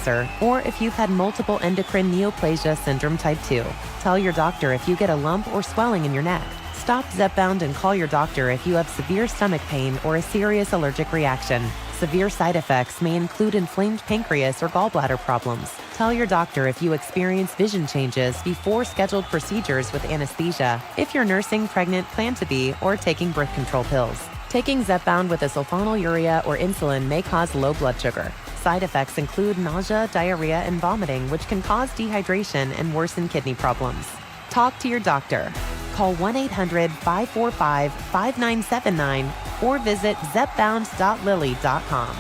cancer, or if you've had multiple endocrine neoplasia syndrome type 2. Tell your doctor if you get a lump or swelling in your neck. Stop Zepbound and call your doctor if you have severe stomach pain or a serious allergic reaction. Severe side effects may include inflamed pancreas or gallbladder problems. Tell your doctor if you experience vision changes before scheduled procedures with anesthesia, if you're nursing, pregnant, plan to be, or taking birth control pills. Taking Zepbound with a sulfonylurea or insulin may cause low blood sugar. Side effects include nausea, diarrhea, and vomiting, which can cause dehydration and worsen kidney problems. Talk to your doctor. Call 1-800-545-5979 or visit zepbound.lilly.com.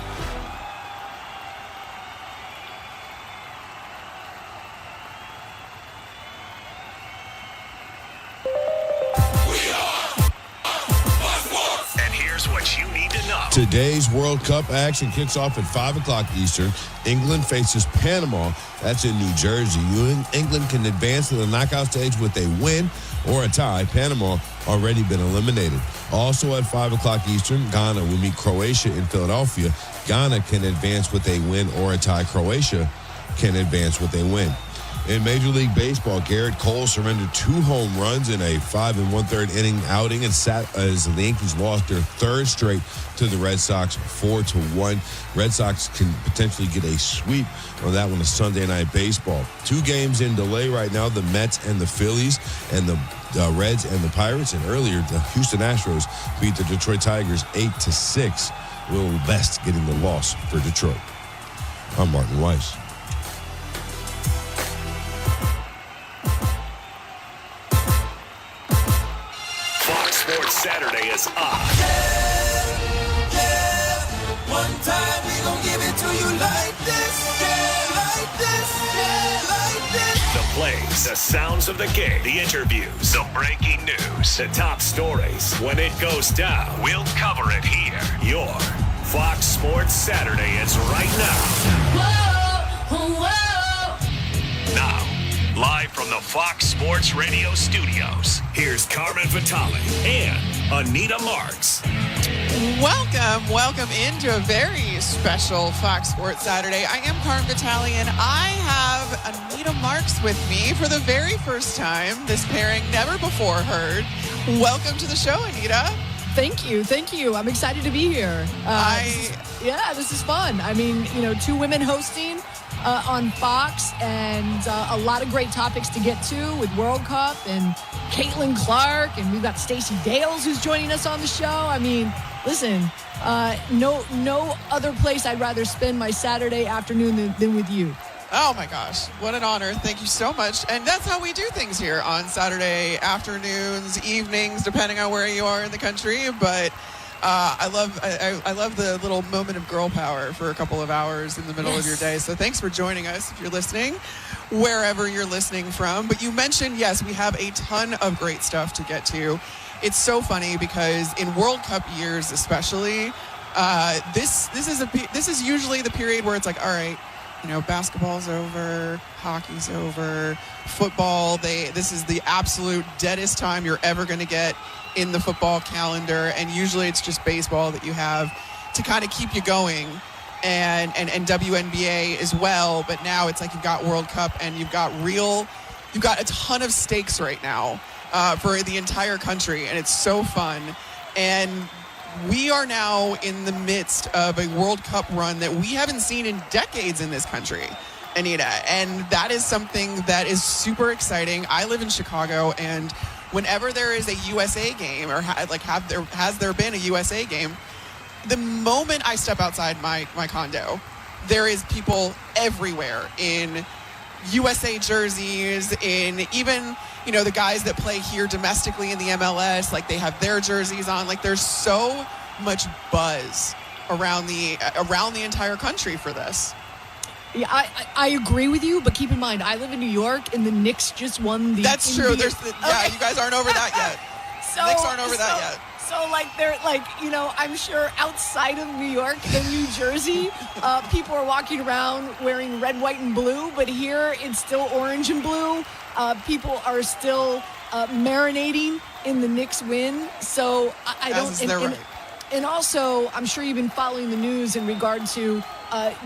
Today's World Cup action kicks off at 5 o'clock Eastern. England faces Panama. That's in New Jersey. England can advance to the knockout stage with a win or a tie. Panama already been eliminated. Also at 5 o'clock Eastern, Ghana will meet Croatia in Philadelphia. Ghana can advance with a win or a tie. Croatia can advance with a win. In Major League Baseball, Garrett Cole surrendered 2 home runs in a 5 1/3 inning outing as the Yankees lost their 3rd straight to the Red Sox 4-1. Red Sox can potentially get a sweep on that one of Sunday Night Baseball. 2 games in delay right now, the Mets and the Phillies, and the Reds and the Pirates. And earlier, the Houston Astros beat the Detroit Tigers 8-6. Will Best getting the loss for Detroit. I'm Martin Weiss. Sports Saturday is on. Yeah. One time we gon' give it to you like this. Yeah, like this. Yeah, like this. The plays, the sounds of the game, the interviews, the breaking news, the top stories. When it goes down, we'll cover it here. Your Fox Sports Saturday is right now. Whoa, whoa. Now, live from the Fox Sports Radio studios, here's Carmen Vitale and Anita Marks. Welcome into a very special Fox Sports Saturday. I am Carmen Vitale, and I have Anita Marks with me for the very first time. This pairing never before heard. Welcome to the show, Anita. Thank you. I'm excited to be here. This is fun. I mean, 2 women hosting on Fox, and a lot of great topics to get to with World Cup and Caitlin Clark, and we've got Stacey Dales who's joining us on the show. I mean, listen, no other place I'd rather spend my Saturday afternoon than with you. Oh my gosh, what an honor. Thank you so much. And that's how we do things here on Saturday afternoons, evenings, depending on where you are in the country. But I love the little moment of girl power for a couple of hours in the middle of your day. So thanks for joining us if you're listening, wherever you're listening from. But you mentioned, yes, we have a ton of great stuff to get to. It's so funny because in World Cup years especially, this is usually the period where it's like, all right, basketball's over, hockey's over, football, this is the absolute deadest time you're ever going to get in the football calendar, and usually it's just baseball that you have to kind of keep you going, and WNBA as well. But now it's like you've got World Cup, and you've got a ton of stakes right now for the entire country, and it's so fun. And we are now in the midst of a World Cup run that we haven't seen in decades in this country, Anita, and that is something that is super exciting. I live in Chicago, and whenever there is a USA game, or has there been a USA game, the moment I step outside my condo, there is people everywhere in USA jerseys, in even, the guys that play here domestically in the MLS, like they have their jerseys on. Like there's so much buzz around the entire country for this. Yeah, I agree with you, but keep in mind, I live in New York, and the Knicks just won the... That's true. You guys aren't over that yet. Knicks aren't over that yet. So, they're I'm sure outside of New York and New Jersey, people are walking around wearing red, white, and blue, but here it's still orange and blue. People are still marinating in the Knicks win. So, I don't... Right. And also, I'm sure you've been following the news in regard to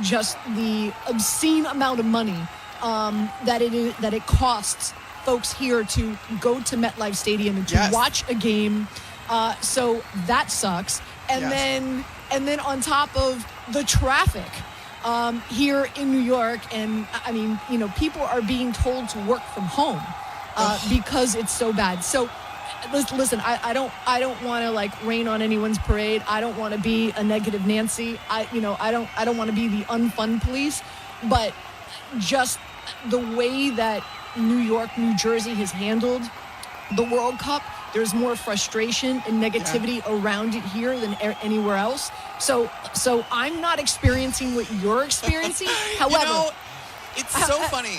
just the obscene amount of money that it costs folks here to go to MetLife Stadium and to watch a game. So that sucks. And then on top of the traffic here in New York, and I mean, people are being told to work from home because it's so bad. So listen, I don't want to like rain on anyone's parade. I don't want to be a negative Nancy. I don't want to be the unfun police, but just the way that New York, New Jersey has handled the World Cup, there's more frustration and negativity around it here than anywhere else. So I'm not experiencing what you're experiencing. However, it's so funny.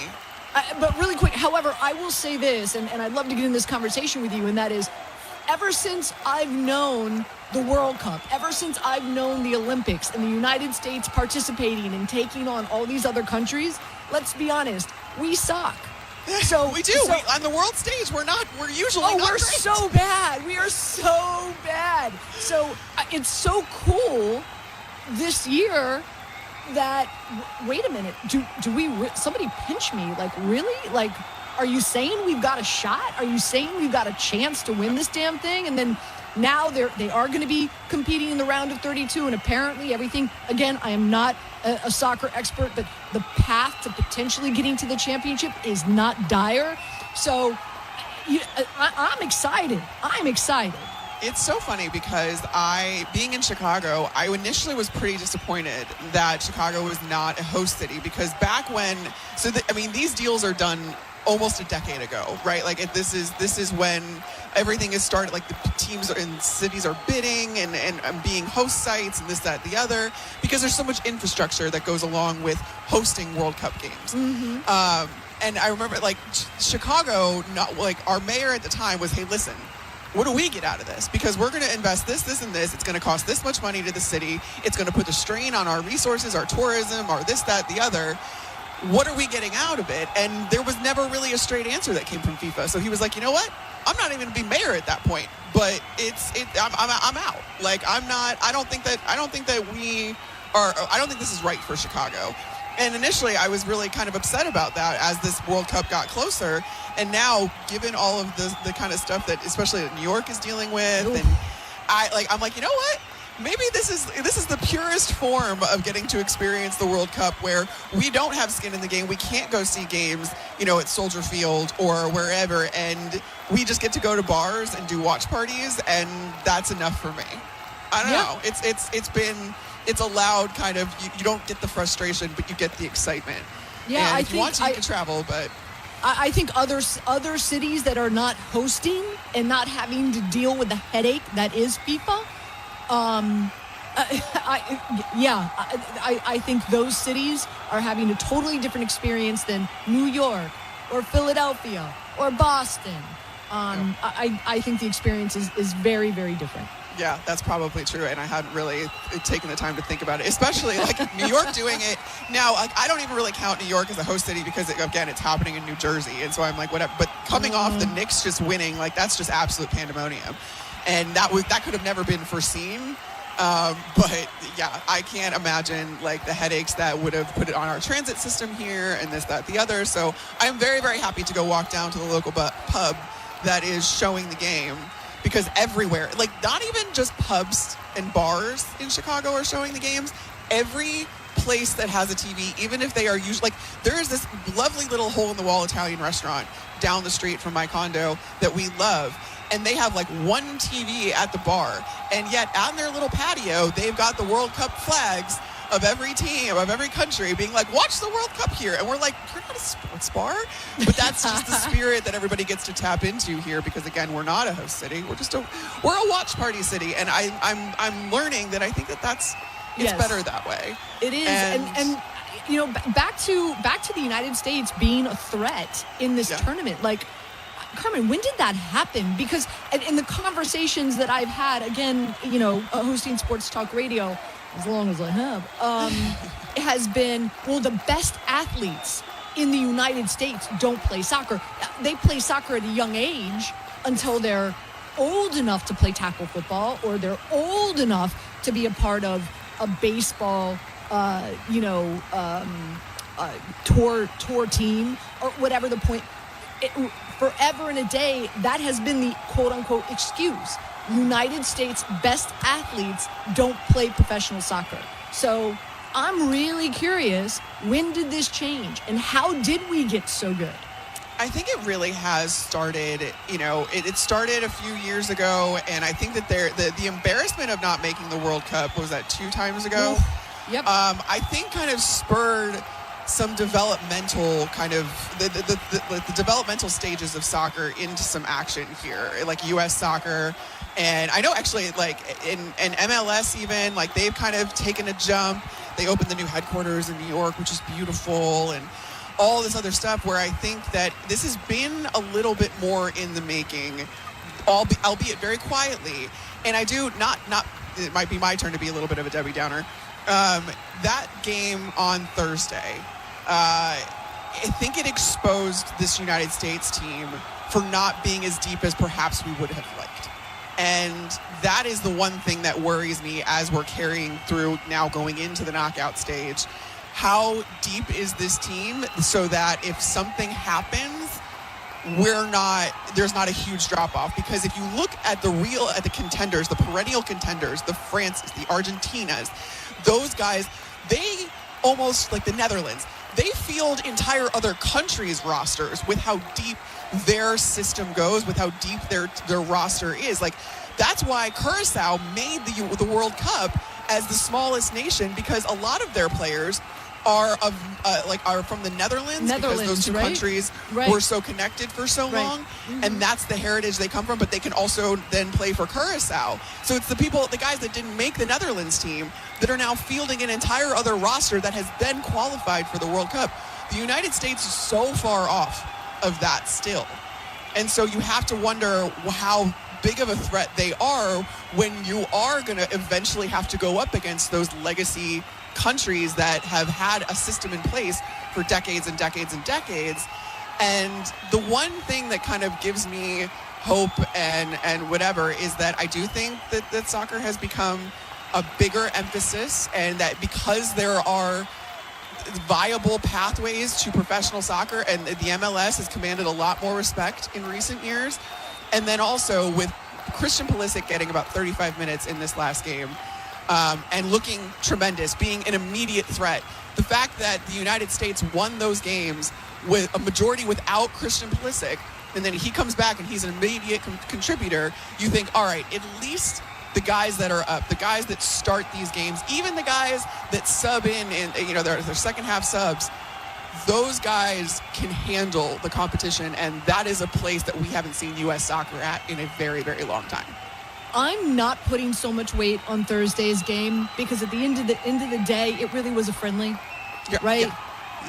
But really quick, however, I will say this, and I'd love to get in this conversation with you, and that is, ever since I've known the World Cup, ever since I've known the Olympics and the United States participating and taking on all these other countries, let's be honest, we suck. So we do. On the world stage, we're usually not we're great. so bad. We are so bad. So it's so cool this year that, wait a minute, do we, somebody pinch me, like, really? Like, are you saying we've got a shot? Are you saying we've got a chance to win this damn thing? And then now they are going to be competing in the round of 32, and apparently everything, again, I am not a soccer expert, but the path to potentially getting to the championship is not dire. So I'm excited. I'm excited. It's so funny because being in Chicago, I initially was pretty disappointed that Chicago was not a host city, because back when, these deals are done almost a decade ago, right? Like this is when everything is started, like the teams and cities are bidding and being host sites and this, that, the other, because there's so much infrastructure that goes along with hosting World Cup games. Mm-hmm. And I remember like Chicago, our mayor at the time was, hey, listen, what do we get out of this? Because we're going to invest this, and this. It's going to cost this much money to the city. It's going to put the strain on our resources, our tourism, our this, that, the other. What are we getting out of it? And there was never really a straight answer that came from FIFA. So he was like, you know what? I'm not even going to be mayor at that point. But I'm out. Like I don't think this is right for Chicago. And initially, I was really kind of upset about that as this World Cup got closer. And now, given all of the kind of stuff that, especially New York is dealing with, and I'm like, you know what? Maybe this is the purest form of getting to experience the World Cup, where we don't have skin in the game. We can't go see games, at Soldier Field or wherever, and we just get to go to bars and do watch parties, and that's enough for me. I don't know. It's allowed kind of, you don't get the frustration, but you get the excitement. Yeah, and if you want to, you can travel, but I think other cities that are not hosting and not having to deal with the headache that is FIFA, I think those cities are having a totally different experience than New York or Philadelphia or Boston. I think the experience is very, very different. Yeah, that's probably true, and I hadn't really taken the time to think about it, especially like New York doing it now. Like, I don't even really count New York as a host city because, again, it's happening in New Jersey, and so I'm like, whatever. But coming off the Knicks just winning, like, that's just absolute pandemonium, and that could have never been foreseen. But yeah, I can't imagine like the headaches that would have put it on our transit system here and this, that, the other. So I'm very, very happy to go walk down to the local pub that is showing the game. Because everywhere, like not even just pubs and bars in Chicago are showing the games. Every place that has a TV, even if they are usually, like there is this lovely little hole-in-the-wall Italian restaurant down the street from my condo that we love. And they have like one TV at the bar. And yet on their little patio, they've got the World Cup flags of every team, of every country, being like, watch the World Cup here. And we're like, you're not a sports bar. But that's just the spirit that everybody gets to tap into here, because again, we're not a host city. We're a watch party city. And I'm learning that I think it's better that way. It is. And back to the United States being a threat in this tournament. Like, Carmen, when did that happen? Because in the conversations that I've had, again, hosting sports talk radio, as long as I have, it has been, well, the best athletes in the United States don't play soccer. They play soccer at a young age until they're old enough to play tackle football, or they're old enough to be a part of a baseball tour team or whatever the point. Forever and a day, that has been the quote-unquote excuse. United States best athletes don't play professional soccer. So I'm really curious, when did this change and how did we get so good? I think it really has started, it started a few years ago, and I think that the embarrassment of not making the World Cup, what was that, 2 times ago? Oof. Yep. I think kind of spurred some developmental kind of the developmental stages of soccer into some action here, like U.S. soccer. And I know actually like in MLS even, like they've kind of taken a jump. They opened the new headquarters in New York, which is beautiful, and all this other stuff where I think that this has been a little bit more in the making, albeit very quietly. And I do not it might be my turn to be a little bit of a Debbie Downer. That game on Thursday, I think it exposed this United States team for not being as deep as perhaps we would have liked. And that is the one thing that worries me as we're carrying through now going into the knockout stage. How deep is this team so that if something happens, there's not a huge drop off? Because if you look at the contenders, the perennial contenders, the Frances, the Argentinas, those guys, they almost like the Netherlands, they field entire other countries' rosters with how deep their system goes, with how deep their roster is. Like, that's why Curacao made the World Cup as the smallest nation, because a lot of their players are from the Netherlands, because those two countries were so connected for so long, and that's the heritage they come from. But they can also then play for Curacao. So it's the guys that didn't make the Netherlands team that are now fielding an entire other roster that has then qualified for the World Cup. The United States is so far off of that still, and so you have to wonder how big of a threat they are when you are going to eventually have to go up against those legacy countries that have had a system in place for decades and decades and decades. And the one thing that kind of gives me hope and whatever is that I do think that soccer has become a bigger emphasis, and that because there are viable pathways to professional soccer, and the MLS has commanded a lot more respect in recent years. And then also with Christian Pulisic getting about 35 minutes in this last game, and looking tremendous, being an immediate threat. The fact that the United States won those games with a majority without Christian Pulisic, and then he comes back and he's an immediate contributor, you think, all right, at least the guys that are up, the guys that start these games, even the guys that sub in their second half subs, those guys can handle the competition, and that is a place that we haven't seen U.S. soccer at in a very, very long time. I'm not putting so much weight on Thursday's game because at the end of the day, it really was a friendly, right? Yeah.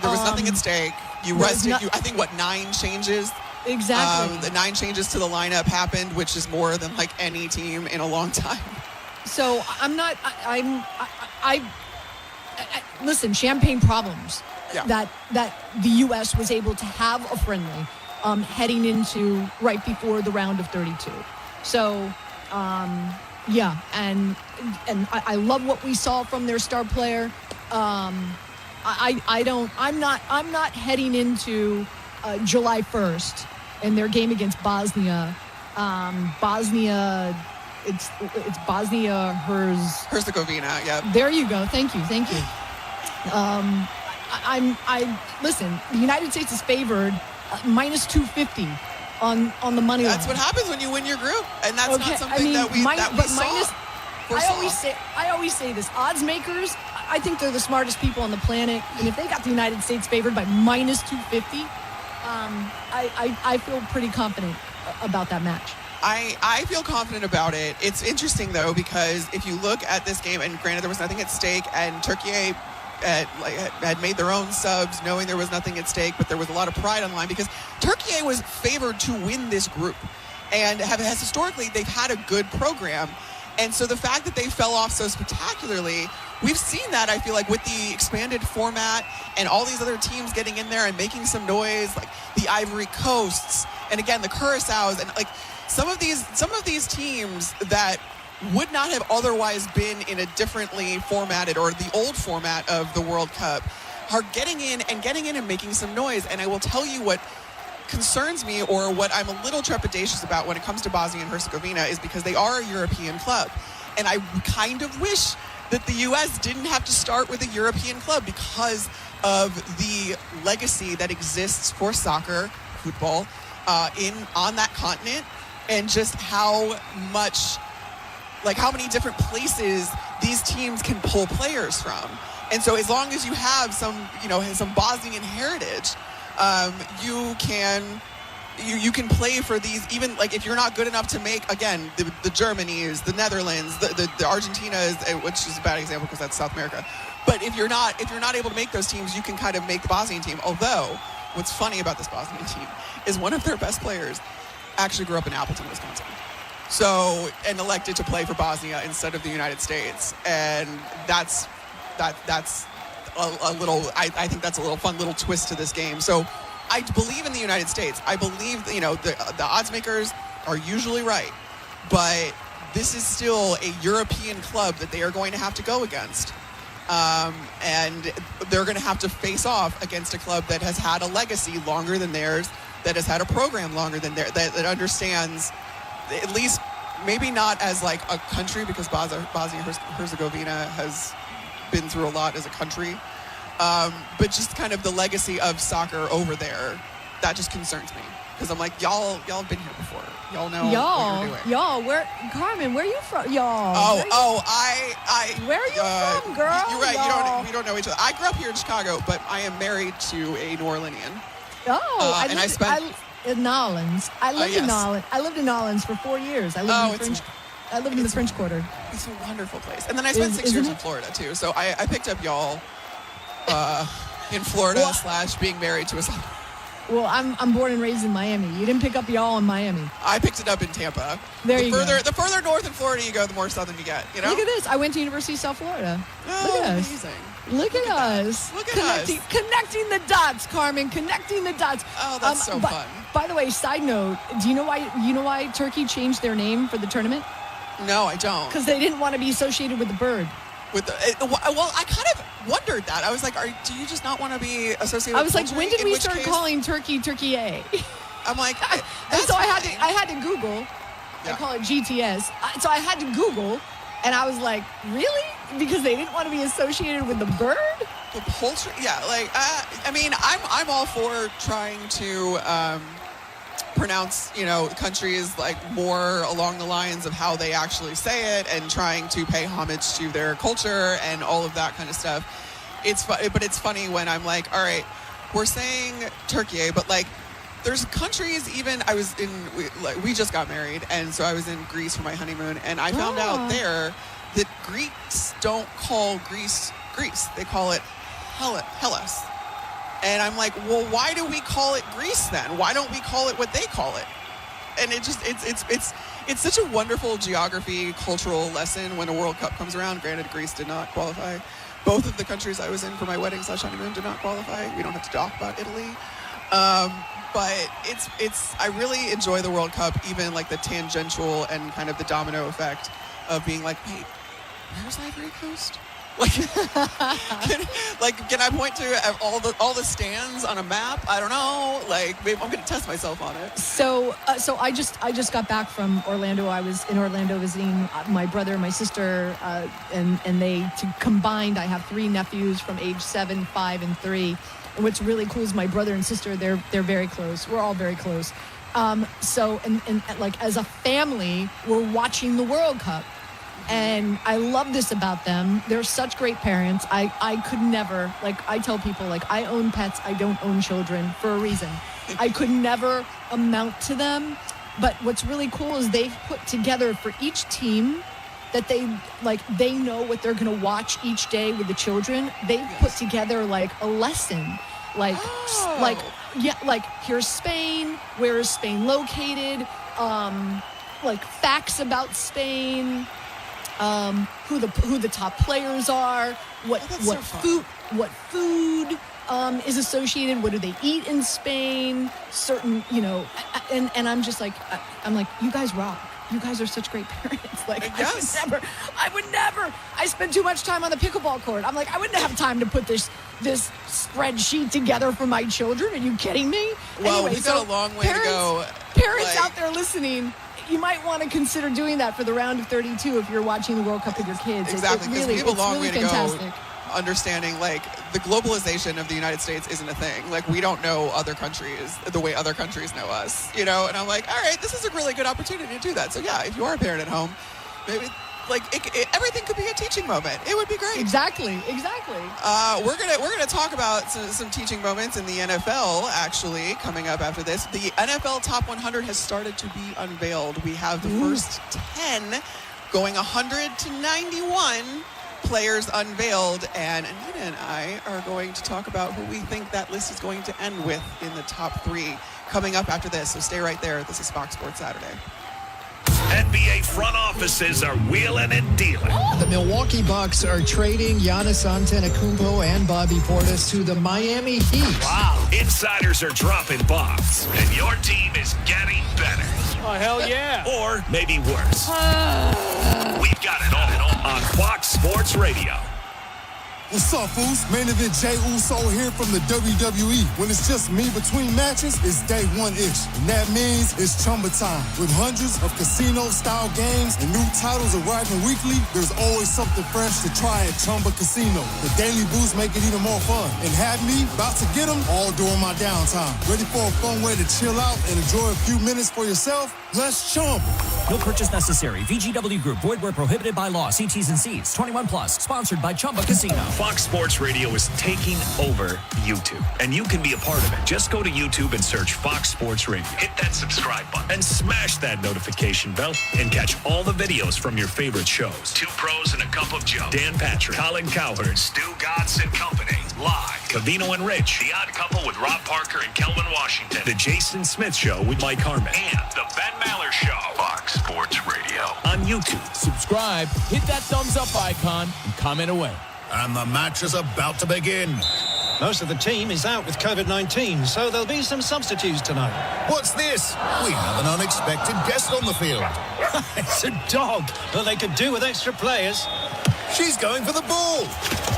There was nothing at stake. You rested. I think 9 changes. Exactly. The 9 changes to the lineup happened, which is more than like any team in a long time. So listen, champagne problems. Yeah. That the U.S. was able to have a friendly heading into right before the round of 32. So. And I love what we saw from their star player. I'm not heading into July 1st and their game against Bosnia. It's Bosnia Herzegovina. Yeah. There you go. Thank you. Listen. The United States is favored minus 250. On the money line. That's what happens when you win your group, and that's not something that we saw. I always say this: odds makers, I think they're the smartest people on the planet, and if they got the United States favored by minus 250, I feel pretty confident about that match. I feel confident about it. It's interesting though, because if you look at this game, and granted there was nothing at stake, and Turkey had made their own subs knowing there was nothing at stake, but there was a lot of pride on the line because Turkey was favored to win this group, and historically they've had a good program. And so the fact that they fell off so spectacularly, we've seen that, I feel like, with the expanded format and all these other teams getting in there and making some noise, like the Ivory Coasts and again the Curaçaos, and like some of these teams that would not have otherwise been in a differently formatted or the old format of the World Cup are getting in and making some noise. And I will tell you what concerns me, or what I'm a little trepidatious about when it comes to Bosnia and Herzegovina, is because they are a European club. And I kind of wish that the U.S. didn't have to start with a European club because of the legacy that exists for soccer, football, on that continent, and just how many different places these teams can pull players from. And so as long as you have some Bosnian heritage, you can play for these, even like if you're not good enough to make, again, the Germanys, the Netherlands, the Argentinas, which is a bad example because that's South America. But if you're not able to make those teams, you can kind of make the Bosnian team. Although, what's funny about this Bosnian team is one of their best players actually grew up in Appleton, Wisconsin. So, and elected to play for Bosnia instead of the United States. And that's a little, I think that's a little fun little twist to this game. So I believe in the United States. I believe that, the odds makers are usually right, but this is still a European club that they are going to have to go against. And they're going to have to face off against a club that has had a legacy longer than theirs, that has had a program longer than theirs, that understands, at least maybe not as like a country, because Bosnia-Herzegovina has been through a lot as a country, but just kind of the legacy of soccer over there. That just concerns me, because I'm like, y'all have been here before. Y'all know what you're doing. Carmen, where are you from? Y'all. Where are you from, girl? You're right. Y'all. We don't know each other. I grew up here in Chicago, but I am married to a New Orleanian. I lived in New Orleans. I lived in New Orleans for 4 years. I lived in the French Quarter. It's a wonderful place. And then I spent 6 years in Florida too. So I picked up y'all in Florida / being married to a Southern. Well, I'm born and raised in Miami. You didn't pick up y'all in Miami. I picked it up in Tampa. The further north in Florida you go, the more southern you get. You know? Look at this. I went to University of South Florida. Oh, look at amazing. Look at us. Look at us. Connecting the dots, Carmen. Connecting the dots. Oh, that's so fun. By the way, side note, do you know why Turkey changed their name for the tournament? No, I don't. Because they didn't want to be associated with the bird. Well, I kind of wondered that. I was like, do you just not want to be associated with I was like, when did we start calling Turkey A? I'm like, and so I had to Google. Yeah. I call it GTS. So I had to Google, and I was like, really? Because they didn't want to be associated with the bird? The poultry? Yeah, like, I mean, I'm all for trying to pronounce, countries like more along the lines of how they actually say it, and trying to pay homage to their culture and all of that kind of stuff. But it's funny when I'm like, all right, we're saying Turkey, but like, there's countries, even we just got married, and so I was in Greece for my honeymoon, and I found out there that Greeks don't call Greece Greece. They call it Hellas. And I'm like, well, why do we call it Greece then? Why don't we call it what they call it? And it's such a wonderful geography, cultural lesson when a World Cup comes around. Granted, Greece did not qualify. Both of the countries I was in for my wedding / honeymoon did not qualify. We don't have to talk about Italy. But I really enjoy the World Cup, even like the tangential and kind of the domino effect of being like, wait, where's Ivory Coast? Can I point to all the stands on a map? I don't know. Like, maybe I'm going to test myself on it. So I just got back from Orlando. I was in Orlando visiting my brother and my sister, and they combined. I have 3 nephews from age 7, 5, and 3. And what's really cool is my brother and sister. They're very close. We're all very close. So like as a family, we're watching the World Cup. And I love this about them. They're such great parents. I could never, like I tell people, like I own pets, I don't own children for a reason. I could never amount to them. But what's really cool is they've put together for each team that they know what they're going to watch each day with the children. They've put together like a lesson. Like here's Spain, where is Spain located? Like facts about Spain. Who the top players are, what food is associated, what do they eat in Spain, certain, and I'm just like, you guys rock. you guys are such great parents. Like, Yes. I would never. I spend too much time on the pickleball court. I'm like, I wouldn't have time to put this spreadsheet together for my children. Are you kidding me? Well, anyway, we've got a long way to go. Parents out there listening, you might want to consider doing that for the round of 32 if you're watching the World Cup with your kids. Exactly, because we have a long way to fantastic. go understanding, like, the globalization of the United States isn't a thing. Like, we don't know other countries the way other countries know us, you know? And I'm like, all right, this is a really good opportunity to do that. So, yeah, if you are a parent at home, maybe, like, everything could be a teaching moment. It would be great. Exactly. We're gonna talk about some teaching moments in the NFL, actually, coming up after this. The NFL Top 100 has started to be unveiled. We have the first 10 going 100 to 91 players unveiled, and Anita and I are going to talk about who we think that list is going to end with in the top 3 coming up after this. So stay right there. This is Fox Sports Saturday. NBA front offices are wheeling and dealing. The Milwaukee Bucks are trading Giannis Antetokounmpo and Bobby Portis to the Miami Heat. Wow. Insiders are dropping bombs, and your team is getting better. Oh, hell yeah. Or maybe worse. We've got it all on Fox Sports Radio. What's up, fools? Main event Jey Uso here from the WWE. When it's just me between matches, it's day one-ish. And that means it's Chumba time. With hundreds of casino-style games and new titles arriving weekly, there's always something fresh to try at Chumba Casino. The daily boosts make it even more fun. And have me about to get them all during my downtime. Ready for a fun way to chill out and enjoy a few minutes for yourself? Let's Chumba. No purchase necessary. VGW Group. Void where prohibited by law. See T's and C's. 21 plus. Sponsored by Chumba Casino. Fox Sports Radio is taking over YouTube, and you can be a part of it. Just go to YouTube and search Fox Sports Radio. Hit that subscribe button and smash that notification bell and catch all the videos from your favorite shows. 2 Pros and a Cup of Joe. Dan Patrick, Colin Cowherd, Stu Godson Company. Live. Cavino and Rich. The Odd Couple with Rob Parker and Kelvin Washington. The Jason Smith Show with Mike Harmon. And the Ben Maller Show. Fox Sports Radio. On YouTube. Subscribe, hit that thumbs up icon, and comment away. And the match is about to begin. Most of the team is out with COVID-19, so there'll be some substitutes tonight. What's this? We have an unexpected guest on the field. It's a dog. Well, they could do with extra players. She's going for the ball.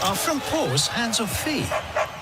Our front paws, hands or feet.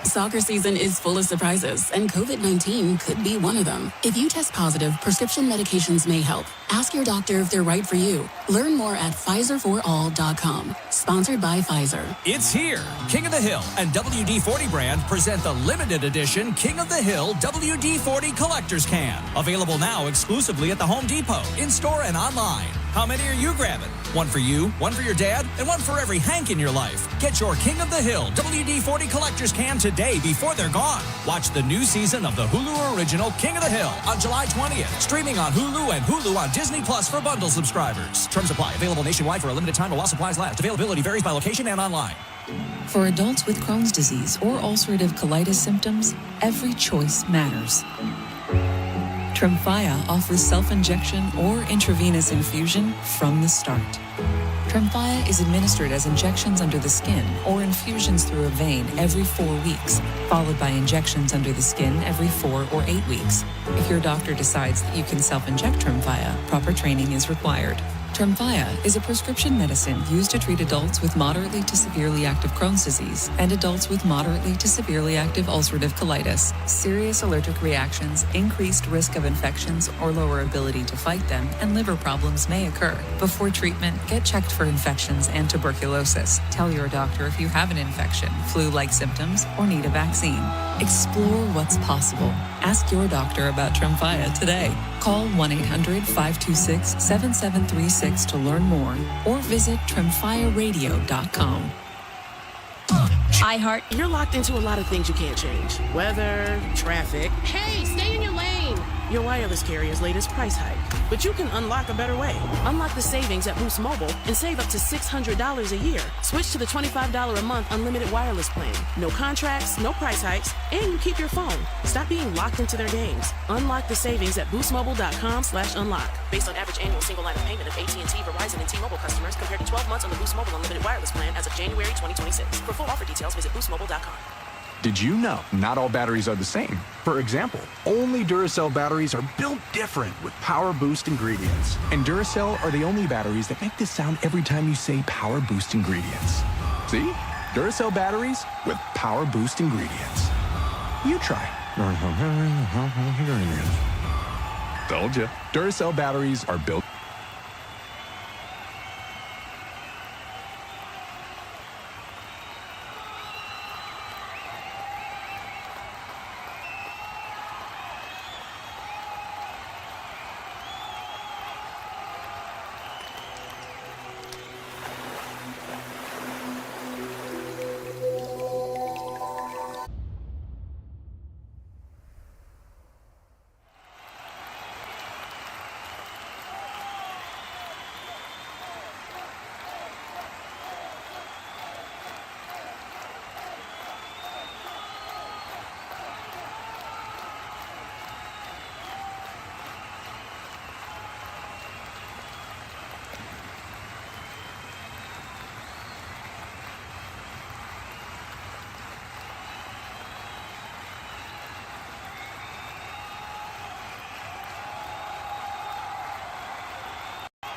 Soccer season is full of surprises, and COVID-19 could be one of them. If you test positive, prescription medications may help. Ask your doctor if they're right for you. Learn more at PfizerForAll.com. Sponsored by Pfizer. It's here. King of the Hill and WD-40 brand present the limited edition King of the Hill WD-40 Collector's Can. Available now exclusively at the Home Depot, in-store and online. How many are you grabbing? One for you, one for your dad, and one for every Hank in your life. Get your King of the Hill WD-40 Collector's Can today before they're gone. Watch the new season of the Hulu original King of the Hill on July 20th. Streaming on Hulu and Hulu on Disney Plus for bundle subscribers. Terms apply. Available nationwide for a limited time while supplies last. Availability varies by location and online. For adults with Crohn's disease or ulcerative colitis symptoms, every choice matters. Tremfya offers self-injection or intravenous infusion from the start. Tremfya is administered as injections under the skin or infusions through a vein every 4 weeks, followed by injections under the skin every 4 or 8 weeks. If your doctor decides that you can self-inject Tremfya, proper training is required. Tremfya is a prescription medicine used to treat adults with moderately to severely active Crohn's disease and adults with moderately to severely active ulcerative colitis. Serious allergic reactions, increased risk of infections or lower ability to fight them, and liver problems may occur. Before treatment, get checked for infections and tuberculosis. Tell your doctor if you have an infection, flu-like symptoms, or need a vaccine. Explore what's possible. Ask your doctor about Tremfya today. Call 1-800-526-7736 to learn more or visit TremfyaRadio.com. iHeart, you're locked into a lot of things you can't change. Weather, traffic. Hey, stay in your lane. Your wireless carrier's latest price hike. But you can unlock a better way. Unlock the savings at Boost Mobile and save up to $600 a year. Switch to the $25 a month unlimited wireless plan. No contracts, no price hikes, and you keep your phone. Stop being locked into their games. Unlock the savings at boostmobile.com/unlock. Based on average annual single line of payment of AT&T, Verizon, and T-Mobile customers compared to 12 months on the Boost Mobile unlimited wireless plan as of January 2026. For full offer details, visit boostmobile.com. Did you know not all batteries are the same? For example, only Duracell batteries are built different with Power Boost ingredients. And Duracell are the only batteries that make this sound every time you say Power Boost ingredients. See? Duracell batteries with Power Boost ingredients. You try. Told ya. Duracell batteries are built.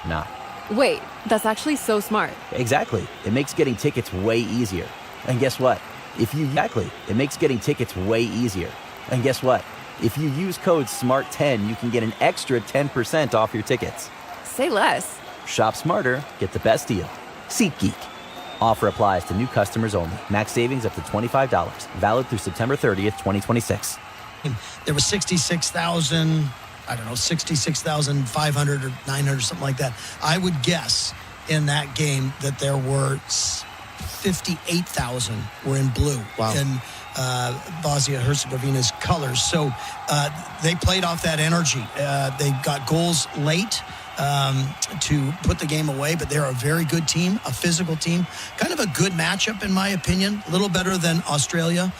Nah. Wait, that's actually so smart. Exactly. It makes getting tickets way easier. And guess what? It makes getting tickets way easier. And guess what? If you use code SMART10, you can get an extra 10% off your tickets. Say less. Shop smarter, get the best deal. SeatGeek. Offer applies to new customers only. Max savings up to $25. Valid through September 30th, 2026. There was 66,000... I don't know, 66,500 or 900, something like that. I would guess in that game that there were 58,000 were in blue in Bosnia-Herzegovina's colors. So they played off that energy. They got goals late to put the game away, but they're a very good team, a physical team. Kind of a good matchup, in my opinion. A little better than Australia,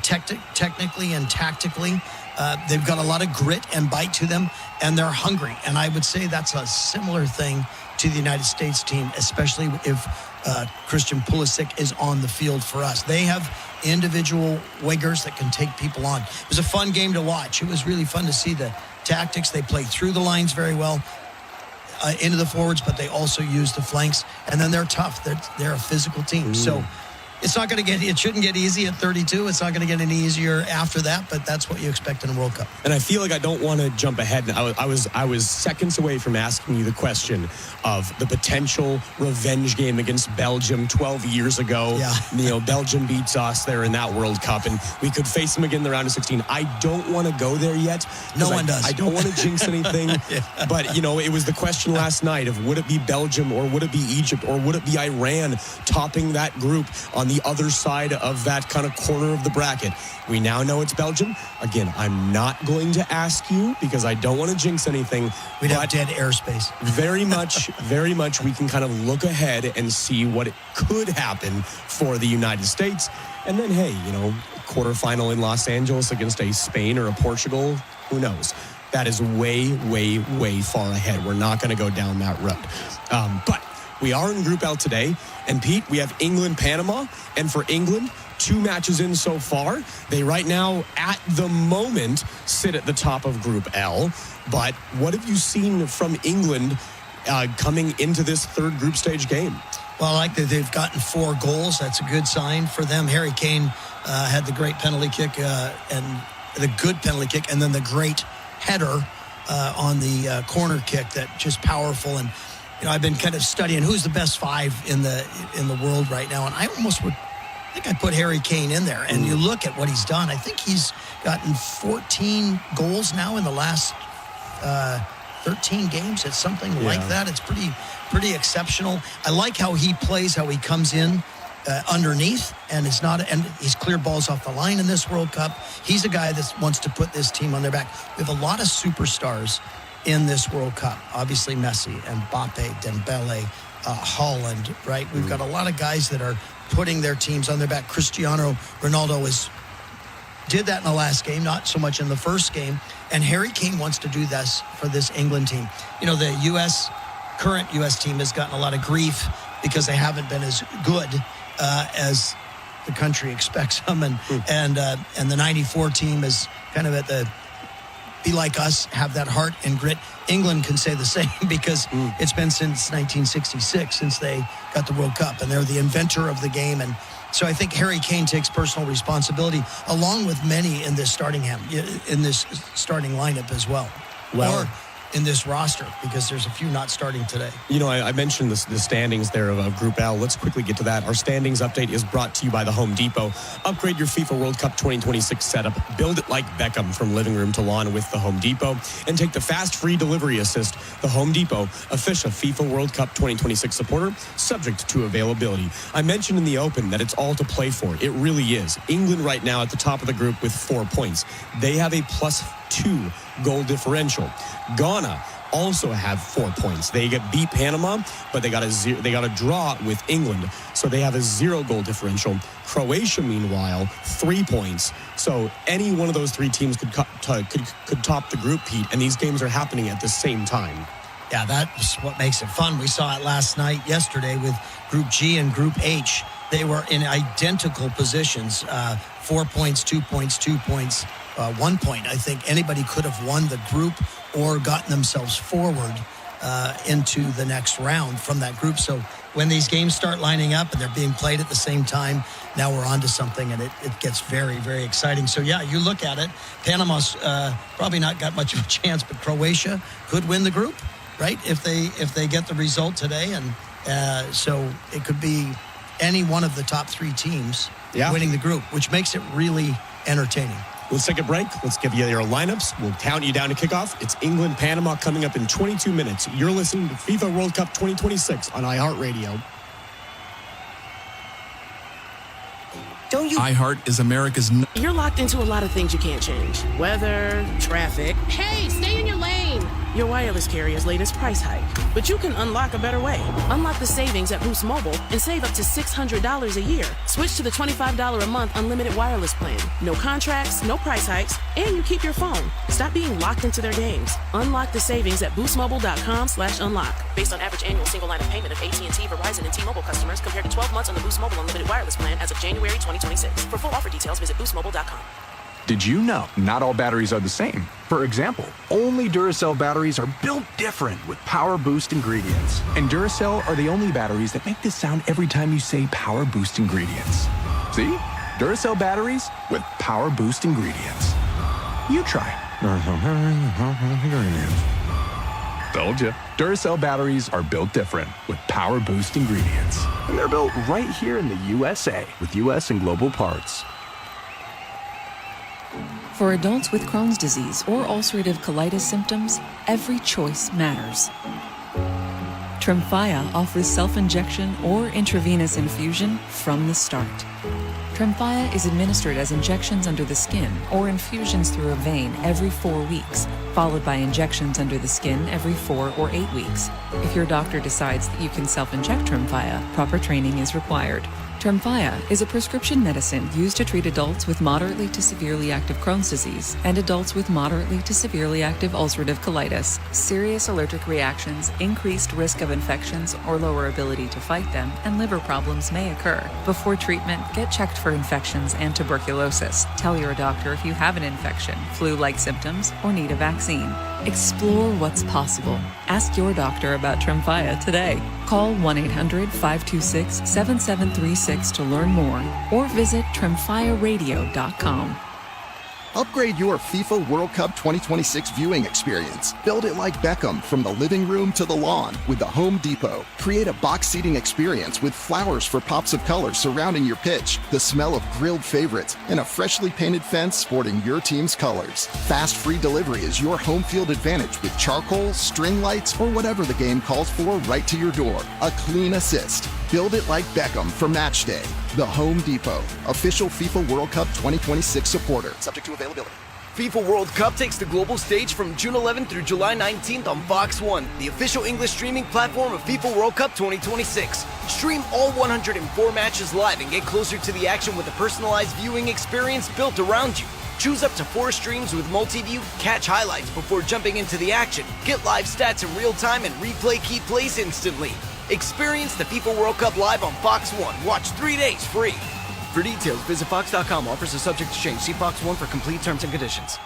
technically and tactically. They've got a lot of grit and bite to them, and they're hungry. And I would say that's a similar thing to the United States team, especially if Christian Pulisic is on the field for us. They have individual wingers that can take people on. It was a fun game to watch. It was really fun to see the tactics. They played through the lines very well, into the forwards, but they also use the flanks. And then they're tough. They're a physical team. So it's not going to it shouldn't get easy at 32. It's not going to get any easier after that, but that's what you expect in a World Cup. And I feel like I don't want to jump ahead. I was seconds away from asking you the question of the potential revenge game against Belgium 12 years ago. Yeah. Belgium beats us there in that World Cup, and we could face them again in the round of 16. I don't want to go there yet. No one does. I don't want to jinx anything. But, it was the question last night of would it be Belgium or would it be Egypt or would it be Iran topping that group on the other side of that kind of corner of the bracket? We now know it's Belgium. Again, I'm not going to ask you because I don't want to jinx anything. We'd have dead airspace. Very much we can kind of look ahead and see what it could happen for the United States. And then, hey, quarterfinal in Los Angeles against a Spain or a Portugal, who knows? That is way, way, way far ahead. We're not going to go down that road. But we are in Group L today. And Pete, we have England, Panama. And for England, 2 matches in so far. They right now, at the moment, sit at the top of Group L. But what have you seen from England coming into this third group stage game? Well, I like that they've gotten 4 goals. That's a good sign for them. Harry Kane had the great penalty kick and the good penalty kick, and then the great header on the corner kick that just powerful. And I've been kind of studying who's the best 5 in the world right now, and I think I put Harry Kane in there. And you look at what he's done. I think he's gotten 14 goals now in the last 13 games. It's something like that. It's pretty exceptional. I like how he plays, how he comes in underneath, and he's cleared balls off the line in this World Cup. He's a guy that wants to put this team on their back. We have a lot of superstars in this World Cup. Obviously Messi and Mbappe, Dembele, Haaland, right? We've got a lot of guys that are putting their teams on their back. Cristiano Ronaldo did that in the last game, not so much in the first game. And Harry Kane wants to do this for this England team. The current U.S. team has gotten a lot of grief because they haven't been as good as the country expects them, and the '94 team is kind of be like us, have that heart and grit. England can say the same because it's been since 1966 since they got the World Cup, and they're the inventor of the game. And so I think Harry Kane takes personal responsibility, along with many in this starting lineup as well. Or in this roster, because there's a few not starting today. I mentioned the standings there of Group L. Let's quickly get to that. Our standings update is brought to you by the Home Depot. Upgrade your FIFA World Cup 2026 setup. Build it like Beckham from living room to lawn with the Home Depot. And take the fast free delivery assist. The Home Depot, official FIFA World Cup 2026 supporter, subject to availability. I mentioned in the open that it's all to play for. It really is. England right now at the top of the group with 4 points. They have a +2 goal differential. Ghana also have 4 points. They beat Panama, but they got a draw with England, so they have a 0 goal differential. Croatia, meanwhile, 3 points. So any one of those 3 teams could top the group, Pete, and these games are happening at the same time. Yeah, that's what makes it fun. We saw it yesterday with Group G and Group H. They were in identical positions, 4 points, 2 points, 2 points. 1 point. I think anybody could have won the group or gotten themselves forward into the next round from that group. So when these games start lining up and they're being played at the same time, now we're on to something, and it gets very, very exciting. So, yeah, you look at it. Panama's probably not got much of a chance, but Croatia could win the group, right, if they get the result today. And so it could be any one of the top 3 teams winning the group, which makes it really entertaining. Let's take a break. Let's give you your lineups. We'll count you down to kickoff. It's England, Panama coming up in 22 minutes. You're listening to FIFA World Cup 2026 on iHeartRadio. iHeart is America's... You're locked into a lot of things you can't change. Weather, traffic. Hey, stay in your lane. Your wireless carrier's latest price hike. But you can unlock a better way. Unlock the savings at Boost Mobile and save up to $600 a year. Switch to the $25 a month unlimited wireless plan. No contracts, no price hikes, and you keep your phone. Stop being locked into their games. Unlock the savings at boostmobile.com/unlock. Based on average annual single line of payment of AT&T, Verizon, and T-Mobile customers compared to 12 months on the Boost Mobile unlimited wireless plan as of January 2026. For full offer details, visit boostmobile.com. Did you know not all batteries are the same? For example, only Duracell batteries are built different with Power Boost ingredients. And Duracell are the only batteries that make this sound every time you say Power Boost ingredients. See? Duracell batteries with Power Boost ingredients. You try. Told you. Duracell batteries are built different with Power Boost ingredients. And they're built right here in the USA with US and global parts. For adults with Crohn's disease or ulcerative colitis symptoms, every choice matters. Tremfya offers self-injection or intravenous infusion from the start. Tremfya is administered as injections under the skin or infusions through a vein every 4 weeks, followed by injections under the skin every 4 or 8 weeks. If your doctor decides that you can self-inject Tremfya, proper training is required. Tremfya is a prescription medicine used to treat adults with moderately to severely active Crohn's disease and adults with moderately to severely active ulcerative colitis. Serious allergic reactions, increased risk of infections or lower ability to fight them, and liver problems may occur. Before treatment, get checked for infections and tuberculosis. Tell your doctor if you have an infection, flu-like symptoms, or need a vaccine. Explore what's possible. Ask your doctor about Tremfya today. Call 1-800-526-7736 to learn more or visit tremfyaradio.com. Upgrade your FIFA World Cup 2026 viewing experience. Build it like Beckham from the living room to the lawn with the Home Depot. Create a box seating experience with flowers for pops of color surrounding your pitch, the smell of grilled favorites, and a freshly painted fence sporting your team's colors. Fast free delivery is your home field advantage with charcoal, string lights, or whatever the game calls for right to your door. A clean assist. Build it like Beckham for match day. The Home Depot, official FIFA World Cup 2026 supporter. Subject to availability. FIFA World Cup takes the global stage from June 11th through July 19th on Fox 1, the official English streaming platform of FIFA World Cup 2026. Stream all 104 matches live and get closer to the action with a personalized viewing experience built around you. Choose up to 4 streams with multi-view, catch highlights before jumping into the action, get live stats in real time, and replay key plays instantly. Experience the FIFA World Cup live on Fox 1. Watch 3 days free. For details, visit Fox.com. Offers are subject to change. See Fox One for complete terms and conditions.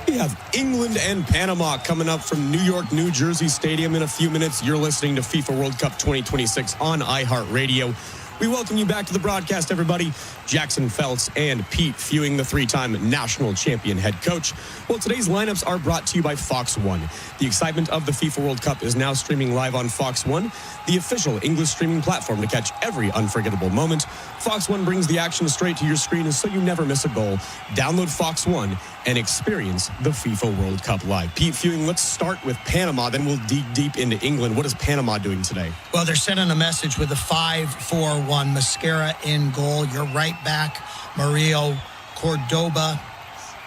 We have England and Panama coming up from New York, New Jersey Stadium in a few minutes. You're listening to FIFA World Cup 2026 on iHeartRadio. We welcome you back to the broadcast, everybody. Jackson Feltz and Pete Fewing, the three-time national champion head coach. Well, today's lineups are brought to you by Fox One. The excitement of the FIFA World Cup is now streaming live on Fox One, the official English streaming platform to catch every unforgettable moment. Fox One brings the action straight to your screen so you never miss a goal. Download Fox One and experience the FIFA World Cup live. Pete Fewing, let's start with Panama, then we'll dig deep into England. What is Panama doing today? Well, they're sending a message with a 5-4-1. Mascara in goal. Your right back, Mario, Cordoba,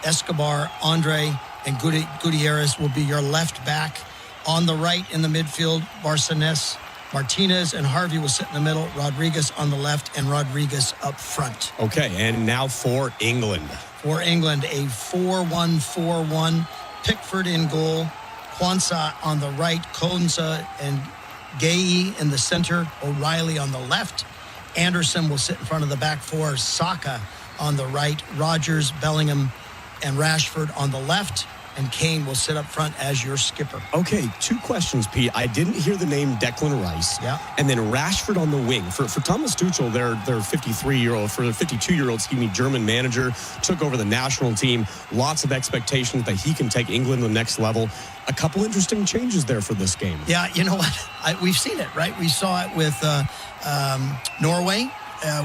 Escobar, Andre, and Gutierrez will be your left back. On the right in the midfield, Barcenas, Martinez, and Harvey will sit in the middle. Rodriguez on the left and Rodriguez up front. Okay, and now for England. For England, a 4-1-4-1. Pickford in goal. Kwanzaa on the right. Konza and Gay in the center. O'Reilly on the left. Anderson will sit in front of the back four. Saka on the right. Rodgers, Bellingham, and Rashford on the left. And Kane will sit up front as your skipper. Okay, two questions, Pete. I didn't hear the name Declan Rice. Yeah. And then Rashford on the wing. For Thomas Tuchel, their 52-year-old German manager, took over the national team. Lots of expectations that he can take England to the next level. A couple interesting changes there for this game. Yeah, you know what? We've seen it, right? We saw it with Norway.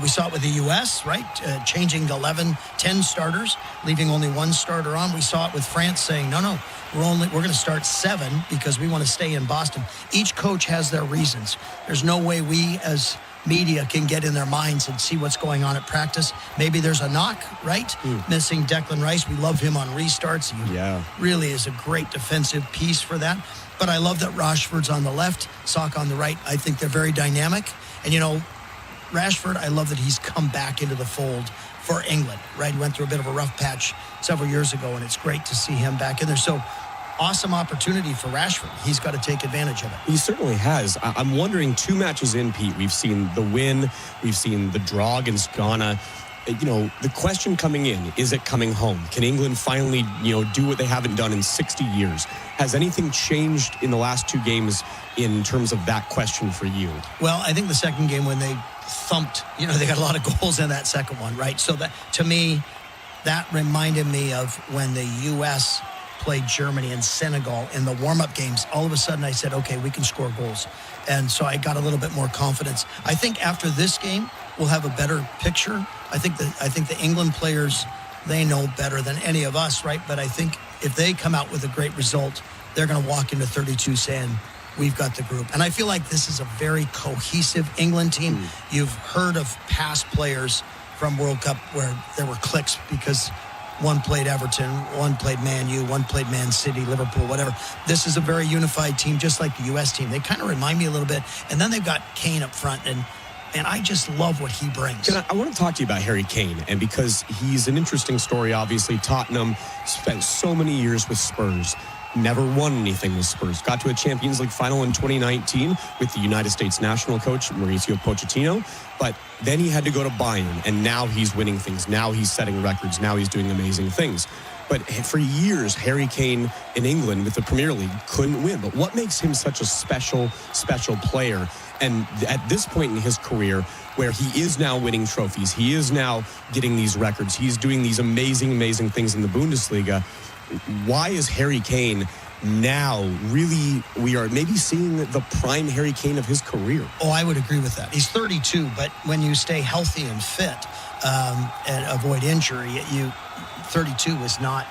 We saw it with the U.S., right? Changing 10 starters, leaving only one starter on. We saw it with France saying, no, we're going to start 7 because we want to stay in Boston. Each coach has their reasons. There's no way we as media can get in their minds and see what's going on at practice. Maybe there's a knock, right? Missing Declan Rice. We love him on restarts. He really is a great defensive piece for that. But I love that Rashford's on the left, Saka on the right. I think they're very dynamic. And, Rashford, I love that he's come back into the fold for England, right? He went through a bit of a rough patch several years ago, and it's great to see him back in there. So, awesome opportunity for Rashford. He's got to take advantage of it. He certainly has. I'm wondering, 2 matches in, Pete, we've seen the win, we've seen the draw against Ghana. The question coming in, is it coming home? Can England finally, do what they haven't done in 60 years? Has anything changed in the last 2 games in terms of that question for you? Well, I think the second game when they thumped, they got a lot of goals in that second one, right? So that, to me, that reminded me of when the U.S. played Germany and Senegal in the warm-up games. All of a sudden I said, okay, we can score goals. And so I got a little bit more confidence. I think after this game, we'll have a better picture. I think the England players, they know better than any of us, right? But I think if they come out with a great result, they're going to walk into 32 saying, we've got the group. And I feel like this is a very cohesive England team. You've heard of past players from World Cup where there were cliques because one played Everton, one played Man U, one played Man City, Liverpool, whatever. This is a very unified team, just like the U.S. team. They kind of remind me a little bit. And then they've got Kane up front, and I just love what he brings. I want to talk to you about Harry Kane, and because he's an interesting story, obviously. Tottenham spent so many years with Spurs. Never won anything with Spurs. Got to a Champions League final in 2019 with the United States national coach, Mauricio Pochettino. But then he had to go to Bayern, and now he's winning things. Now he's setting records. Now he's doing amazing things. But for years, Harry Kane in England with the Premier League couldn't win. But what makes him such a special player? And at this point in his career, where he is now winning trophies, he is now getting these records, he's doing these amazing things in the Bundesliga. Why is Harry Kane now really, we are maybe seeing the prime Harry Kane of his career? Oh, I would agree with that. He's 32, but when you stay healthy and fit and avoid injury, 32 is not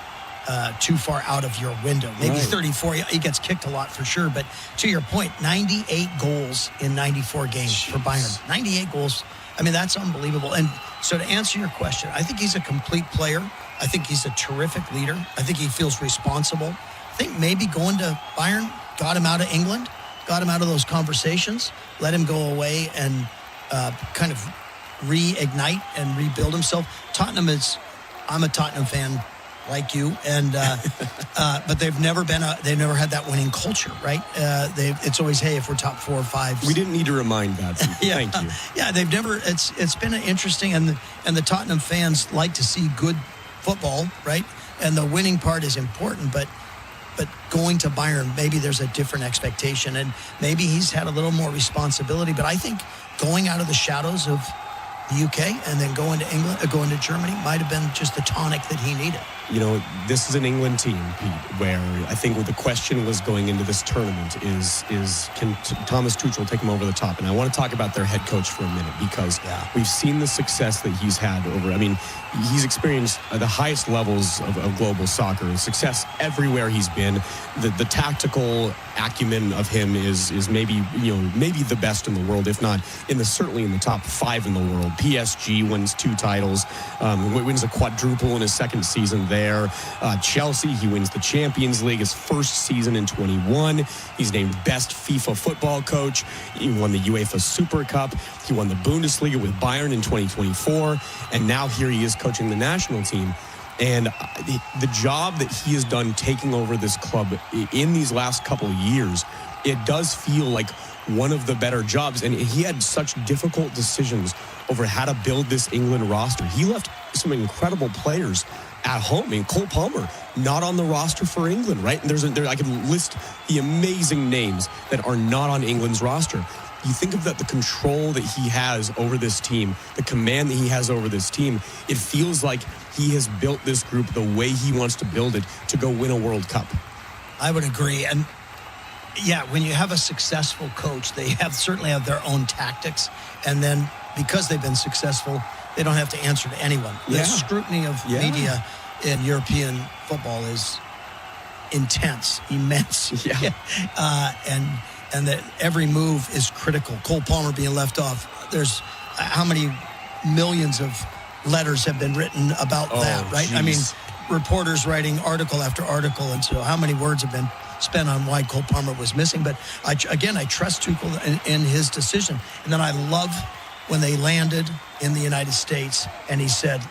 too far out of your window. Maybe 34, he gets kicked a lot for sure. But to your point, 98 goals in 94 games for Bayern. 98 goals. I mean, that's unbelievable. And so to answer your question, I think he's a complete player. I think he's a terrific leader. I think he feels responsible. I think maybe going to Bayern got him out of England, got him out of those conversations, let him go away and kind of reignite and rebuild himself. I'm a Tottenham fan like you, and but they've never had that winning culture, right? It's always, hey, if we're top 4 or 5. We didn't need to remind that. Thank you. Yeah, they've never. It's been interesting, and the Tottenham fans like to see good football, right? And the winning part is important, but going to Bayern, maybe there's a different expectation, and maybe he's had a little more responsibility. But I think going out of the shadows of the UK and then going to England, going to Germany might have been just the tonic that he needed. You know, this is an England team, Pete, where I think what the question was going into this tournament is can Thomas Tuchel take him over the top? And I want to talk about their head coach for a minute, because we've seen the success that he's had over. I mean, he's experienced the highest levels of global soccer, success everywhere he's been. The tactical acumen of him is maybe the best in the world, if not certainly in the top 5 in the world. PSG wins 2 titles, wins a quadruple in his second season there. Chelsea, he wins the Champions League his first season in 21. He's named best FIFA football coach. He won the UEFA Super Cup. He won the Bundesliga with Bayern in 2024. And now here he is coaching the national team. And the job that he has done taking over this club in these last couple of years, it does feel like one of the better jobs. And he had such difficult decisions over how to build this England roster. He left some incredible players at home. I mean, Cole Palmer, not on the roster for England, right? And I could list the amazing names that are not on England's roster. You think of the control that he has over this team, the command that he has over this team, it feels like he has built this group the way he wants to build it to go win a World Cup. I would agree. And yeah, when you have a successful coach, they certainly have their own tactics. And then because they've been successful, they don't have to answer to anyone. The scrutiny of media in European football is intense, immense. Yeah. And that every move is critical. Cole Palmer being left off. There's how many millions of letters have been written about that, right? Geez. I mean, reporters writing article after article, and so how many words have been spent on why Cole Palmer was missing. But I trust Tuchel in his decision. And then I love when they landed in the United States and he said,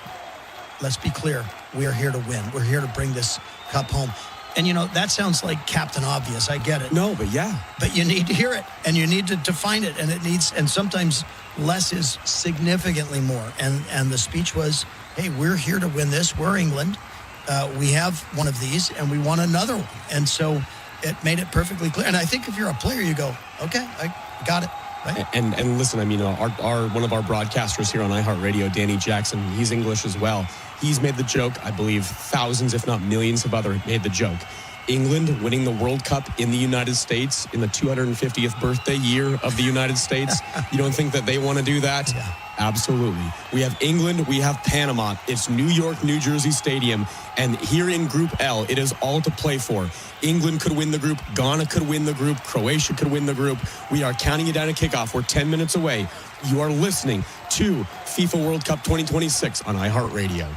let's be clear, we are here to win. We're here to bring this cup home. And, that sounds like Captain Obvious. I get it. No, but yeah. But you need to hear it, and you need to define it, and sometimes less is significantly more. And the speech was, hey, we're here to win this. We're England. We have one of these, and we want another one. And so it made it perfectly clear. And I think if you're a player, you go, okay, I got it. Right? And listen, I mean, our one of our broadcasters here on iHeartRadio, Danny Jackson, he's English as well. He's made the joke. I believe thousands, if not millions of others made the joke. England winning the World Cup in the United States in the 250th birthday year of the United States. You don't think that they want to do that? Yeah. Absolutely. We have England, we have Panama. It's New York, New Jersey Stadium. And here in Group L, it is all to play for. England could win the group. Ghana could win the group. Croatia could win the group. We are counting it down to kickoff. We're 10 minutes away. You are listening to FIFA World Cup 2026 on iHeartRadio.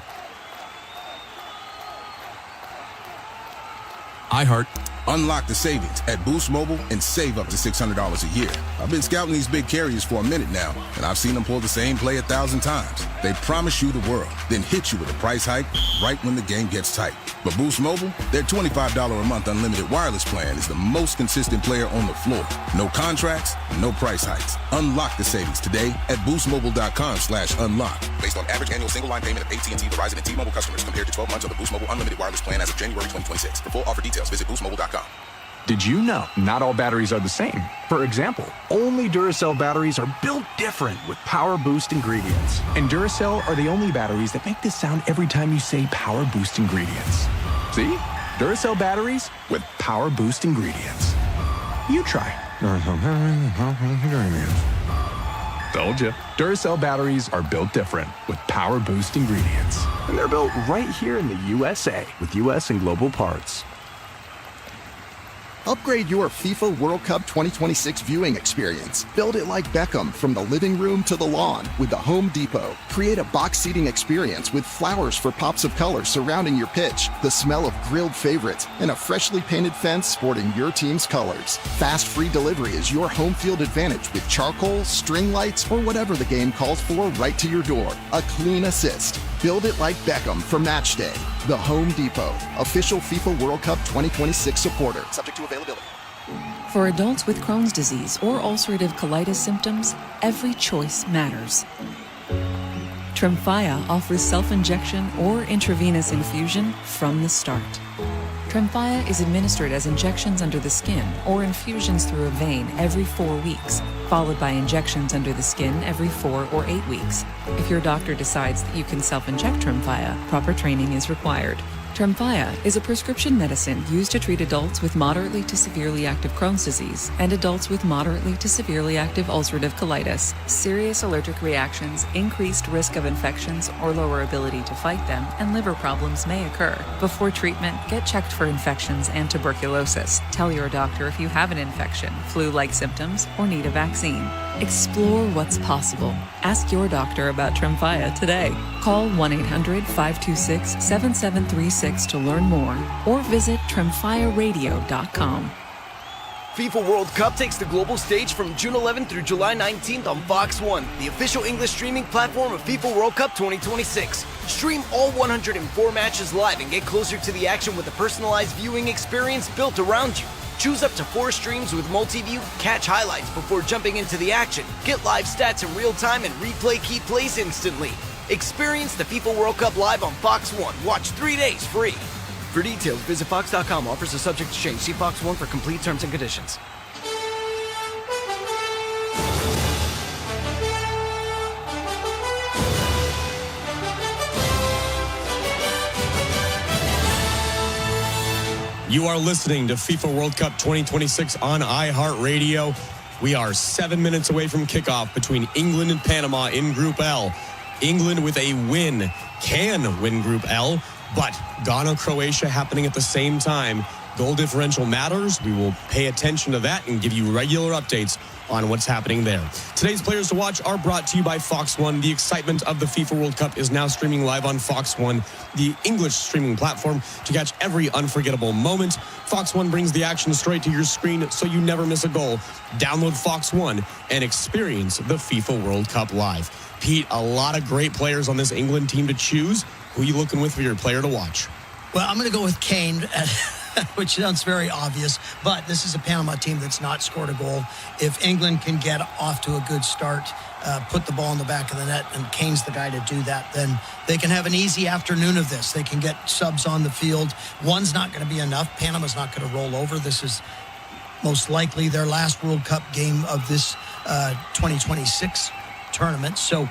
iHeart. Unlock the savings at Boost Mobile and save up to $600 a year. I've been scouting these big carriers for a minute now, and I've seen them pull the same play 1,000 times. They promise you the world, then hit you with a price hike right when the game gets tight. But Boost Mobile, their $25 a month unlimited wireless plan is the most consistent player on the floor. No contracts, no price hikes. Unlock the savings today at boostmobile.com/unlock. Based on average annual single line payment of AT&T, Verizon, and T-Mobile customers compared to 12 months of the Boost Mobile unlimited wireless plan as of January 2026. For full offer details, visit boostmobile.com. Did you know not all batteries are the same? For example, only Duracell batteries are built different with Power Boost ingredients. And Duracell are the only batteries that make this sound every time you say Power Boost ingredients. See? Duracell batteries with Power Boost ingredients. You try. Told you. Duracell batteries are built different with Power Boost ingredients. And they're built right here in the USA with US and global parts. Upgrade your FIFA World Cup 2026 viewing experience. Build it like Beckham from the living room to the lawn with the Home Depot. Create a box seating experience with flowers for pops of color surrounding your pitch, the smell of grilled favorites, and a freshly painted fence sporting your team's colors. Fast free delivery is your home field advantage with charcoal, string lights, or whatever the game calls for right to your door. A clean assist. Build it like Beckham for match day. The Home Depot, official FIFA World Cup 2026 supporter. Subject to availability. For adults with Crohn's disease or ulcerative colitis symptoms, every choice matters. Tremfya offers self-injection or intravenous infusion from the start. Tremfya is administered as injections under the skin or infusions through a vein every 4 weeks, followed by injections under the skin every 4 or 8 weeks. If your doctor decides that you can self-inject Tremfya, proper training is required. Tremfya is a prescription medicine used to treat adults with moderately to severely active Crohn's disease and adults with moderately to severely active ulcerative colitis. Serious allergic reactions, increased risk of infections or lower ability to fight them, and liver problems may occur. Before treatment, get checked for infections and tuberculosis. Tell your doctor if you have an infection, flu-like symptoms, or need a vaccine. Explore what's possible. Ask your doctor about Tremfya today. Call 1-800-526-7736 to learn more or visit tremfyaradio.com. FIFA World Cup takes the global stage from June 11th through July 19th on Fox 1, the official English streaming platform of FIFA World Cup 2026. Stream all 104 matches live and get closer to the action with a personalized viewing experience built around you. Choose up to 4 streams with multi-view, catch highlights before jumping into the action, get live stats in real time, and replay key plays instantly. Experience the FIFA World Cup live on Fox 1. Watch 3 days free. For details, visit fox.com. Offers are subject to change. See Fox 1 for complete terms and conditions. You are listening to FIFA World Cup 2026 on iHeartRadio. We are 7 minutes away from kickoff between England and Panama in Group L. England with a win can win Group L, but Ghana, Croatia happening at the same time. Goal differential matters. We will pay attention to that and give you regular updates on what's happening there. Today's players to watch are brought to you by Fox One. The excitement of the FIFA World Cup is now streaming live on Fox One, the English streaming platform, to catch every unforgettable moment. Fox One brings the action straight to your screen so you never miss a goal. Download Fox One and experience the FIFA World Cup live. Pete, a lot of great players on this England team to choose. Who are you looking with for your player to watch? Well, I'm going to go with Kane, which sounds very obvious, but this is a Panama team that's not scored a goal. If England can get off to a good start, put the ball in the back of the net, and Kane's the guy to do that, then they can have an easy afternoon of this. They can get subs on the field. One's not going to be enough. Panama's not going to roll over. This is most likely their last World Cup game of this 2026 tournament. So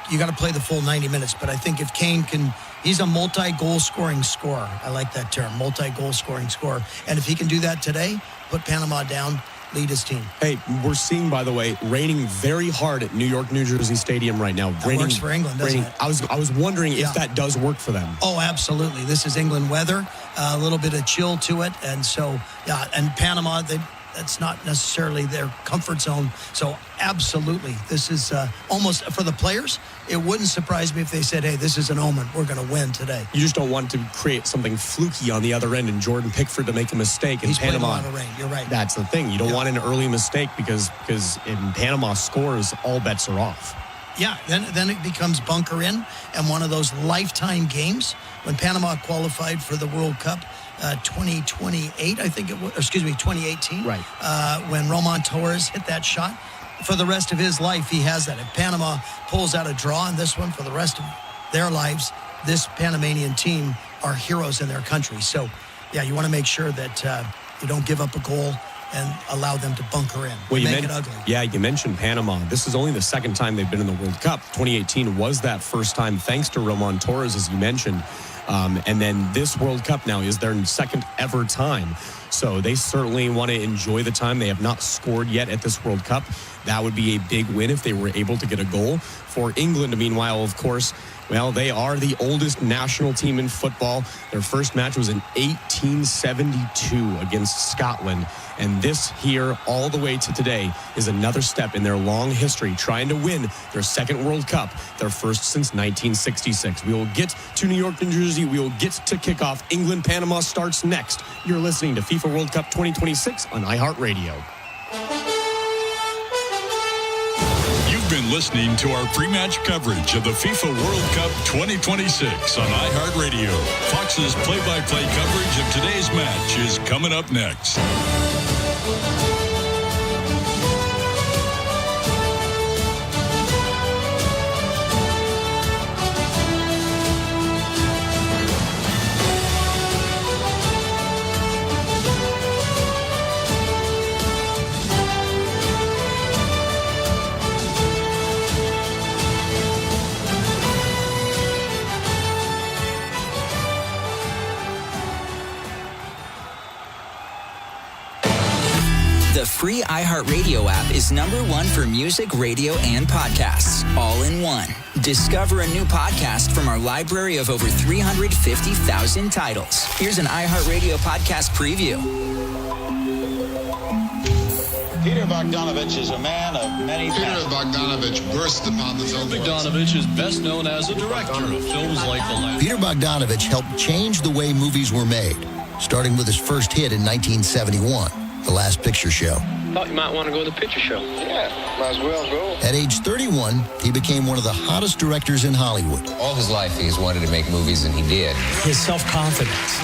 you got to play the full 90 minutes. But I think if Kane can, he's a multi-goal scoring scorer. I like that term, multi-goal scoring scorer. And if he can do that today, put Panama down, lead his team. Hey, we're seeing, by the way, raining very hard at New York, New Jersey Stadium right now. That works for England, doesn't it? I was wondering if that does work for them. Oh, absolutely. This is England weather, a little bit of chill to it. And so, yeah, and Panama, that's not necessarily their comfort zone. So absolutely, this is almost, for the players, it wouldn't surprise me if they said, hey, this is an omen. We're going to win today. You just don't want to create something fluky on the other end and Jordan Pickford to make a mistake in Panama. He's played a lot of rain. You're right. That's the thing. You don't want an early mistake because in Panama scores, all bets are off. Yeah, then it becomes bunker in, and one of those lifetime games when Panama qualified for the World Cup 2028, I think it was, 2018. Right. When Roman Torres hit that shot. For the rest of his life, he has that. If Panama pulls out a draw in this one for the rest of their lives, this Panamanian team are heroes in their country. So, yeah, you want to make sure that you don't give up a goal and allow them to bunker in. Well, make it ugly. Yeah, you mentioned Panama. This is only the second time they've been in the World Cup. 2018 was that first time, thanks to Roman Torres, as you mentioned. And then this World Cup now is their second ever time. So they certainly want to enjoy the time. They have not scored yet at this World Cup. That would be a big win if they were able to get a goal. For England, meanwhile, of course, well, they are the oldest national team in football. Their first match was in 1872 against Scotland. And this here, all the way to today, is another step in their long history trying to win their second World Cup, their first since 1966. We will get to New York, New Jersey. We will get to kickoff. England, Panama starts next. You're listening to FIFA World Cup 2026 on iHeartRadio. You've been listening to our pre-match coverage of the FIFA World Cup 2026 on iHeartRadio. Fox's play-by-play coverage of today's match is coming up next. The free iHeartRadio app is #1 for music, radio, and podcasts, all in one. Discover a new podcast from our library of over 350,000 titles. Here's an iHeartRadio podcast preview. Peter Bogdanovich is a man of many passions. Peter Bogdanovich burst upon the film. Bogdanovich is best known as a director of films like The Last. Peter Bogdanovich helped change the way movies were made, starting with his first hit in 1971. The Last Picture Show. Thought you might want to go to the picture show. Yeah, might as well go. At age 31, he became one of the hottest directors in Hollywood. All his life, he's wanted to make movies, and he did. His self-confidence.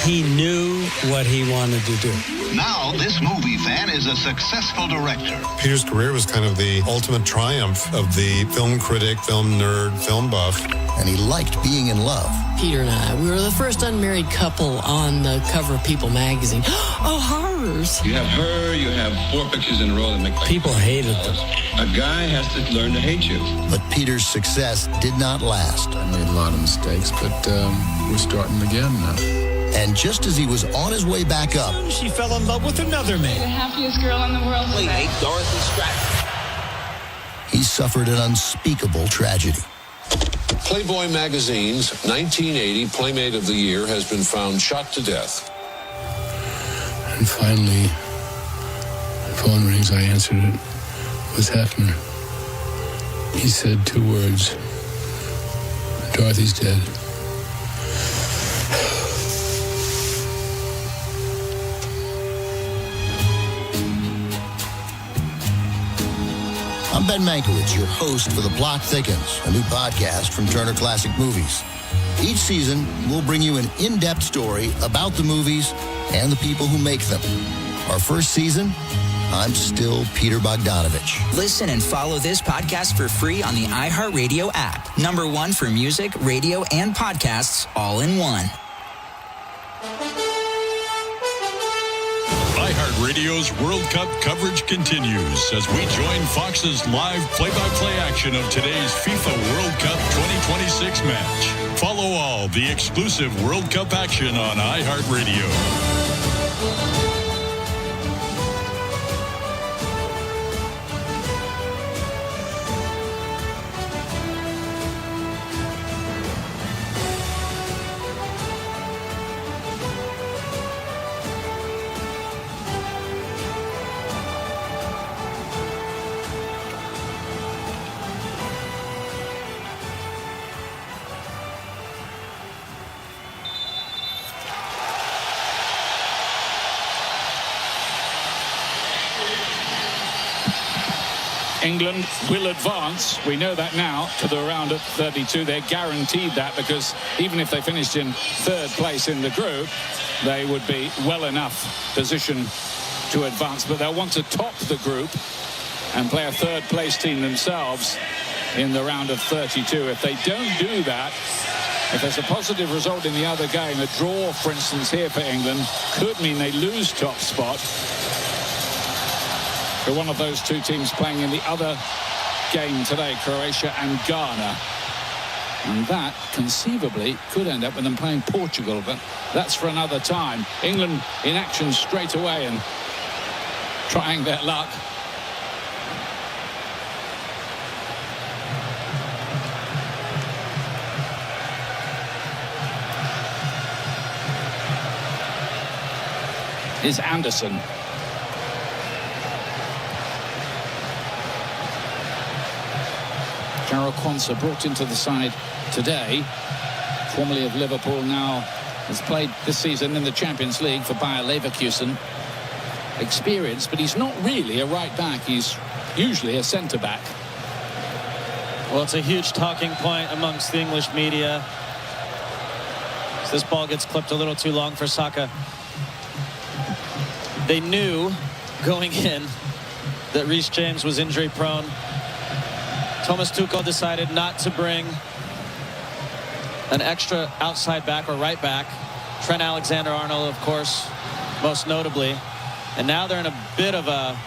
He knew what he wanted to do. Now, this movie fan is a successful director. Peter's career was kind of the ultimate triumph of the film critic, film nerd, film buff. And he liked being in love. Peter and I, we were the first unmarried couple on the cover of People magazine. Oh, horrors. You have her, you have 4 pictures in a row that make... People hated them. A guy has to learn to hate you. But Peter's success did not last. I made a lot of mistakes, but we're starting again now. And just as he was on his way back up... She fell in love with another man. The happiest girl in the world. Wait, hey, Dorothy Stratton. He suffered an unspeakable tragedy. Playboy magazine's 1980 Playmate of the Year has been found shot to death. And finally, the phone rings. I answered it. It was Hefner. He said 2 words. Dorothy's dead. I'm Ben Mankiewicz, your host for The Plot Thickens, a new podcast from Turner Classic Movies. Each season, we'll bring you an in-depth story about the movies and the people who make them. Our first season, I'm still Peter Bogdanovich. Listen and follow this podcast for free on the iHeartRadio app. #1 for music, radio, and podcasts, all in one. iHeartRadio's World Cup coverage continues as we join Fox's live play-by-play action of today's FIFA World Cup 2026 match. Follow all the exclusive World Cup action on iHeartRadio. England will advance. We know that now to the round of 32. They're guaranteed that because even if they finished in 3rd place in the group, they would be well enough positioned to advance. But they'll want to top the group and play a 3rd place team themselves in the round of 32. If they don't do that, if there's a positive result in the other game, a draw, for instance, here for England, could mean they lose top spot. For one of those 2 teams playing in the other game today, Croatia and Ghana. And that conceivably could end up with them playing Portugal, but that's for another time. England in action straight away and trying their luck. Is Anderson. Jarrell Quansah brought into the side today, formerly of Liverpool, now has played this season in the Champions League for Bayer Leverkusen. Experienced, but he's not really a right back. He's usually a centre back. Well, it's a huge talking point amongst the English media. This ball gets clipped a little too long for Saka. They knew going in that Reece James was injury prone. Thomas Tuchel decided not to bring an extra outside back or right back. Trent Alexander-Arnold, of course, most notably. And now they're in a bit of a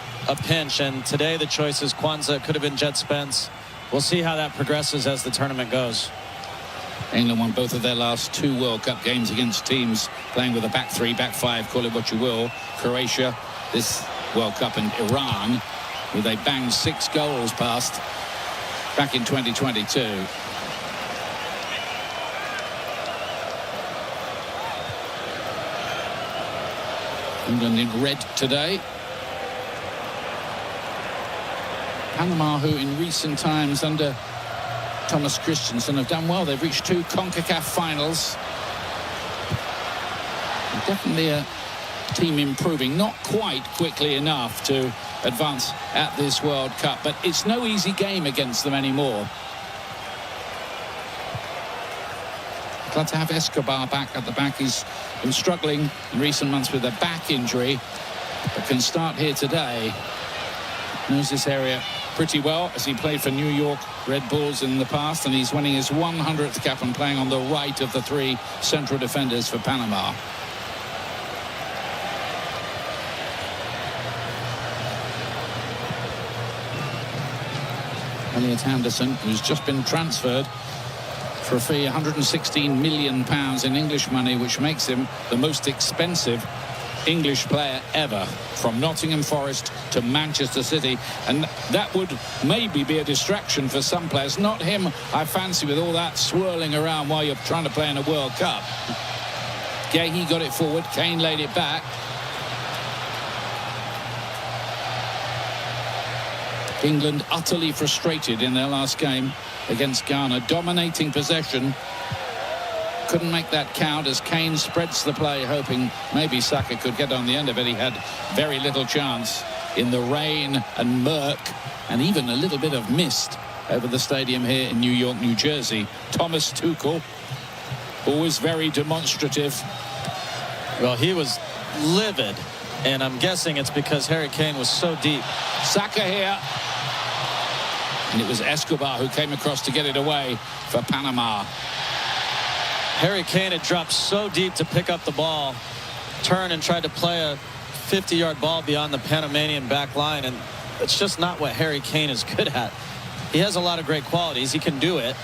pinch. And today the choice is Quansah. It could have been Jet Spence. We'll see how that progresses as the tournament goes. England won both of their last 2 World Cup games against teams playing with a back 3, back 5, call it what you will. Croatia, this World Cup, and Iran, where they banged 6 goals past back in 2022. England in red today. Panama, who in recent times under Thomas Christensen have done well. They've reached 2 CONCACAF finals. Definitely a team improving, not quite quickly enough to advance at this World Cup, but it's no easy game against them anymore. Glad to have Escobar back at the back. He's been struggling in recent months with a back injury, but can start here today. Knows this area pretty well as he played for New York Red Bulls in the past, and he's winning his 100th cap and playing on the right of the 3 central defenders for Panama. Elliot Anderson, who's just been transferred for a fee, £116 million in English money, which makes him the most expensive English player ever, from Nottingham Forest to Manchester City, and that would maybe be a distraction for some players. Not him, I fancy, with all that swirling around while you're trying to play in a World Cup. Gahey got it forward, Kane laid it back. England utterly frustrated in their last game against Ghana, dominating possession. Couldn't make that count as Kane spreads the play, hoping maybe Saka could get on the end of it. He had very little chance in the rain and murk and even a little bit of mist over the stadium here in New York, New Jersey. Thomas Tuchel, always very demonstrative. Well, he was livid, and I'm guessing it's because Harry Kane was so deep. Saka here. And it was Escobar who came across to get it away for Panama. Harry Kane had dropped so deep to pick up the ball, turned and tried to play a 50-yard ball beyond the Panamanian back line, and it's just not what Harry Kane is good at. He has a lot of great qualities. He can do it,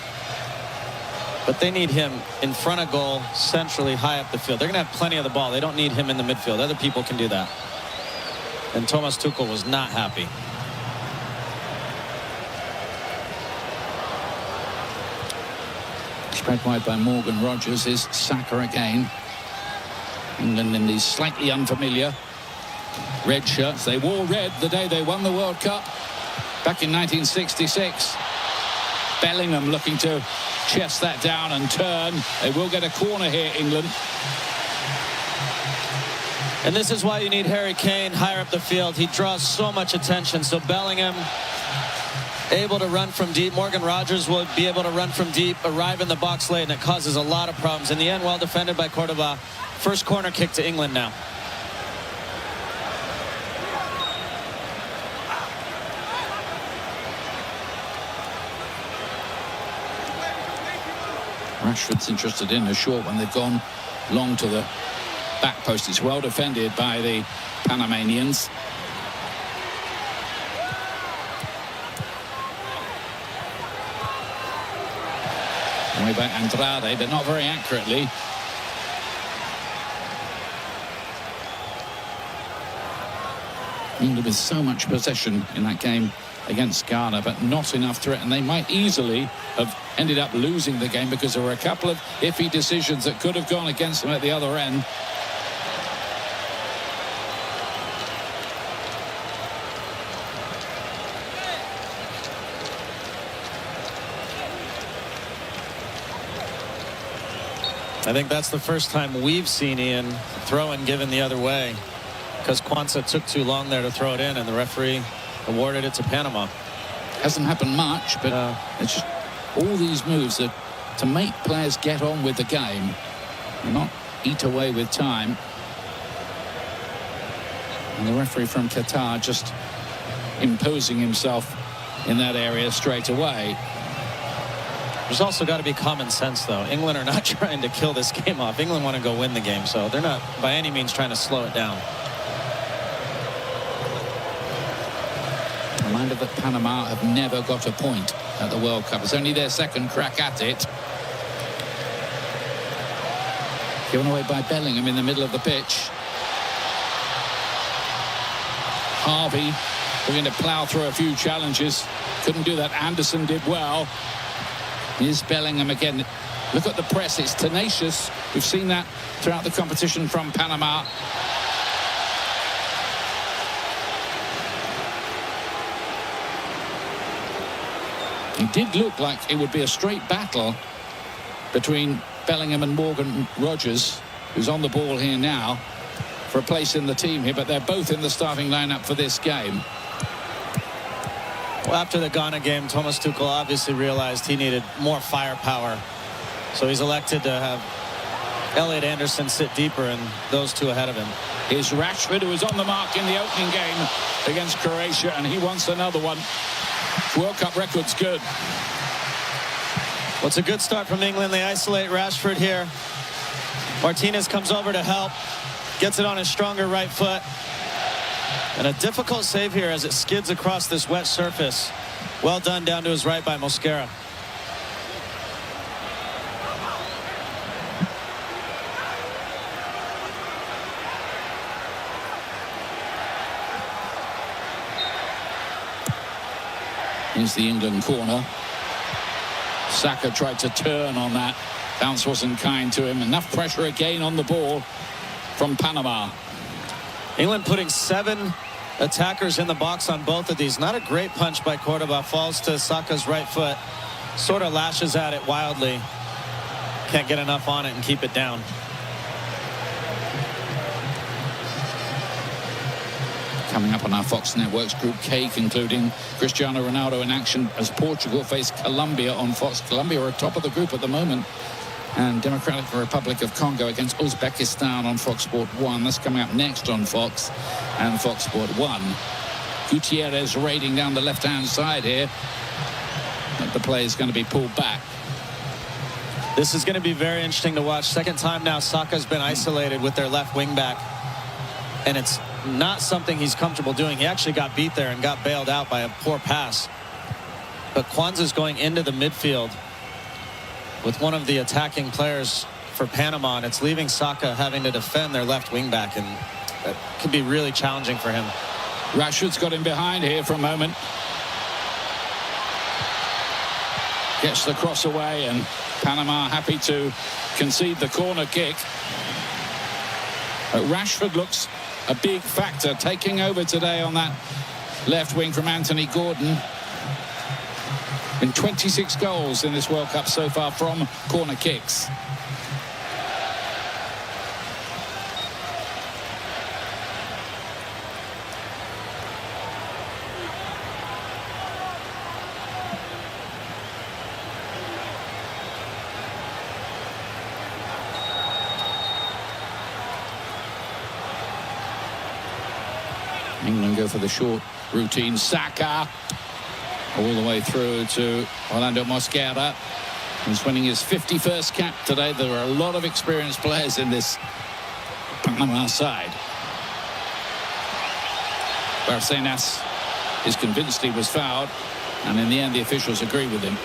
but they need him in front of goal, centrally, high up the field. They're going to have plenty of the ball. They don't need him in the midfield. Other people can do that. And Thomas Tuchel was not happy. Spread wide by Morgan Rogers is Saka again. England in these slightly unfamiliar red shirts. They wore red the day they won the World Cup back in 1966. Bellingham looking to chest that down and turn. They will get a corner here, England. And this is why you need Harry Kane higher up the field. He draws so much attention. So Bellingham able to run from deep. Morgan Rogers will be able to run from deep, arrive in the box late, and it causes a lot of problems. In the end, well defended by Cordoba. First corner kick to England now. Rashford's interested in a short one. They've gone long to the back post. It's well defended by the Panamanians. Way by Andrade, but not very accurately. England with so much possession in that game against Ghana, but not enough threat, and they might easily have ended up losing the game because there were a couple of iffy decisions that could have gone against them at the other end. I think that's the first time we've seen Ian throw and given the other way, because Kwanzaa took too long there to throw it in, and the referee awarded it to Panama. Hasn't happened much, but it's just all these moves that to make players get on with the game and not eat away with time. And the referee from Qatar just imposing himself in that area straight away. There's also got to be common sense, though. England are not trying to kill this game off. England want to go win the game, so they're not by any means trying to slow it down. Reminder that Panama have never got a point at the World Cup. It's only their second crack at it. Given away by Bellingham in the middle of the pitch. Harvey going to plough through a few challenges. Couldn't do that. Anderson did well. Here's Bellingham again. Look at the press. It's tenacious. We've seen that throughout the competition from Panama. It did look like it would be a straight battle between Bellingham and Morgan Rogers, who's on the ball here now for a place in the team here, but they're both in the starting lineup for this game. Well, after the Ghana game, Thomas Tuchel obviously realized he needed more firepower. So he's elected to have Elliot Anderson sit deeper and those two ahead of him. Here's Rashford, who was on the mark in the opening game against Croatia, and he wants another one. World Cup record's good. Well, it's a good start from England. They isolate Rashford here. Martinez comes over to help. Gets it on his stronger right foot. And a difficult save here as it skids across this wet surface. Well done down to his right by Mosquera. Here's the England corner. Saka tried to turn on that. Bounce wasn't kind to him. Enough pressure again on the ball from Panama. England putting 7 attackers in the box on both of these. Not a great punch by Cordoba. Falls to Saka's right foot. Sort of lashes at it wildly. Can't get enough on it and keep it down. Coming up on our Fox Networks, Group K concluding, Cristiano Ronaldo in action as Portugal face Colombia on Fox. Colombia are top of the group at the moment. And Democratic Republic of Congo against Uzbekistan on Fox Sport 1. That's coming up next on Fox and Fox Sport 1. Gutierrez raiding down the left-hand side here. But the play is going to be pulled back. This is going to be very interesting to watch. Second time now Saka's been isolated with their left wing back. And it's not something he's comfortable doing. He actually got beat there and got bailed out by a poor pass. But Kwanzaa's going into the midfield with one of the attacking players for Panama, and it's leaving Saka having to defend their left wing back, and that could be really challenging for him. Rashford's got him behind here for a moment. Gets the cross away, and Panama happy to concede the corner kick. But Rashford looks a big factor, taking over today on that left wing from Anthony Gordon. In 26 goals in this World Cup so far from corner kicks. England go for the short routine. Saka all the way through to Orlando Mosquera. He's winning his 51st cap today. There are a lot of experienced players in this Panama side. Barcenas is convinced he was fouled, and in the end the officials agree with him.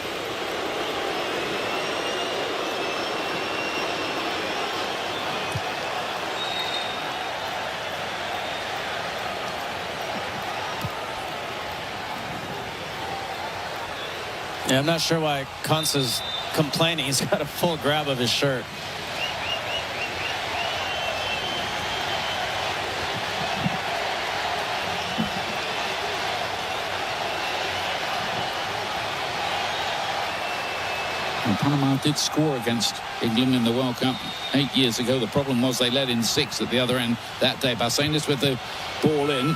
Yeah, I'm not sure why Konsa's complaining. He's got a full grab of his shirt. And Panama did score against England in the World Cup 8 years ago. The problem was they led in 6 at the other end that day. Barcenas with the ball in.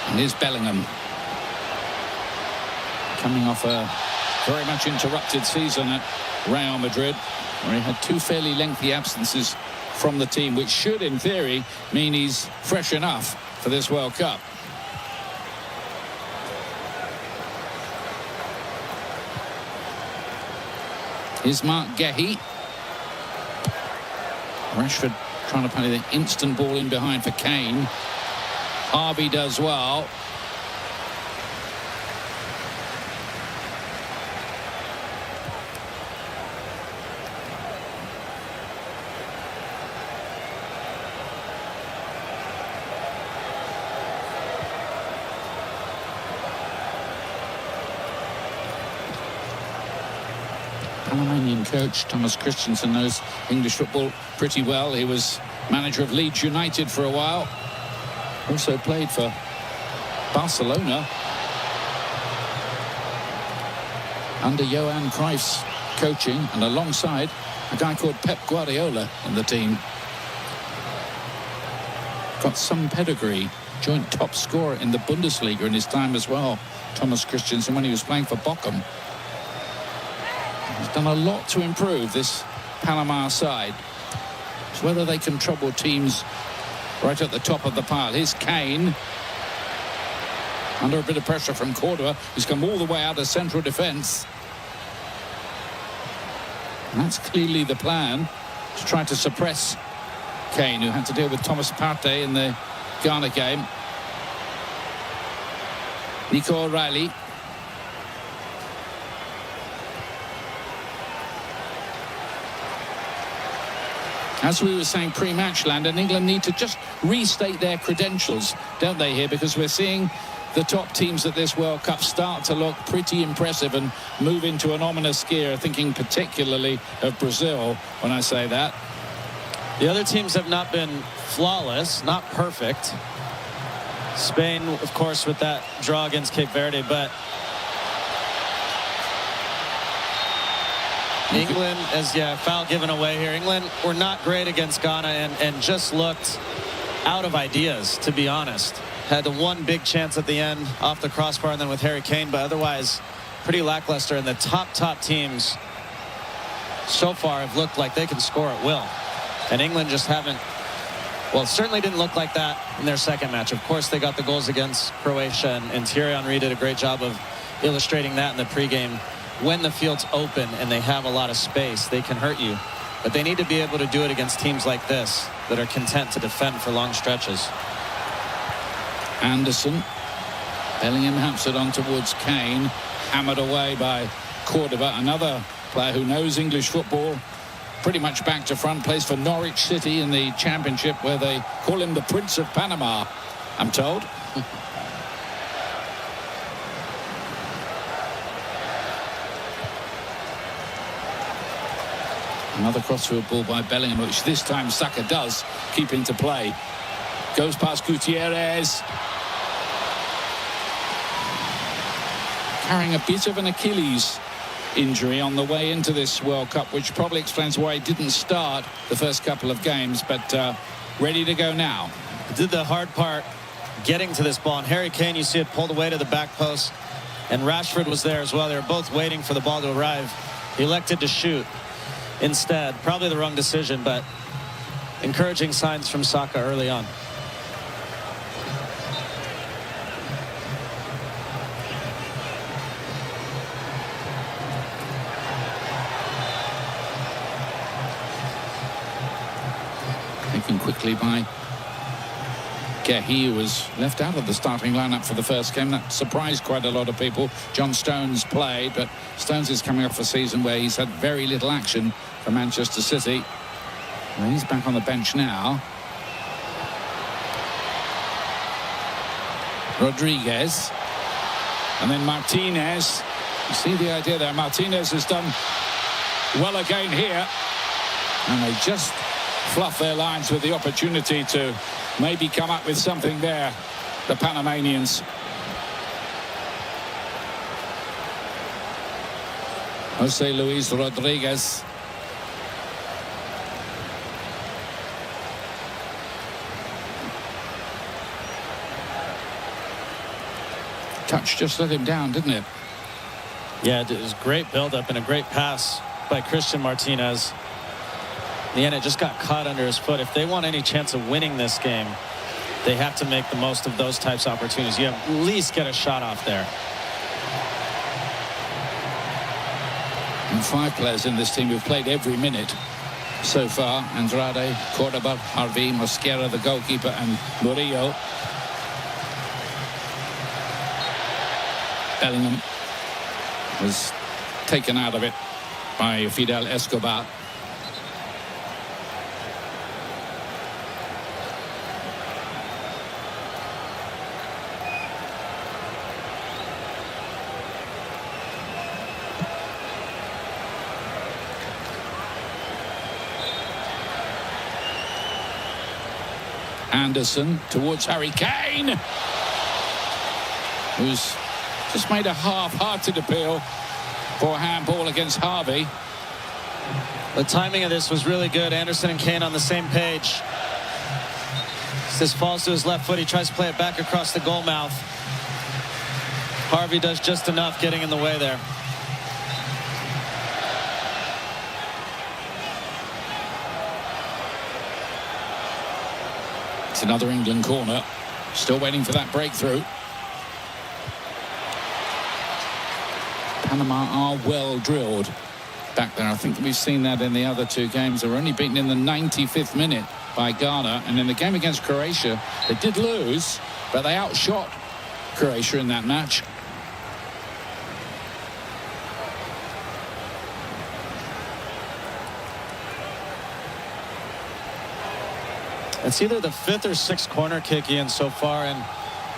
And here's Bellingham. Coming off a very much interrupted season at Real Madrid, where he had 2 fairly lengthy absences from the team, which should, in theory, mean he's fresh enough for this World Cup. Here's Mark Gehi. Rashford trying to play the instant ball in behind for Kane. Arby does well. Panamanian coach Thomas Christensen knows English football pretty well. He was manager of Leeds United for a while. Also played for Barcelona under Johan Cruyff's coaching, and alongside a guy called Pep Guardiola in the team. Got some pedigree. Joint top scorer in the Bundesliga in his time as well, Thomas Christensen, when he was playing for Bochum. He's done a lot to improve this Panama side. It's whether they can trouble teams right at the top of the pile. Here's Kane. Under a bit of pressure from Cordova, who's come all the way out of central defence. And that's clearly the plan, to try to suppress Kane, who had to deal with Thomas Partey in the Ghana game. Nico O'Reilly. As we were saying pre-match, Landon, England need to just restate their credentials, don't they, here? Because we're seeing the top teams at this World Cup start to look pretty impressive and move into an ominous gear, thinking particularly of Brazil when I say that. The other teams have not been flawless, not perfect. Spain, of course, with that draw against Cape Verde, but England, as foul given away here. England were not great against Ghana and just looked out of ideas, to be honest. Had the one big chance at the end off the crossbar and then with Harry Kane, but otherwise pretty lackluster. And the top teams so far have looked like they can score at will. And England just haven't, well, it certainly didn't look like that in their second match. Of course, they got the goals against Croatia, and Thierry Henry did a great job of illustrating that in the pregame. When the field's open and they have a lot of space, they can hurt you. But they need to be able to do it against teams like this that are content to defend for long stretches. Anderson. Bellingham helps it on towards Kane. Hammered away by Cordova, another player who knows English football pretty much back to front. Plays for Norwich City in the Championship, where they call him the Prince of Panama, I'm told. Another crossfield ball by Bellingham, which this time Saka does keep into play. Goes past Gutierrez. Carrying a bit of an Achilles injury on the way into this World Cup, which probably explains why he didn't start the first couple of games, but ready to go now. Did the hard part getting to this ball. And Harry Kane, you see it pulled away to the back post. And Rashford was there as well. They were both waiting for the ball to arrive. He elected to shoot instead. Probably the wrong decision, but encouraging signs from Saka early on. Taken quickly by Gehi, who was left out of the starting lineup for the first game. That surprised quite a lot of people. John Stones played, but Stones is coming off a season where he's had very little action for Manchester City. And he's back on the bench now. Rodriguez. And then Martinez. You see the idea there. Martinez has done well again here. And they just fluff their lines with the opportunity to maybe come up with something there, the Panamanians. Jose Luis Rodriguez. Touch just let him down, didn't it? Yeah, it was great build-up and a great pass by Christian Martinez. In the end, it just got caught under his foot. If they want any chance of winning this game, they have to make the most of those types of opportunities. You have at least get a shot off there. And 5 players in this team who've played every minute so far. Andrade, Cordoba, Harvey, Mosquera, the goalkeeper, and Murillo. Bellingham was taken out of it by Fidel Escobar. Anderson towards Harry Kane, who's just made a half-hearted appeal for a handball against Harvey. The timing of this was really good. Anderson and Kane on the same page. This falls to his left foot. He tries to play it back across the goal mouth. Harvey does just enough getting in the way there. It's another England corner. Still waiting for that breakthrough. Panama are well drilled back there. I think we've seen that in the other 2 games. They were only beaten in the 95th minute by Ghana. And in the game against Croatia, they did lose, but they outshot Croatia in that match. It's either the 5th or 6th corner kick, Ian, so far, and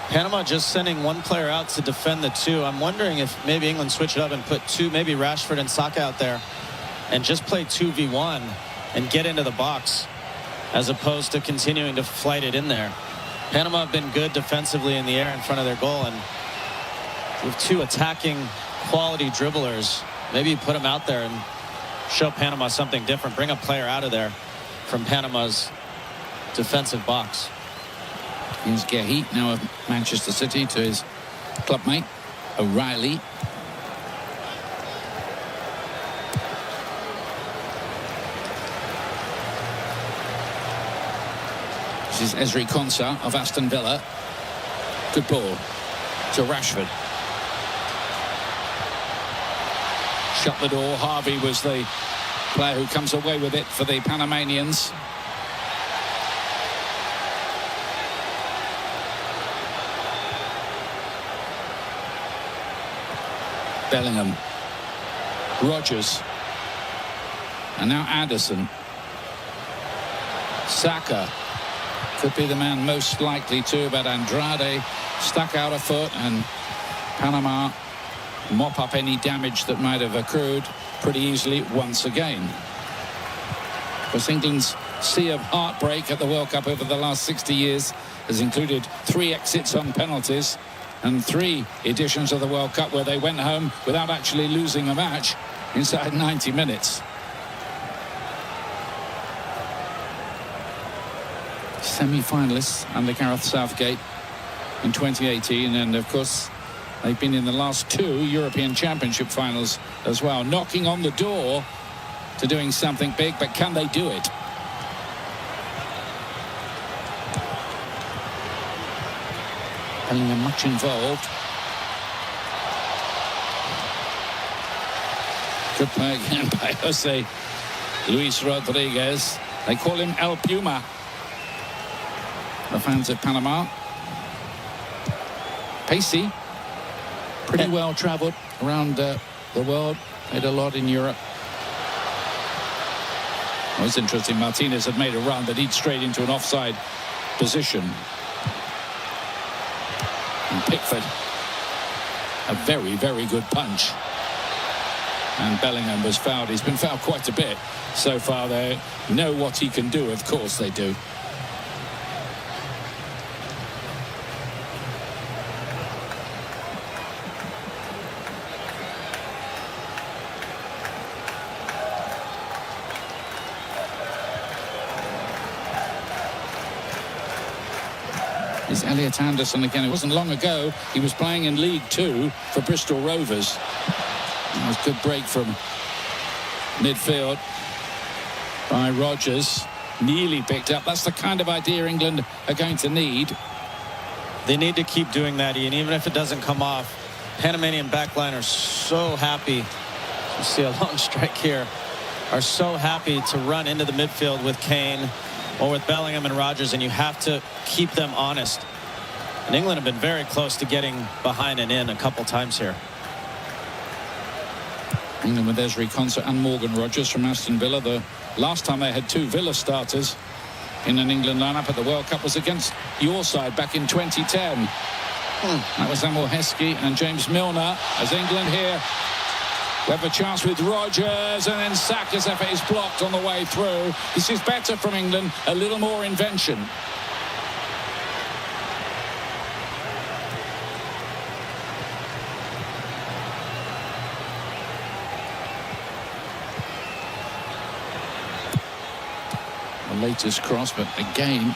Panama just sending 1 player out to defend the 2. I'm wondering if maybe England switch it up and put 2, maybe Rashford and Saka out there, and just play 2v1 and get into the box, as opposed to continuing to flight it in there. Panama have been good defensively in the air in front of their goal, and with 2 attacking quality dribblers, maybe you put them out there and show Panama something different. Bring a player out of there from Panama's defensive box. Here's Gehi, now of Manchester City, to his clubmate O'Reilly. This is Ezri Konsa of Aston Villa. Good ball to Rashford. Shut the door. Harvey was the player who comes away with it for the Panamanians. Bellingham, Rogers, and now Anderson. Saka could be the man most likely to, but Andrade stuck out a foot, and Panama mop up any damage that might have accrued pretty easily once again. Because England's sea of heartbreak at the World Cup over the last 60 years has included 3 exits on penalties and 3 editions of the World Cup where they went home without actually losing a match inside 90 minutes. Semi-finalists under Gareth Southgate in 2018, and of course they've been in the last 2 European Championship finals as well, knocking on the door to doing something big, but can they do it? Bellingham much involved. Good play again by Jose Luis Rodriguez. They call him El Puma, the fans of Panama. Pacey, pretty well travelled around the world, played a lot in Europe. Well, it's interesting, Martinez had made a run, but he'd straight into an offside position. And Pickford a very, very good punch. And Bellingham was fouled. He's been fouled quite a bit so far. They know what he can do. Of course they do. Is Elliot Anderson again. It wasn't long ago he was playing in League Two for Bristol Rovers. That was a good break from midfield by Rodgers. Nearly picked up. That's the kind of idea England are going to need. They need to keep doing that, Ian, even if it doesn't come off. Panamanian backline are so happy. You see a long strike here. Are so happy to run into the midfield with Kane or with Bellingham and Rodgers, and you have to keep them honest. And England have been very close to getting behind and in a couple times here. England with Esri Konsa and Morgan Rodgers from Aston Villa. The last time they had two Villa starters in an England lineup at the World Cup was against your side back in 2010. That was Samuel Heskey and James Milner. As England here, we have a chance with Rodgers, and then Saka's effort is blocked on the way through. This is better from England, a little more invention. The latest cross, but again,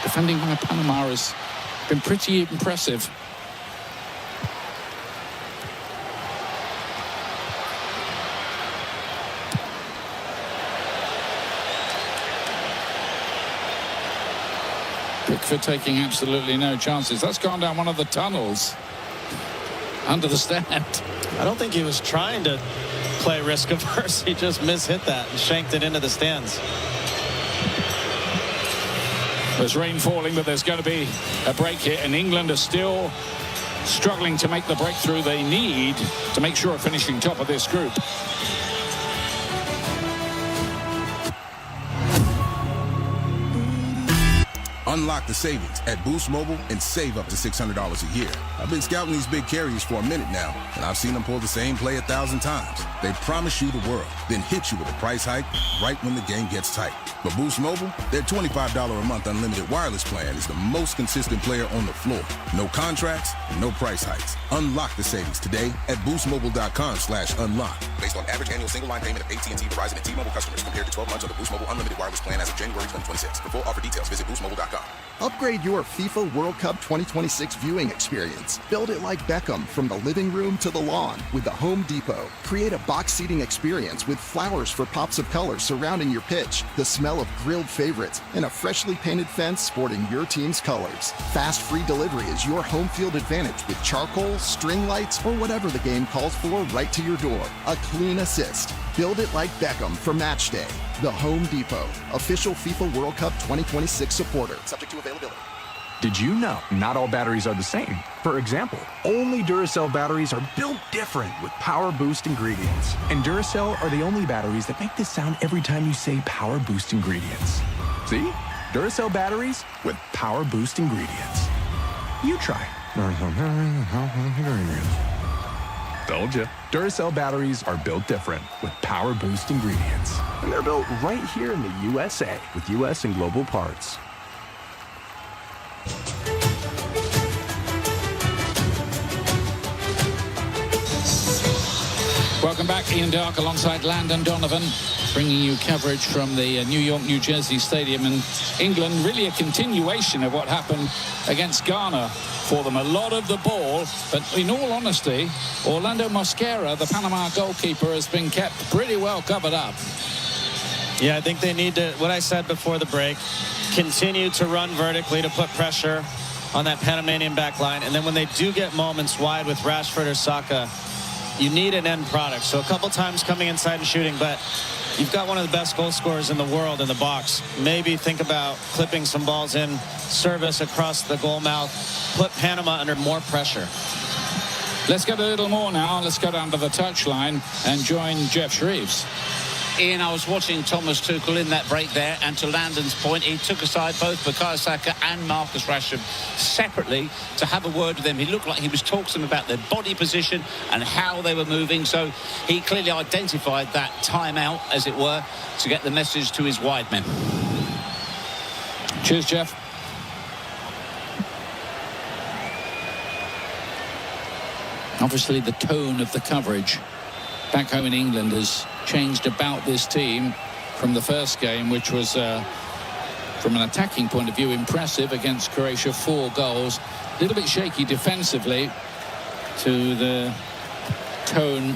defending by Panama has been pretty impressive. Pickford taking absolutely no chances. That's gone down one of the tunnels under the stand. I don't think he was trying to play risk averse. He just mishit that and shanked it into the stands. There's rain falling, but there's going to be a break here, and England are still struggling to make the breakthrough they need to make sure of finishing top of this group. Unlock the savings at Boost Mobile and save up to $600 a year. I've been scouting these big carriers for a minute now, and I've seen them pull the same play 1,000 times. They promise you the world, then hit you with a price hike right when the game gets tight. But Boost Mobile, their $25 a month unlimited wireless plan is the most consistent player on the floor. No contracts, no price hikes. Unlock the savings today at boostmobile.com/unlock. Based on average annual single line payment of AT&T, Verizon, and T-Mobile customers compared to 12 months of the Boost Mobile unlimited wireless plan as of January 2026. For full offer details, visit boostmobile.com. Upgrade your FIFA World Cup 2026 viewing experience. Build it like Beckham from the living room to the lawn with the Home Depot. Create a box seating experience with flowers for pops of color surrounding your pitch, the smell of grilled favorites, and a freshly painted fence sporting your team's colors. Fast free delivery is your home field advantage with charcoal, string lights, or whatever the game calls for right to your door. A clean assist. Build it like Beckham for match day. The Home Depot, official FIFA World Cup 2026 supporter. Subject to availability. Did you know not all batteries are the same? For example, only Duracell batteries are built different with Power Boost ingredients. And Duracell are the only batteries that make this sound every time you say Power Boost ingredients. See? Duracell batteries with Power Boost ingredients. You try. Told ya. Duracell batteries are built different with Power Boost ingredients. And they're built right here in the USA with US and global parts. Welcome back, Ian Dark alongside Landon Donovan, bringing you coverage from the New York, New Jersey Stadium. And England, really a continuation of what happened against Ghana for them. A lot of the ball, but in all honesty, Orlando Mosquera, the Panama goalkeeper, has been kept pretty well covered up. Yeah, I think they need to, what I said before the break, continue to run vertically to put pressure on that Panamanian back line. And then when they do get moments wide with Rashford or Saka, you need an end product. So a couple times coming inside and shooting, but you've got one of the best goal scorers in the world in the box. Maybe think about clipping some balls in, service across the goal mouth, put Panama under more pressure. Let's get a little more now. Let's go down to the touchline and join Jeff Shreves. Ian, I was watching Thomas Tuchel in that break there, and to Landon's point, he took aside both Bukayo Saka and Marcus Rashford separately to have a word with them. He looked like he was talking to them about their body position and how they were moving, so he clearly identified that timeout, as it were, to get the message to his wide men. Cheers, Jeff. Obviously, the tone of the coverage back home in England has changed about this team from the first game, which was, from an attacking point of view, impressive against Croatia. 4 goals. A little bit shaky defensively, to the tone,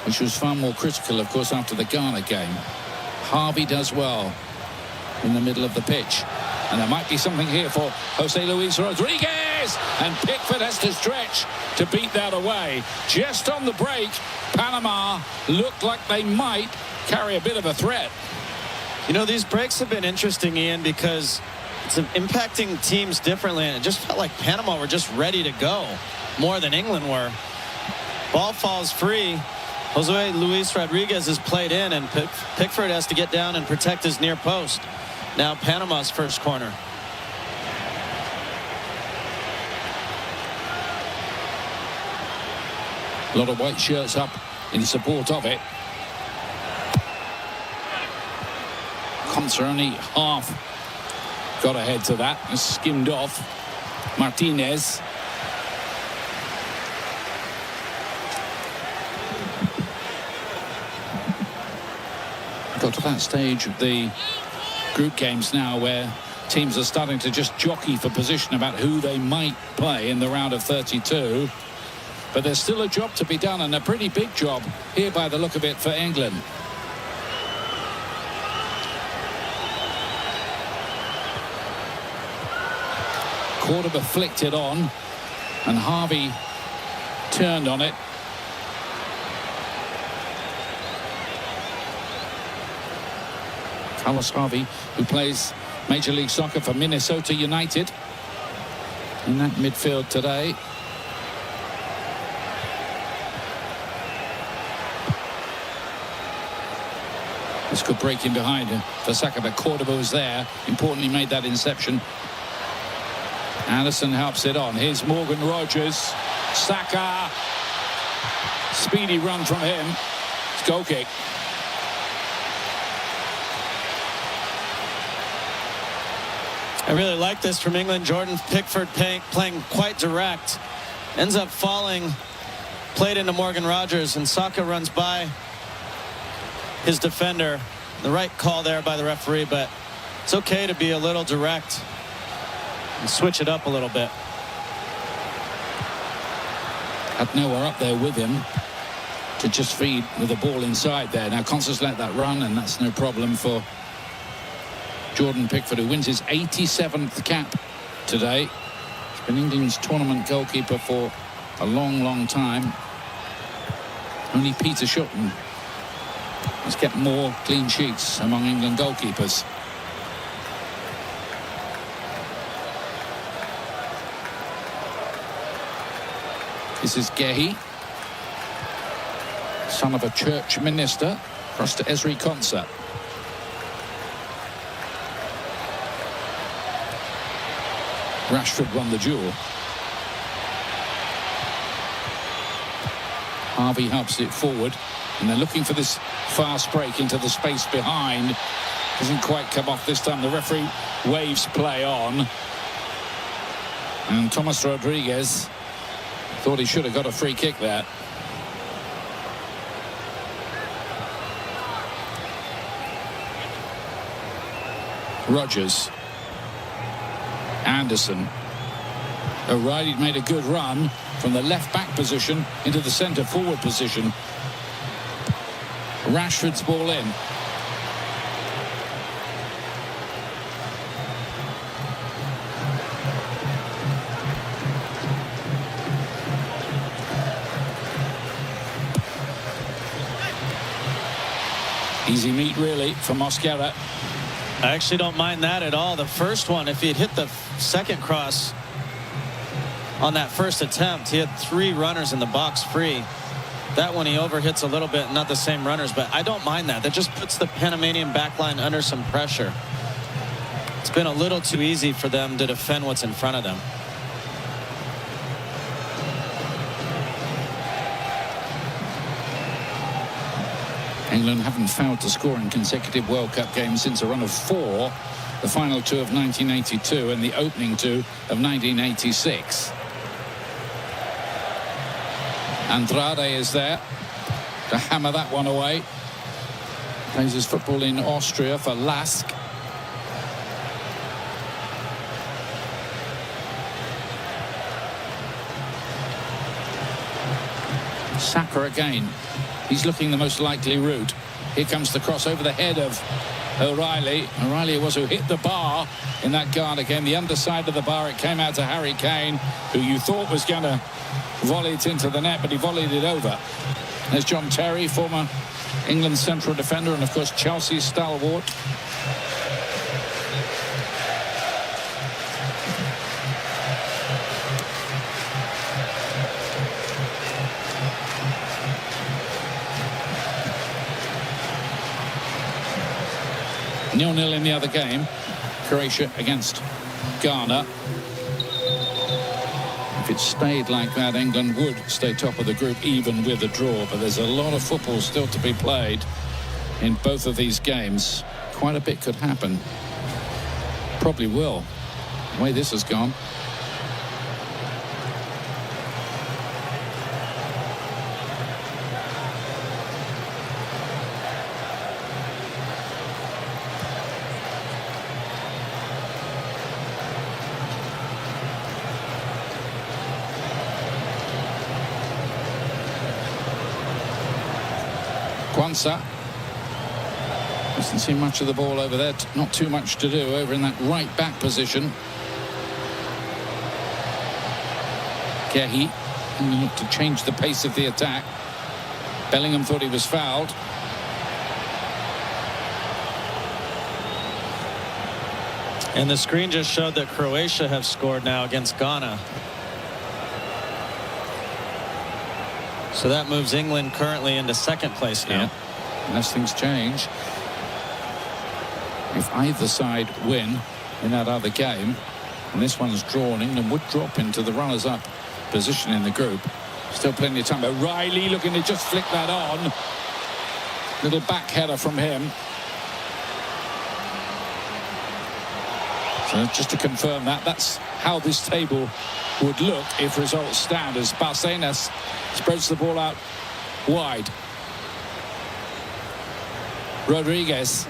which was far more critical, of course, after the Ghana game. Harvey does well in the middle of the pitch. And there might be something here for Jose Luis Rodriguez. And Pickford has to stretch to beat that away. Just on the break, Panama looked like they might carry a bit of a threat. You know, these breaks have been interesting, Ian, because it's impacting teams differently. And it just felt like Panama were just ready to go more than England were. Ball falls free. Jose Luis Rodriguez is played in, and Pickford has to get down and protect his near post. Now Panama's first corner. A lot of white shirts up in support of it. Contra only half got ahead to that and skimmed off. Martinez. Got to that stage of the group games now where teams are starting to just jockey for position about who they might play in the round of 32. But there's still a job to be done, and a pretty big job here by the look of it for England. Cordoba flicked it on, and Harvey turned on it. Carlos Harvey, who plays Major League Soccer for Minnesota United, in that midfield today. This could break in behind him for Saka, but Cordoba was there. Importantly, made that inception. Anderson helps it on. Here's Morgan Rogers. Saka. Speedy run from him. It's goal kick. I really like this from England. Jordan Pickford playing quite direct. Ends up falling. Played into Morgan Rogers, and Saka runs by his defender. The right call there by the referee, but it's okay to be a little direct and switch it up a little bit. Had nowhere up there with him to just feed with the ball inside there. Now Constance let that run, and that's no problem for Jordan Pickford, who wins his 87th cap today. He's been England's tournament goalkeeper for a long, long time. Only Peter Shilton has kept more clean sheets among England goalkeepers. This is Gehi, son of a church minister, across to Esri Konsa. Rashford won the duel. Harvey helps it forward, and they're looking for this fast break into the space behind. Doesn't quite come off this time. The referee waves play on, and Thomas Rodriguez thought he should have got a free kick there. Rogers. Anderson. O'Reilly made a good run from the left back position into the centre forward position. Rashford's ball in. Easy meat really for Mosquera. I actually don't mind that at all. The first one, if he had hit the second cross on that first attempt, he had 3 runners in the box free. That one he overhits a little bit, not the same runners, but I don't mind that. That just puts the Panamanian backline under some pressure. It's been a little too easy for them to defend what's in front of them. England haven't failed to score in consecutive World Cup games since a run of 4, the final 2 of 1982 and the opening 2 of 1986. Andrade is there to hammer that one away. Plays his football in Austria for Lask. Saka again. He's looking the most likely route. Here comes the cross over the head of O'Reilly. O'Reilly was who hit the bar in that Ghana game. The underside of the bar, it came out to Harry Kane, who you thought was going to volley it into the net, but he volleyed it over. There's John Terry, former England central defender, and of course Chelsea's stalwart. Nil-nil in the other game. Croatia against Ghana. If it stayed like that, England would stay top of the group even with a draw. But there's a lot of football still to be played in both of these games. Quite a bit could happen. Probably will, the way this has gone. Kwanzaa doesn't see much of the ball over there. Not too much to do over in that right back position. Kehi looked to change the pace of the attack. Bellingham thought he was fouled. And the screen just showed that Croatia have scored now against Ghana. So that moves England currently into second place now. Yeah. Unless things change. If either side win in that other game, and this one's drawn, England would drop into the runners-up position in the group. Still plenty of time. O'Reilly looking to just flick that on. Little back header from him. So just to confirm that, that's how this table would look if results stand, as Barcenas spreads the ball out wide. Rodriguez.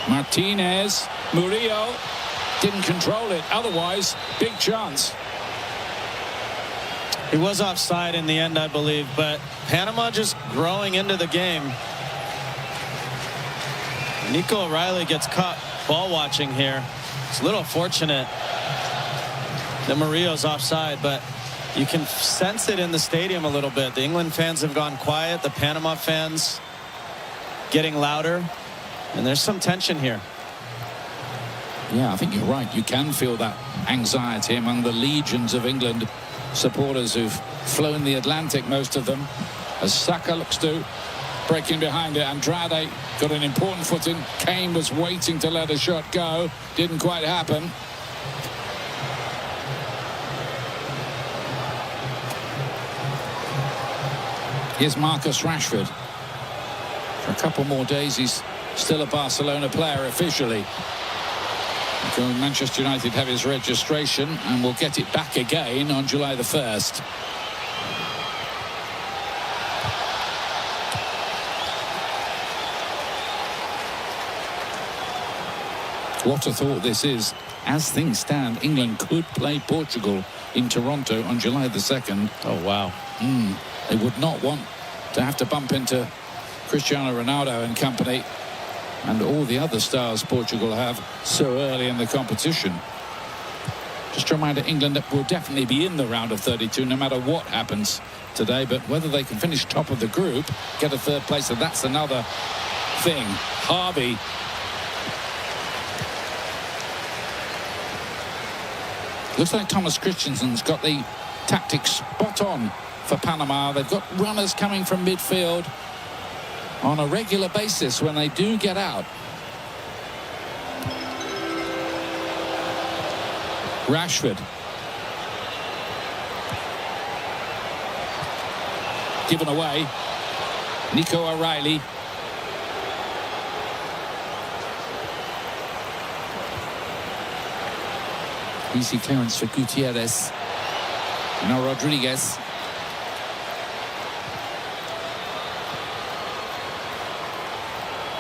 Martinez. Murillo didn't control it. Otherwise, big chance. He was offside in the end, I believe, but Panama just growing into the game. Nico O'Reilly gets caught ball watching here. It's a little fortunate that Murillo's offside, but you can sense it in the stadium a little bit. The England fans have gone quiet. The Panama fans getting louder, and there's some tension here. Yeah, I think you're right. You can feel that anxiety among the legions of England supporters who've flown the Atlantic, most of them, as Saka looks to breaking behind it. Andrade got an important foot in. Kane was waiting to let a shot go. Didn't quite happen. Here's Marcus Rashford. For a couple more days, he's still a Barcelona player officially. Manchester United have his registration and will get it back again on July the 1st. What a thought this is. As things stand, England could play Portugal in Toronto on July the 2nd. Oh, wow. They would not want to have to bump into Cristiano Ronaldo and company and all the other stars Portugal have so early in the competition. Just a reminder, England will definitely be in the round of 32 no matter what happens today, but whether they can finish top of the group, get a third place, and that's another thing. Harvey Looks like Thomas Christensen's got the tactics spot on for Panama. They've got runners coming from midfield on a regular basis when they do get out. Rashford. Given away. Nico O'Reilly. Easy clearance for Gutierrez. Now Rodriguez.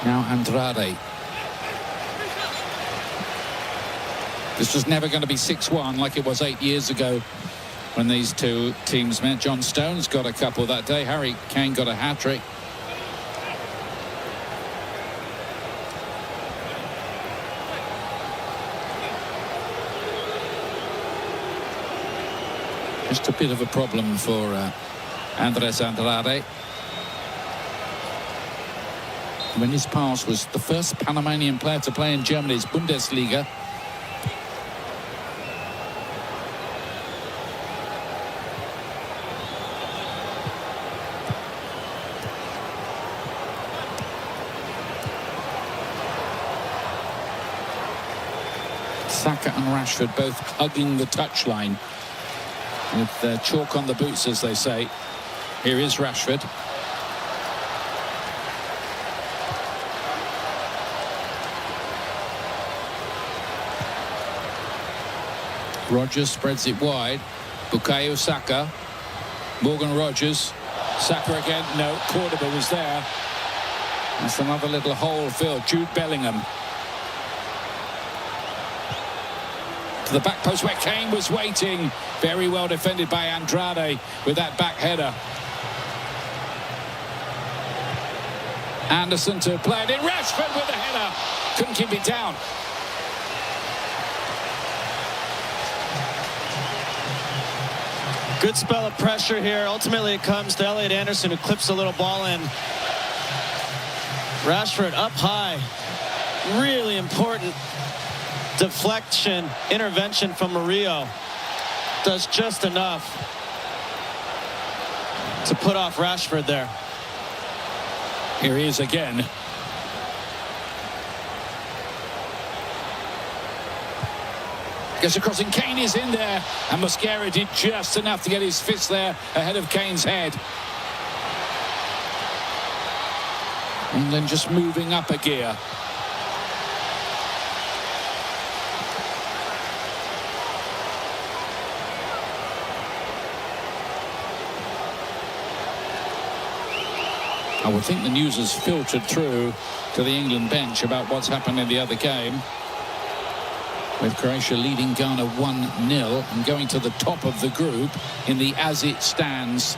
Now Andrade. This was never going to be 6-1 like it was 8 years ago when these two teams met. John Stones got a couple that day. Harry Kane got a hat-trick. Just a bit of a problem for Andres Andrade. When his pass was the first Panamanian player to play in Germany's Bundesliga. Saka and Rashford both hugging the touchline with chalk on the boots, as they say. Here is Rashford. Rogers spreads it wide. Bukayo Saka. Morgan Rogers. Saka again. No, Cordoba was there. That's another little hole filled. Jude Bellingham. To the back post where Kane was waiting. Very well defended by Andrade with that back header. Anderson to play it in. Rashford with the header. Couldn't keep it down. Good spell of pressure here. Ultimately, it comes to Elliot Anderson, who clips a little ball in. Rashford up high. Really important deflection, intervention from Murillo. Does just enough to put off Rashford there. Here he is again. Gets across and Kane is in there, and Mosquera did just enough to get his fist there ahead of Kane's head. England just moving up a gear. I would think the news has filtered through to the England bench about what's happened in the other game, with Croatia leading Ghana 1-0 and going to the top of the group in the as it stands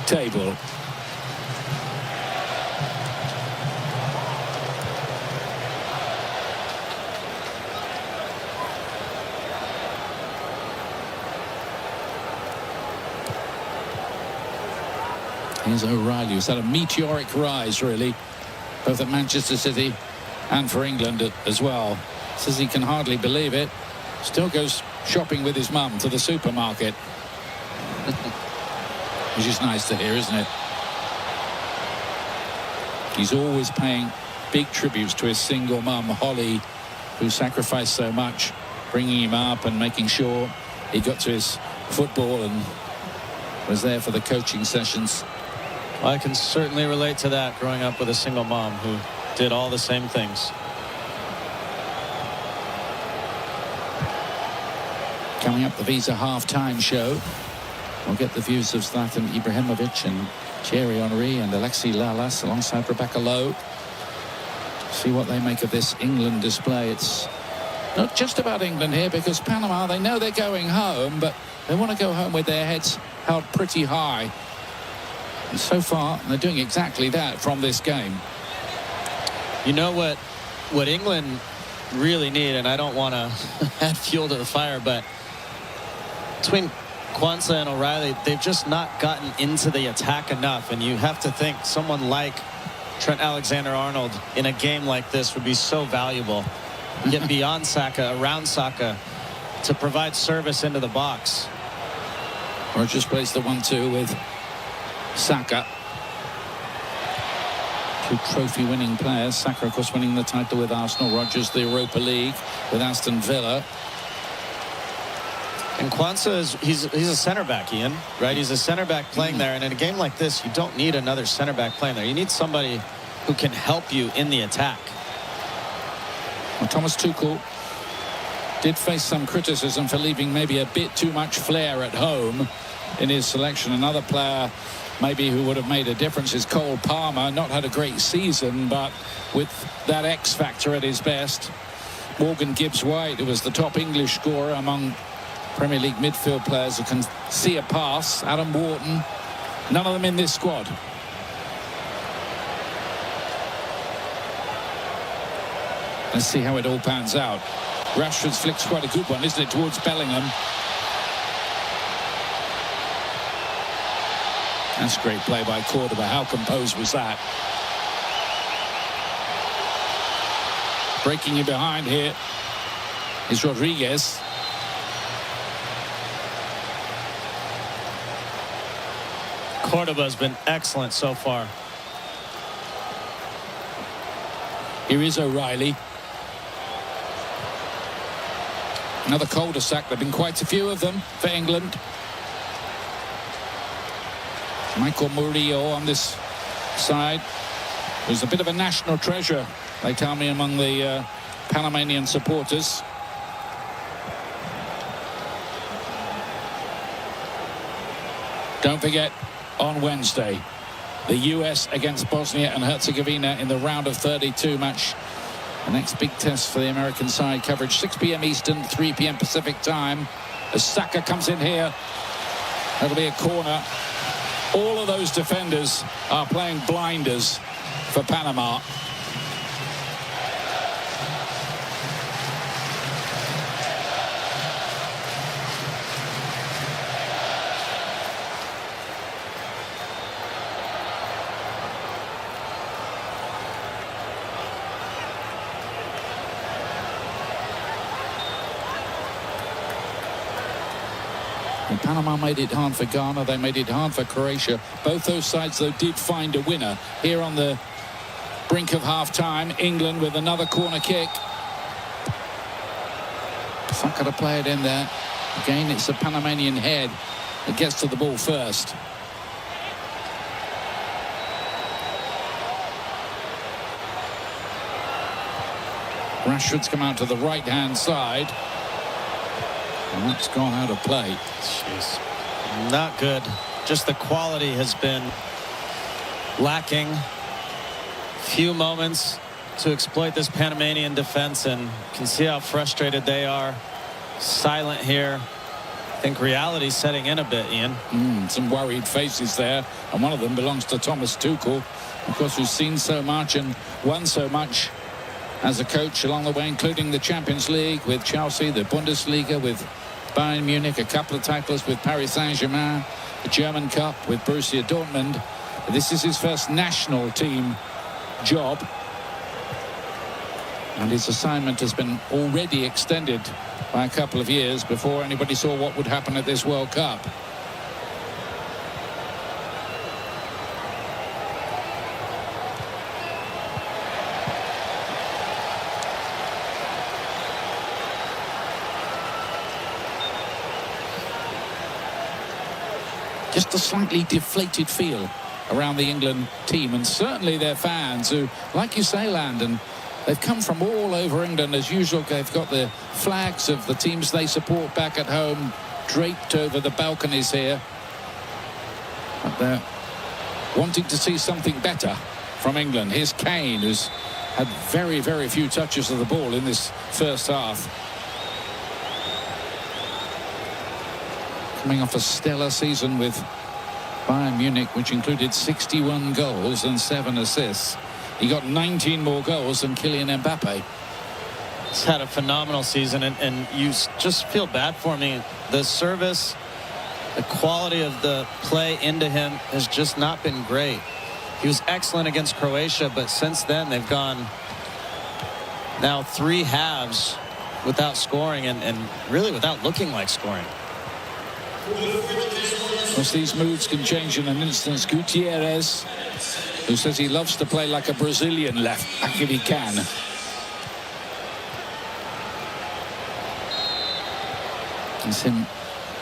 table. Here's O'Reilly, who's had a meteoric rise, really, both at Manchester City and for England as well. Says he can hardly believe it. Still goes shopping with his mum to the supermarket. Which is nice to hear, isn't it? He's always paying big tributes to his single mum, Holly, who sacrificed so much, bringing him up and making sure he got to his football and was there for the coaching sessions. I can certainly relate to that, growing up with a single mom who did all the same things. Coming up, the Visa half-time show. We'll get the views of Zlatan Ibrahimovic and Thierry Henry and Alexis Lalas alongside Rebecca Lowe. See what they make of this England display. It's not just about England here, because Panama, they know they're going home, but they want to go home with their heads held pretty high. And so far, they're doing exactly that from this game. You know what England really need, and I don't want to add fuel to the fire, but between Kwanzaa and O'Reilly, they've just not gotten into the attack enough. And you have to think someone like Trent Alexander-Arnold in a game like this would be so valuable. Get beyond Saka, around Saka, to provide service into the box. Rogers plays the 1-2 with Saka. Two trophy-winning players. Saka, of course, winning the title with Arsenal. Rogers, the Europa League with Aston Villa. And Kwanzaa, he's a center back, Ian, right? He's a center back playing there. And in a game like this, you don't need another center back playing there. You need somebody who can help you in the attack. Well, Thomas Tuchel did face some criticism for leaving maybe a bit too much flair at home in his selection. Another player maybe who would have made a difference is Cole Palmer. Not had a great season, but with that X factor at his best. Morgan Gibbs-White, who was the top English scorer among Premier League midfield players who can see a pass. Adam Wharton, none of them in this squad. Let's see how it all pans out. Rashford's flick's quite a good one, isn't it, towards Bellingham. That's great play by Cordoba. How composed was that? Breaking in behind here is Rodriguez. Cordoba's been excellent so far. Here is O'Reilly. Another cul-de-sac. There have been quite a few of them for England. Michael Murillo on this side. Who's a bit of a national treasure, they tell me, among the Panamanian supporters. Don't forget, on Wednesday, the US against Bosnia and Herzegovina in the round of 32 match. The next big test for the American side. Coverage 6 p.m. Eastern, 3 p.m. Pacific time. As Saka comes in here, that'll be a corner. All of those defenders are playing blinders for Panama. Panama made it hard for Ghana. They made it hard for Croatia. Both those sides, though, did find a winner. Here on the brink of half-time, England with another corner kick. Saka to play it in there. Again, it's a Panamanian head that gets to the ball first. Rashford's come out to the right-hand side. And that's gone out of play. Jeez. Not good. Just the quality has been lacking. Few moments to exploit this Panamanian defense, and you can see how frustrated they are. Silent here. I think reality's setting in a bit, Ian. Some worried faces there, and one of them belongs to Thomas Tuchel, of course, who's seen so much and won so much as a coach along the way, including the Champions League with Chelsea, the Bundesliga with Bayern Munich, a couple of titles with Paris Saint-Germain, the German Cup with Borussia Dortmund. This is his first national team job, and his assignment has been already extended by a couple of years before anybody saw what would happen at this World Cup. Just a slightly deflated feel around the England team, and certainly their fans who, like you say, Landon, they've come from all over England as usual. They've got the flags of the teams they support back at home draped over the balconies here. But they're wanting to see something better from England. Here's Kane, who's had very, very few touches of the ball in this first half. Coming off a stellar season with Bayern Munich, which included 61 goals and 7 assists. He got 19 more goals than Kylian Mbappe. He's had a phenomenal season, and you just feel bad for me. The service, the quality of the play into him has just not been great. He was excellent against Croatia, but since then they've gone now 3 halves without scoring and really without looking like scoring. Of course, these moods can change in an instant. Gutierrez, who says he loves to play like a Brazilian left back if he can. It's him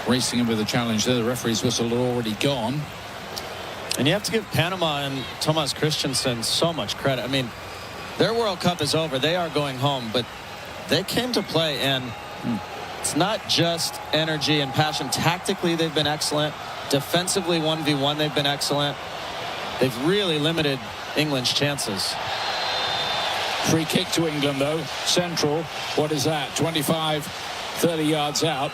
racing him with a challenge there. The referee's whistle had already gone. And you have to give Panama and Thomas Christensen so much credit. I mean, their World Cup is over. They are going home, but they came to play, and it's not just energy and passion. Tactically, they've been excellent. Defensively, 1v1, they've been excellent. They've really limited England's chances. Free kick to England, though. Central. What is that? 25, 30 yards out.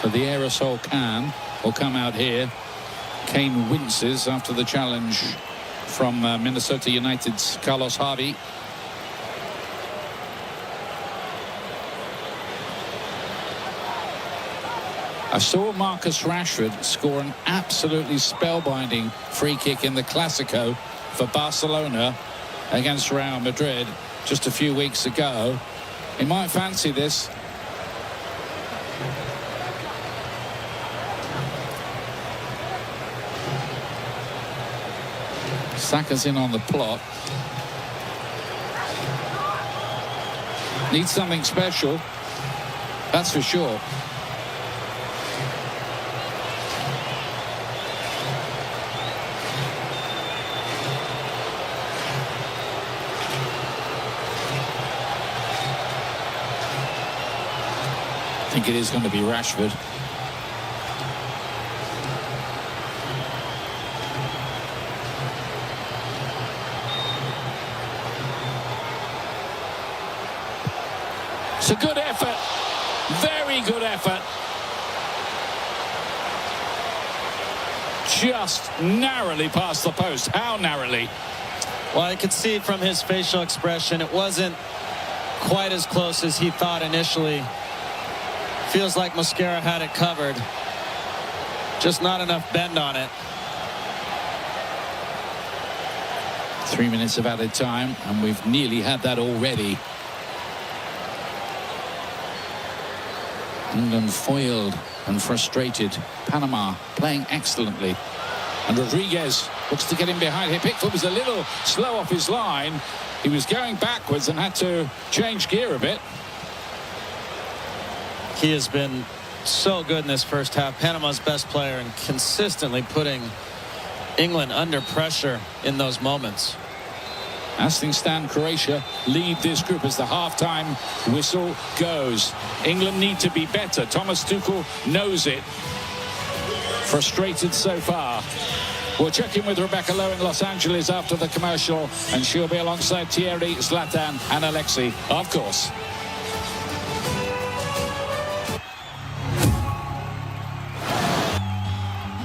So the aerosol can will come out here. Kane winces after the challenge from Minnesota United's Carlos Harvey. I saw Marcus Rashford score an absolutely spellbinding free kick in the Clásico for Barcelona against Real Madrid just a few weeks ago. He might fancy this. Saka's in on the plot. Needs something special, that's for sure. I think it is going to be Rashford. It's a good effort, very good effort. Just narrowly past the post. How narrowly? Well, I could see from his facial expression, it wasn't quite as close as he thought initially. Feels like Mosquera had it covered. Just not enough bend on it. 3 minutes of added time, and we've nearly had that already. England foiled and frustrated. Panama playing excellently. And Rodriguez looks to get in behind here. Pickford was a little slow off his line. He was going backwards and had to change gear a bit. He has been so good in this first half. Panama's best player and consistently putting England under pressure in those moments. As things stand, Croatia lead this group as the half-time whistle goes. England need to be better. Thomas Tuchel knows it. Frustrated so far. We'll check in with Rebecca Lowe in Los Angeles after the commercial, and she'll be alongside Thierry, Zlatan and Alexei, of course.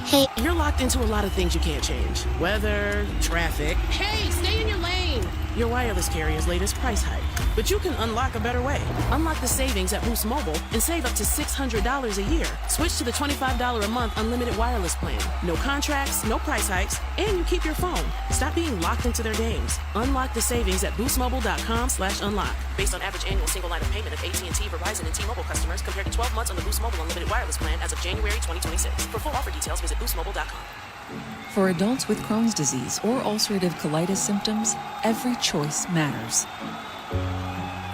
Hey, you're locked into a lot of things you can't change. Weather, traffic. Hey, stay in your lane. Your wireless carrier's latest price hike. But you can unlock a better way. Unlock the savings at Boost Mobile and save up to $600 a year. Switch to the $25 a month unlimited wireless plan. No contracts, no price hikes, and you keep your phone. Stop being locked into their games. Unlock the savings at boostmobile.com/unlock. Based on average annual single line of payment of AT&T, Verizon, and T-Mobile customers compared to 12 months on the Boost Mobile unlimited wireless plan as of January 2026. For full offer details, visit boostmobile.com. For adults with Crohn's disease or ulcerative colitis symptoms, every choice matters.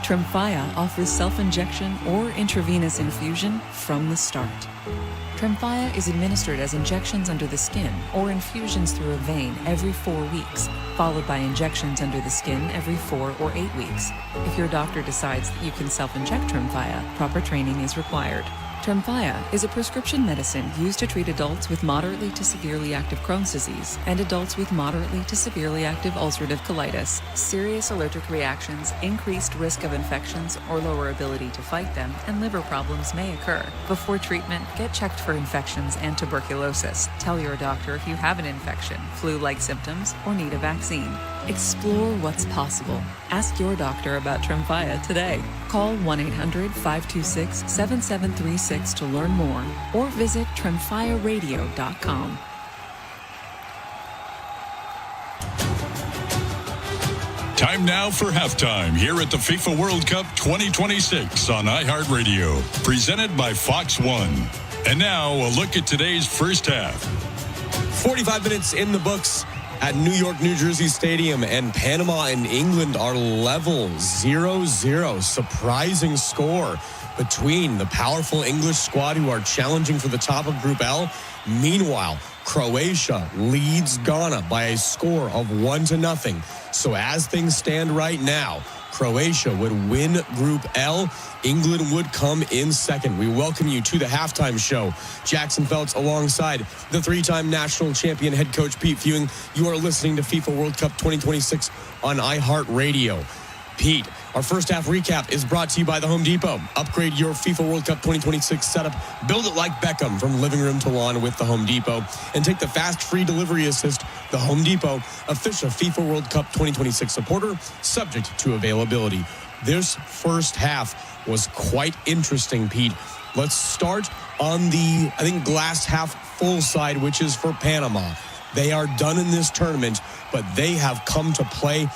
Tremfya offers self-injection or intravenous infusion from the start. Tremfya is administered as injections under the skin or infusions through a vein every 4 weeks, followed by injections under the skin every 4 or 8 weeks. If your doctor decides that you can self-inject Tremfya, proper training is required. Tremfya is a prescription medicine used to treat adults with moderately to severely active Crohn's disease and adults with moderately to severely active ulcerative colitis. Serious allergic reactions, increased risk of infections or lower ability to fight them, and liver problems may occur. Before treatment, get checked for infections and tuberculosis. Tell your doctor if you have an infection, flu-like symptoms, or need a vaccine. Explore what's possible. Ask your doctor about Tremfya today. Call 1-800-526-7736 to learn more or visit tremfyaradio.com. Time now for halftime here at the FIFA World Cup 2026 on iHeartRadio, presented by Fox One. And now a look at today's first half. 45 minutes in the books at New York, New Jersey Stadium, and Panama and England are level 0-0. Surprising score between the powerful English squad who are challenging for the top of Group L. Meanwhile, Croatia leads Ghana by a score of 1-0. So as things stand right now, Croatia would win Group L. England would come in second. We welcome you to the halftime show. Jackson Feltz alongside the three-time national champion head coach Pete Fewing. You are listening to FIFA World Cup 2026 on iHeartRadio. Pete, our first half recap is brought to you by the Home Depot. Upgrade your FIFA World Cup 2026 setup. Build it like Beckham from living room to lawn with the Home Depot. And take the fast free delivery assist. The Home Depot, official FIFA World Cup 2026 supporter, subject to availability. This first half was quite interesting, Pete. Let's start on the, glass half full side, which is for Panama. They are done in this tournament, but they have come to play.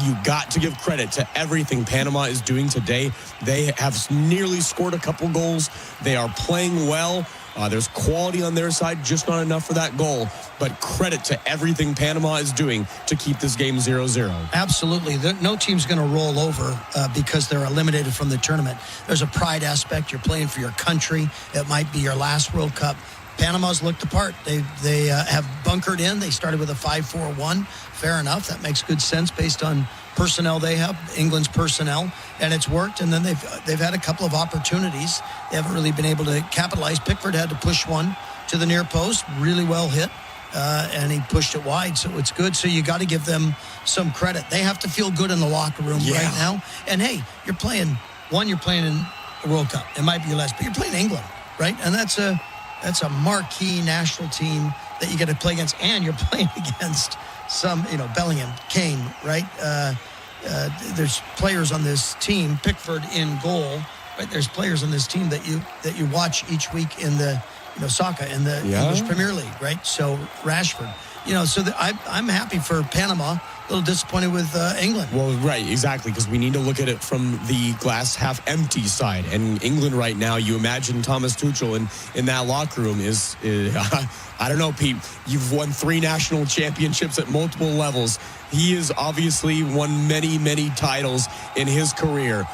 You got to give credit to everything Panama is doing today. They have nearly scored a couple goals. They are playing well. There's quality on their side, just not enough for that goal. But credit to everything Panama is doing to keep this game 0-0. Absolutely. No team's going to roll over because they're eliminated from the tournament. There's a pride aspect. You're playing for your country. It might be your last World Cup. Panama's looked the part. They have bunkered in. They started with a 5-4-1. Fair enough. That makes good sense based on personnel they have, England's personnel, and it's worked. And then they've had a couple of opportunities. They haven't really been able to capitalize. Pickford had to push one to the near post, really well hit, and he pushed it wide, so it's good. So you got to give them some credit. They have to feel good in the locker room right now. And hey, you're playing in a World Cup. It might be your last, but you're playing England, right? And that's a marquee national team that you get to play against, and you're playing against some, Bellingham, Kane, right? There's players on this team, Pickford in goal, right? There's players on this team that you watch each week in the, soccer in the English Premier League, right? So Rashford, I'm happy for Panama. A little disappointed with England. Well, right, exactly, because we need to look at it from the glass half empty side. And England right now, you imagine Thomas Tuchel in that locker room is I don't know, Pete, you've won 3 national championships at multiple levels. He has obviously won many, many titles in his career.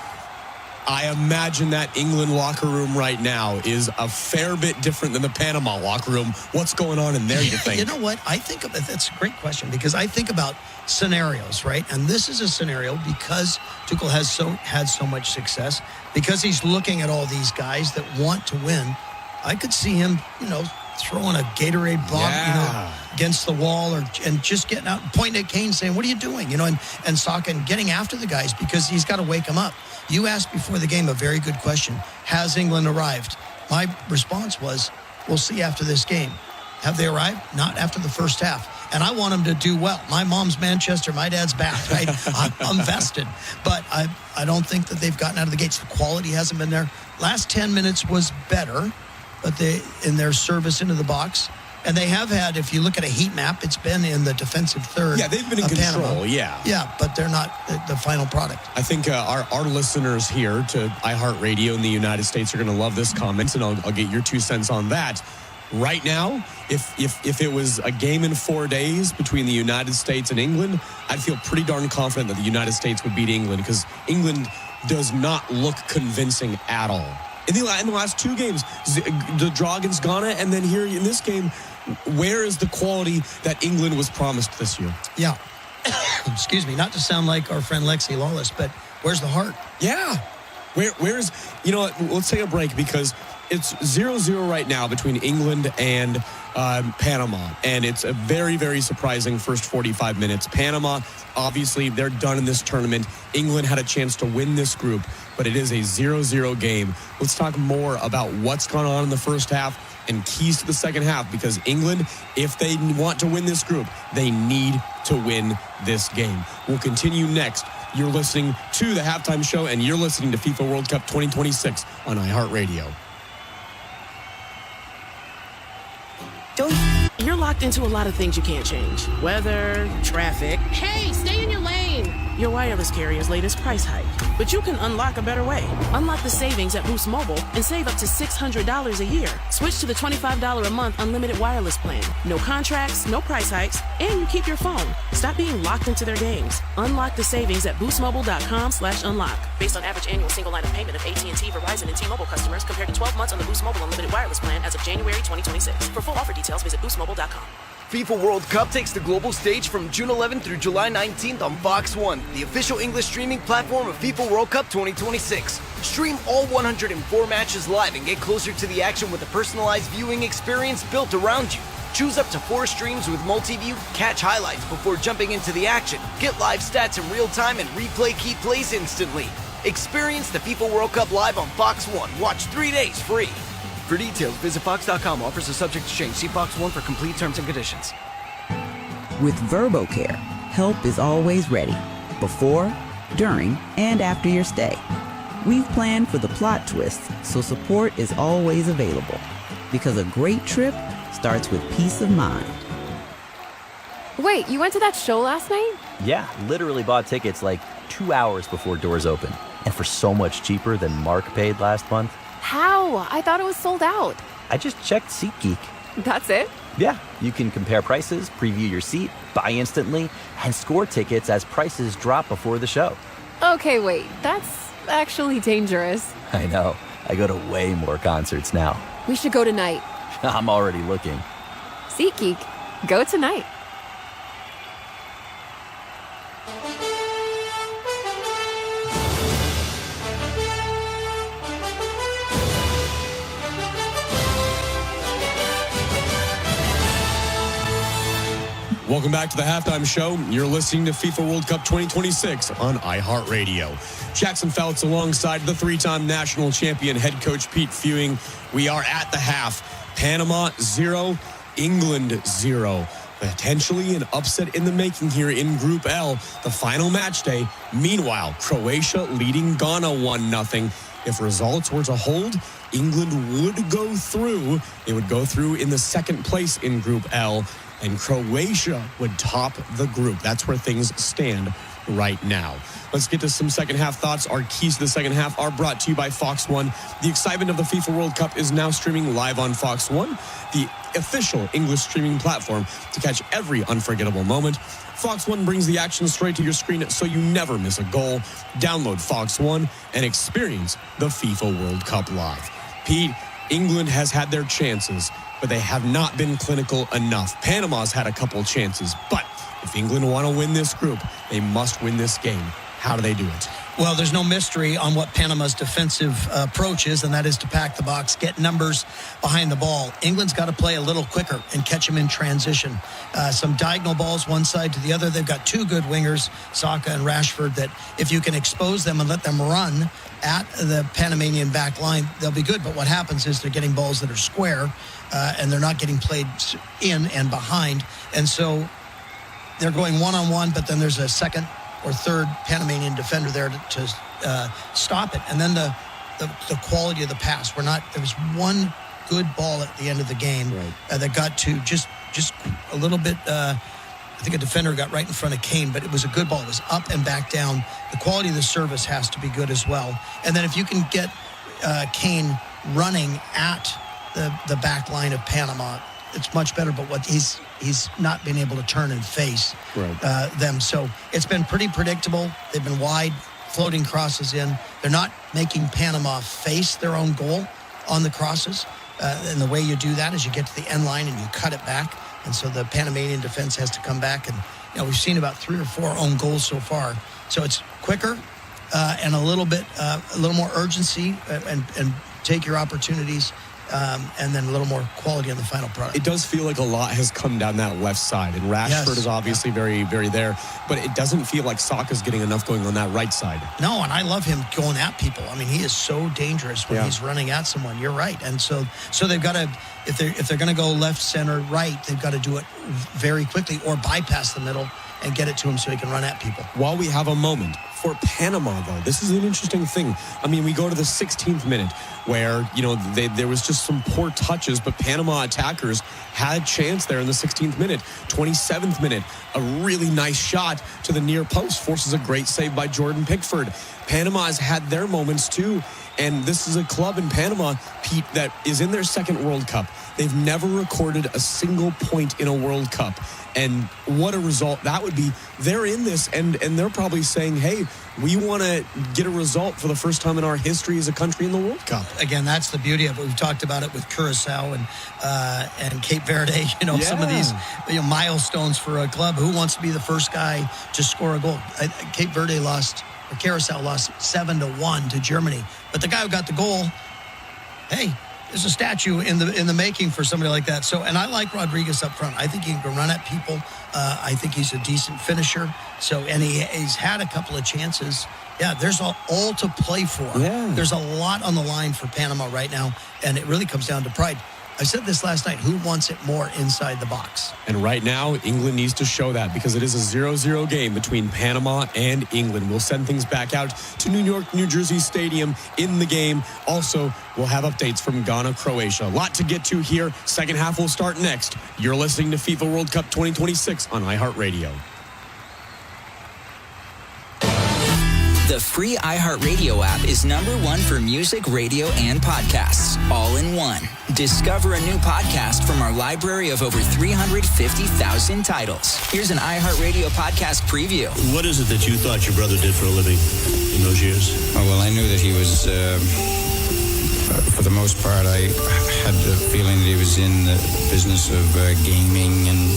I imagine that England locker room right now is a fair bit different than the Panama locker room. What's going on in there, you think? You know what? I think that's a great question, because I think about scenarios, right? And this is a scenario because Tuchel has had so much success, because he's looking at all these guys that want to win. I could see him, throwing a Gatorade bomb, against the wall, and just getting out and pointing at Kane saying, what are you doing? And Saka, and getting after the guys, because he's got to wake them up. You asked before the game a very good question. Has England arrived? My response was, we'll see after this game. Have they arrived? Not after the first half. And I want them to do well. My mom's Manchester, my dad's Bath, right? I'm vested. But I don't think that they've gotten out of the gates. The quality hasn't been there. Last 10 minutes was better, but in their service into the box. And they have had, if you look at a heat map, it's been in the defensive third. Yeah, they've been in control, Panama. Yeah, but they're not the final product. I think our listeners here to iHeartRadio in the United States are going to love this comment, and I'll get your 2 cents on that. Right now, if it was a game in 4 days between the United States and England, I'd feel pretty darn confident that the United States would beat England, because England does not look convincing at all. In the last 2 games, the draw against Ghana, and then here in this game, where is the quality that England was promised this year? Yeah. Excuse me, not to sound like our friend Lexi Lawless, but where's the heart? Yeah. Where's, let's take a break, because it's 0-0 right now between England and Panama, and it's a very, very surprising first 45 minutes. Panama, obviously, they're done in this tournament. England had a chance to win this group, but it is a 0-0 game. Let's talk more about what's gone on in the first half and keys to the second half, because England, if they want to win this group, they need to win this game. We'll continue next. You're listening to the Halftime Show, and you're listening to FIFA World Cup 2026 on iHeartRadio. You're locked into a lot of things you can't change. Weather, traffic. Hey, stay in your lane. your wireless carrier's latest price hike. But you can unlock a better way. Unlock the savings at Boost Mobile and save up to $600 a year. Switch to the $25 a month unlimited wireless plan. No contracts, no price hikes, and you keep your phone. Stop being locked into their games. Unlock the savings at boostmobile.com/unlock. Based on average annual single line of payment of AT&T, Verizon, and T-Mobile customers compared to 12 months on the Boost Mobile unlimited wireless plan as of January 2026. For full offer details, visit boostmobile.com. FIFA World Cup takes the global stage from June 11th through July 19th on Fox 1, the official English streaming platform of FIFA World Cup 2026. Stream all 104 matches live and get closer to the action with a personalized viewing experience built around you. Choose up to 4 streams with multi-view, catch highlights before jumping into the action, get live stats in real time, and replay key plays instantly. Experience the FIFA World Cup live on Fox 1. Watch 3 days free. For details, visit Fox.com. Offers are subject to change. See Fox 1 for complete terms and conditions. With VerboCare, help is always ready. Before, during, and after your stay. We've planned for the plot twists, so support is always available. Because a great trip starts with peace of mind. Wait, you went to that show last night? Yeah, literally bought tickets like 2 hours before doors open. And for so much cheaper than Mark paid last month. How? I thought it was sold out. I just checked SeatGeek. That's it? Yeah, you can compare prices, preview your seat, buy instantly, and score tickets as prices drop before the show. Okay, wait, that's actually dangerous. I know. I go to way more concerts now. We should go tonight. I'm already looking. SeatGeek, go tonight. Welcome back to the Halftime Show. You're listening to FIFA World Cup 2026 on iHeartRadio. Jackson Fouts alongside the 3-time national champion head coach Pete Fewing. We are at the half. Panama 0, England 0. Potentially an upset in the making here in Group L, the final match day. Meanwhile, Croatia leading Ghana 1-0. If results were to hold, England would go through. They would go through in the second place in Group L. And Croatia would top the group. That's where things stand right now. Let's get to some second half thoughts. Our keys to the second half are brought to you by Fox 1. The excitement of the FIFA World Cup is now streaming live on Fox 1, the official English streaming platform to catch every unforgettable moment. Fox 1 brings the action straight to your screen so you never miss a goal. Download Fox 1 and experience the FIFA World Cup live. Pete, England has had their chances, but they have not been clinical enough. Panama's had a couple chances, but if England want to win this group, they must win this game. How do they do it? Well, there's no mystery on what Panama's defensive approach is, and that is to pack the box, get numbers behind the ball. England's got to play a little quicker and catch them in transition. Some diagonal balls one side to the other. They've got 2 good wingers, Saka and Rashford, that if you can expose them and let them run at the Panamanian back line, they'll be good. But what happens is they're getting balls that are square, and they're not getting played in and behind. And so they're going one-on-one, but then there's a second or third Panamanian defender there to stop it. And then the quality of the pass. There was one good ball at the end of the game that got to just a little bit. I think a defender got right in front of Kane, but it was a good ball. It was up and back down. The quality of the service has to be good as well. And then if you can get Kane running at the back line of Panama, it's much better. But what he's not been able to turn and face them. So it's been pretty predictable. They've been wide, floating crosses in. They're not making Panama face their own goal on the crosses. And the way you do that is you get to the end line and you cut it back. And so the Panamanian defense has to come back. And we've seen about 3 or 4 own goals so far. So it's quicker and a little more urgency and take your opportunities. And then a little more quality on the final product. It does feel like a lot has come down that left side, and Rashford is obviously very, very there, but it doesn't feel like Saka's getting enough going on that right side. No, and I love him going at people. I mean, he is so dangerous when he's running at someone. You're right. And so they've got to, if they're going to go left, center, right, they've got to do it very quickly or bypass the middle and get it to him so he can run at people. While we have a moment, for Panama, though, this is an interesting thing. I mean, we go to the 16th minute where, there was just some poor touches, but Panama attackers had a chance there in the 16th minute. 27th minute, a really nice shot to the near post, forces a great save by Jordan Pickford. Panama has had their moments, too. And this is a club in Panama, Pete, that is in their second World Cup. They've never recorded a single point in a World Cup. And what a result that would be. They're in this, and they're probably saying, hey, we want to get a result for the first time in our history as a country in the World Cup. Again, that's the beauty of it. We've talked about it with Curacao and Cape Verde, some of these milestones for a club. Who wants to be the first guy to score a goal? Cape Verde Curacao lost 7-1 to Germany. But the guy who got the goal, hey, there's a statue in the making for somebody like that. So, and I like Rodriguez up front. I think he can run at people. I think he's a decent finisher. So, and he's had a couple of chances. Yeah, there's all to play for. Yeah. There's a lot on the line for Panama right now, and it really comes down to pride. I said this last night, who wants it more inside the box? And right now, England needs to show that because it is a 0-0 game between Panama and England. We'll send things back out to New York, New Jersey Stadium in the game. Also, we'll have updates from Ghana, Croatia. A lot to get to here. Second half will start next. You're listening to FIFA World Cup 2026 on iHeartRadio. The free iHeartRadio app is #1 for music, radio, and podcasts, all in one. Discover a new podcast from our library of over 350,000 titles. Here's an iHeartRadio podcast preview. What is it that you thought your brother did for a living in those years? Oh, well, I knew that he was, for the most part, I had the feeling that he was in the business of gaming. And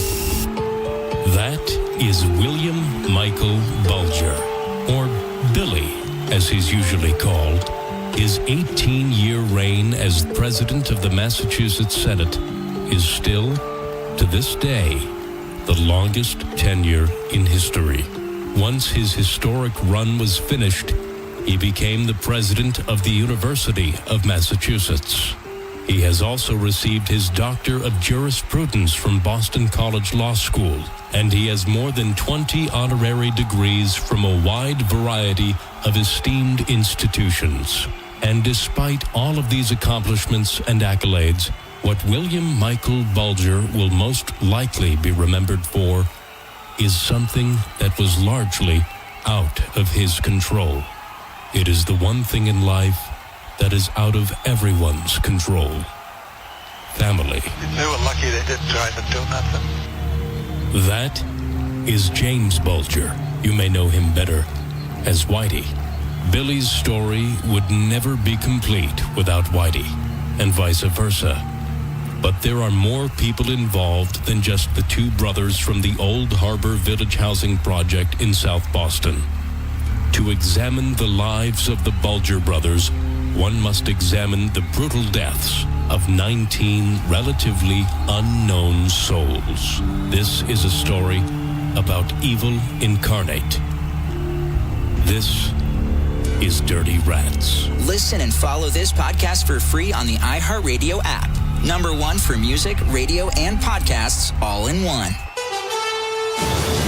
that is William Michael Bulger, or Billy, as he's usually called. His 18-year reign as president of the Massachusetts Senate is still, to this day, the longest tenure in history. Once his historic run was finished, he became the president of the University of Massachusetts. He has also received his Doctor of Jurisprudence from Boston College Law School, and he has more than 20 honorary degrees from a wide variety of esteemed institutions. And despite all of these accomplishments and accolades, what William Michael Bulger will most likely be remembered for is something that was largely out of his control. It is the one thing in life that is out of everyone's control. Family. They were lucky they didn't try to do nothing. That is James Bulger. You may know him better as Whitey. Billy's story would never be complete without Whitey, and vice versa. But there are more people involved than just the two brothers from the Old Harbor Village Housing Project in South Boston. To examine the lives of the Bulger brothers, one must examine the brutal deaths of 19 relatively unknown souls. This is a story about evil incarnate. This is Dirty Rats. Listen and follow this podcast for free on the iHeartRadio app. #1 for music, radio, and podcasts, all in one.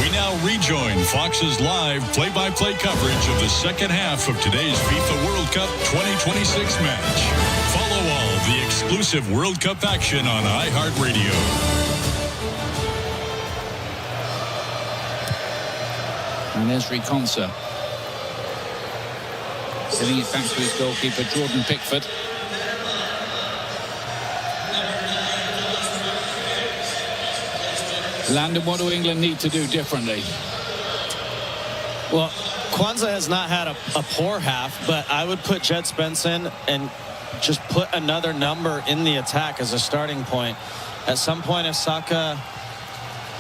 We now rejoin Fox's live play-by-play coverage of the second half of today's FIFA World Cup 2026 match. Follow all the exclusive World Cup action on iHeartRadio. And Esri Konsa giving it back to his goalkeeper, Jordan Pickford. Landon, what do England need to do differently? Well, Kwanzaa has not had a poor half, but I would put Jed Spence in and just put another number in the attack as a starting point. At some point, if Saka,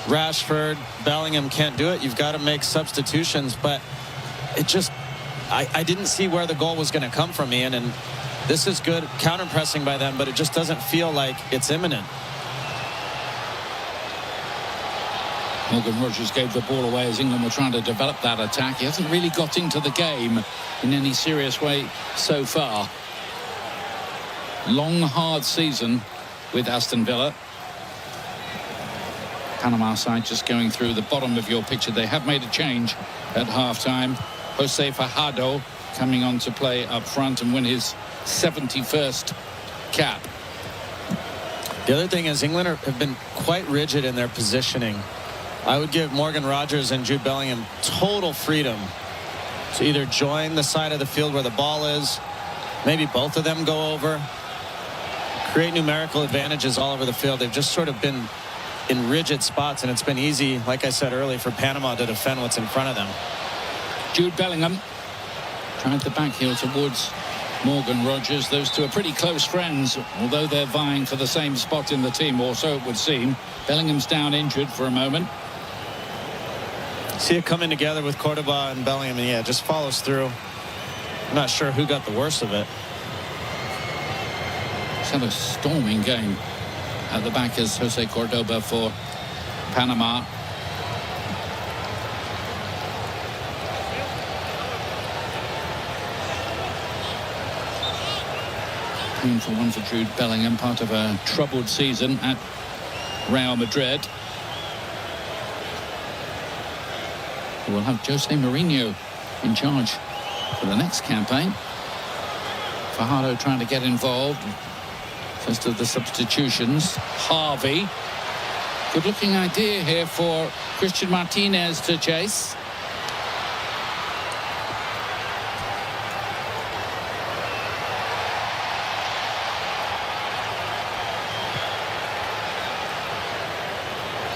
Rashford, Bellingham can't do it, you've got to make substitutions. But it just, I didn't see where the goal was going to come from, Ian. And this is good counter-pressing by them, but it just doesn't feel like it's imminent. Morgan Rogers gave the ball away as England were trying to develop that attack. He hasn't really got into the game in any serious way so far. Long, hard season with Aston Villa. Panama side just going through the bottom of your picture. They have made a change at halftime. Jose Fajardo coming on to play up front and win his 71st cap. The other thing is England have been quite rigid in their positioning. I would give Morgan Rogers and Jude Bellingham total freedom to either join the side of the field where the ball is, maybe both of them go over, create numerical advantages all over the field. They've just sort of been in rigid spots, and it's been easy, like I said earlier, for Panama to defend what's in front of them. Jude Bellingham tried the back heel towards Morgan Rogers. Those two are pretty close friends, although they're vying for the same spot in the team, or so it would seem. Bellingham's down injured for a moment. See it coming together with Cordoba and Bellingham, and yeah, it just follows through. I'm not sure who got the worst of it. It's had a storming game at the back as Jose Cordoba for Panama. Painful one for Jude Bellingham, part of a troubled season at Real Madrid. We'll have Jose Mourinho in charge for the next campaign. Fajardo trying to get involved. First of the substitutions, Harvey. Good looking idea here for Christian Martinez to chase.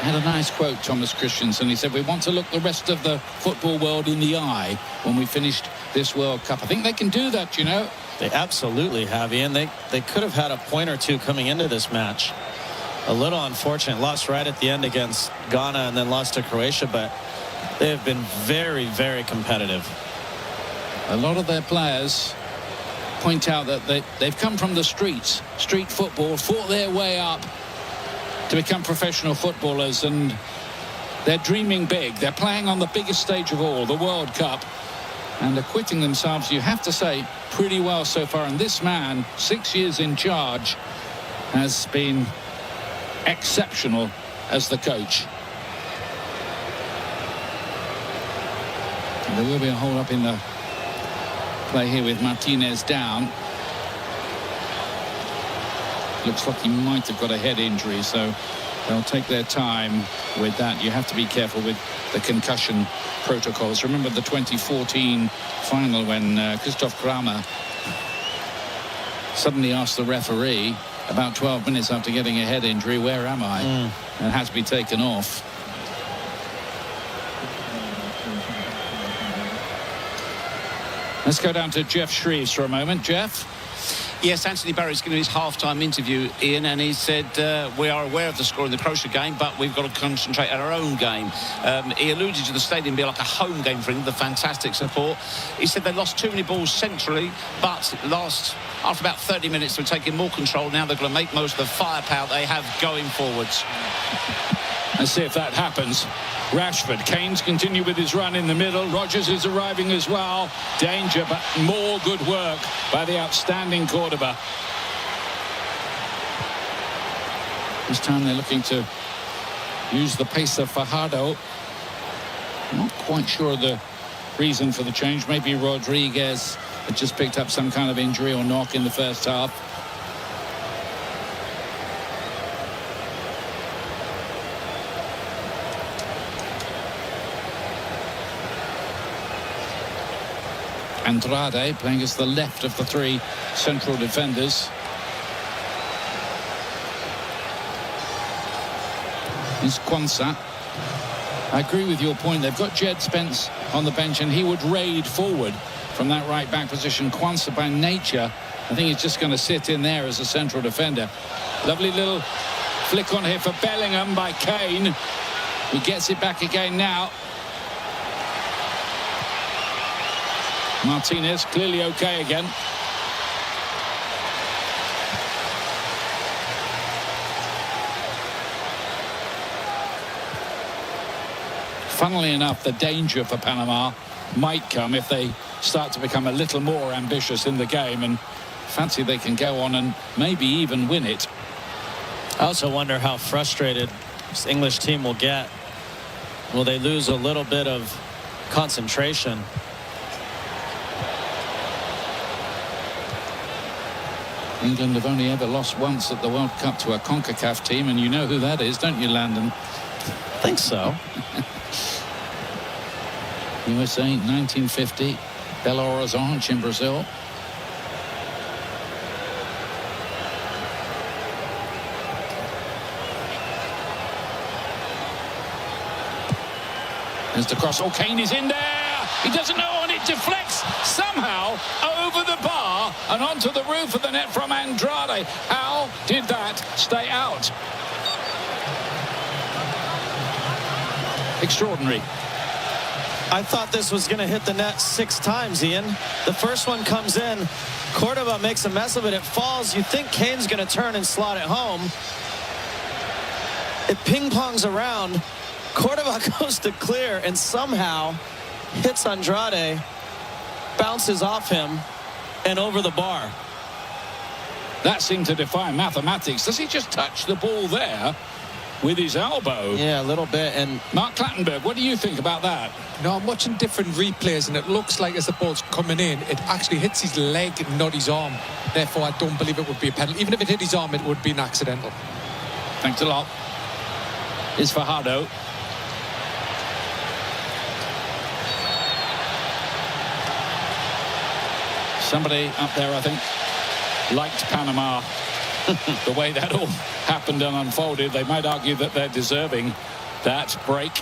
Had a nice quote, Thomas Christensen. He said, we want to look the rest of the football world in the eye when we finished this World Cup. I think they can do that, you know. They absolutely have, Ian. They could have had a point or two coming into this match. A little unfortunate. Lost right at the end against Ghana and then lost to Croatia, but they have been very, very competitive. A lot of their players point out that they've come from the streets, street football, fought their way up to become professional footballers, and they're dreaming big. They're playing on the biggest stage of all, the World Cup, and acquitting themselves, you have to say, pretty well so far. And this man, 6 years in charge, has been exceptional as the coach. And there will be a hold up in the play here with Martinez down. Looks like he might have got a head injury, so they'll take their time with that. You have to be careful with the concussion protocols. Remember the 2014 final when Christoph Kramer suddenly asked the referee about 12 minutes after getting a head injury, where am I? And had to be taken off. Let's go down to Jeff Shreves for a moment. Jeff? Yes, Anthony Barry's given his half-time interview, Ian, and he said, we are aware of the score in the Croatia game, but we've got to concentrate on our own game. He alluded to the stadium being like a home game for England, the fantastic support. He said they lost too many balls centrally, but after about 30 minutes, they're taking more control. Now they're going to make most of the firepower they have going forwards. Let's see if that happens. Rashford, Kane's continue with his run in the middle. Rogers is arriving as well. Danger, but more good work by the outstanding Cordoba. This time they're looking to use the pace of Fajardo. Not quite sure the reason for the change. Maybe Rodriguez had just picked up some kind of injury or knock in the first half. Andrade playing as the left of the three central defenders. Is Quansah. I agree with your point. They've got Jed Spence on the bench, and he would raid forward from that right back position. Quansah, by nature, I think he's just going to sit in there as a central defender. Lovely little flick on here for Bellingham by Kane. He gets it back again now. Martinez clearly okay again. Funnily enough, the danger for Panama might come if they start to become a little more ambitious in the game and fancy they can go on and maybe even win it. I also wonder how frustrated this English team will get. Will they lose a little bit of concentration? England have only ever lost once at the World Cup to a CONCACAF team, and you know who that is, don't you, Landon? I think so. USA 1950, Belo Horizonte in Brazil. There's the cross. Oh, Kane is in there. He doesn't know, and it deflects somehow over the bar and onto the roof of the net from Andrade. How did that stay out? Extraordinary. I thought this was going to hit the net 6 times, Ian. The first one comes in. Cordoba makes a mess of it. It falls. You think Kane's going to turn and slot it home. It ping-pongs around. Cordoba goes to clear and somehow hits Andrade, bounces off him, and over the bar. That seemed to defy mathematics. Does he just touch the ball there with his elbow? Yeah, a little bit. And Mark Clattenburg, what do you think about that? No, I'm watching different replays, and it looks like as the ball's coming in, it actually hits his leg, not his arm. Therefore, I don't believe it would be a penalty. Even if it hit his arm, it would be an accidental. Thanks a lot. Is Fajardo. Somebody up there, I think, liked Panama. The way that all happened and unfolded, they might argue that they're deserving that break.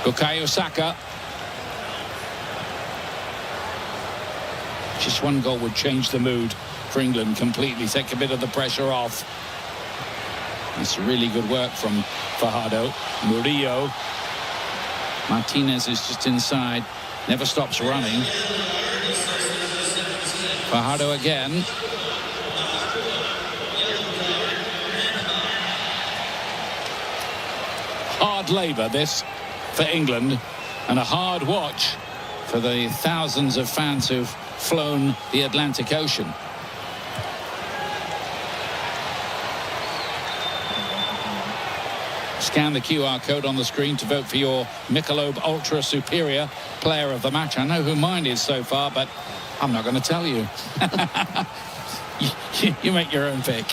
Bukayo Saka. Just one goal would change the mood for England completely, take a bit of the pressure off. That's really good work from Fajardo. Murillo. Martinez is just inside, never stops running. Fajardo again. Hard labour this for England, and a hard watch for the thousands of fans who've flown the Atlantic Ocean. Scan the QR code on the screen to vote for your Michelob Ultra Superior Player of the Match. I know who mine is so far, but I'm not going to tell you. You make your own pick.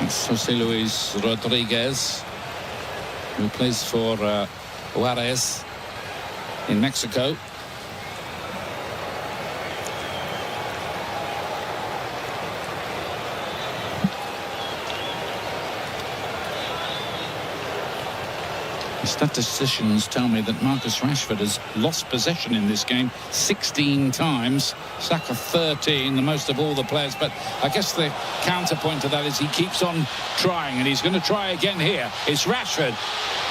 It's Jose Luis Rodriguez, who plays for Juarez in Mexico. Statisticians tell me that Marcus Rashford has lost possession in this game 16 times. Saka 13, the most of all the players. But I guess the counterpoint to that is he keeps on trying, and he's going to try again here. It's Rashford.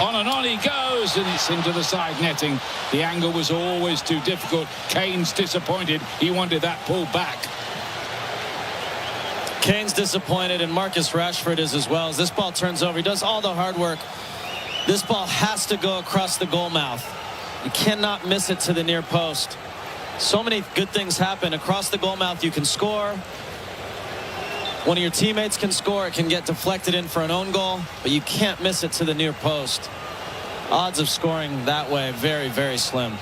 On and on he goes, and it's into the side netting. The angle was always too difficult. Kane's disappointed. He wanted that pull back. Kane's disappointed, and Marcus Rashford is as well. As this ball turns over, he does all the hard work. This ball has to go across the goal mouth. You cannot miss it to the near post. So many good things happen. Across the goal mouth, you can score. One of your teammates can score. It can get deflected in for an own goal, but you can't miss it to the near post. Odds of scoring that way, very, very slim.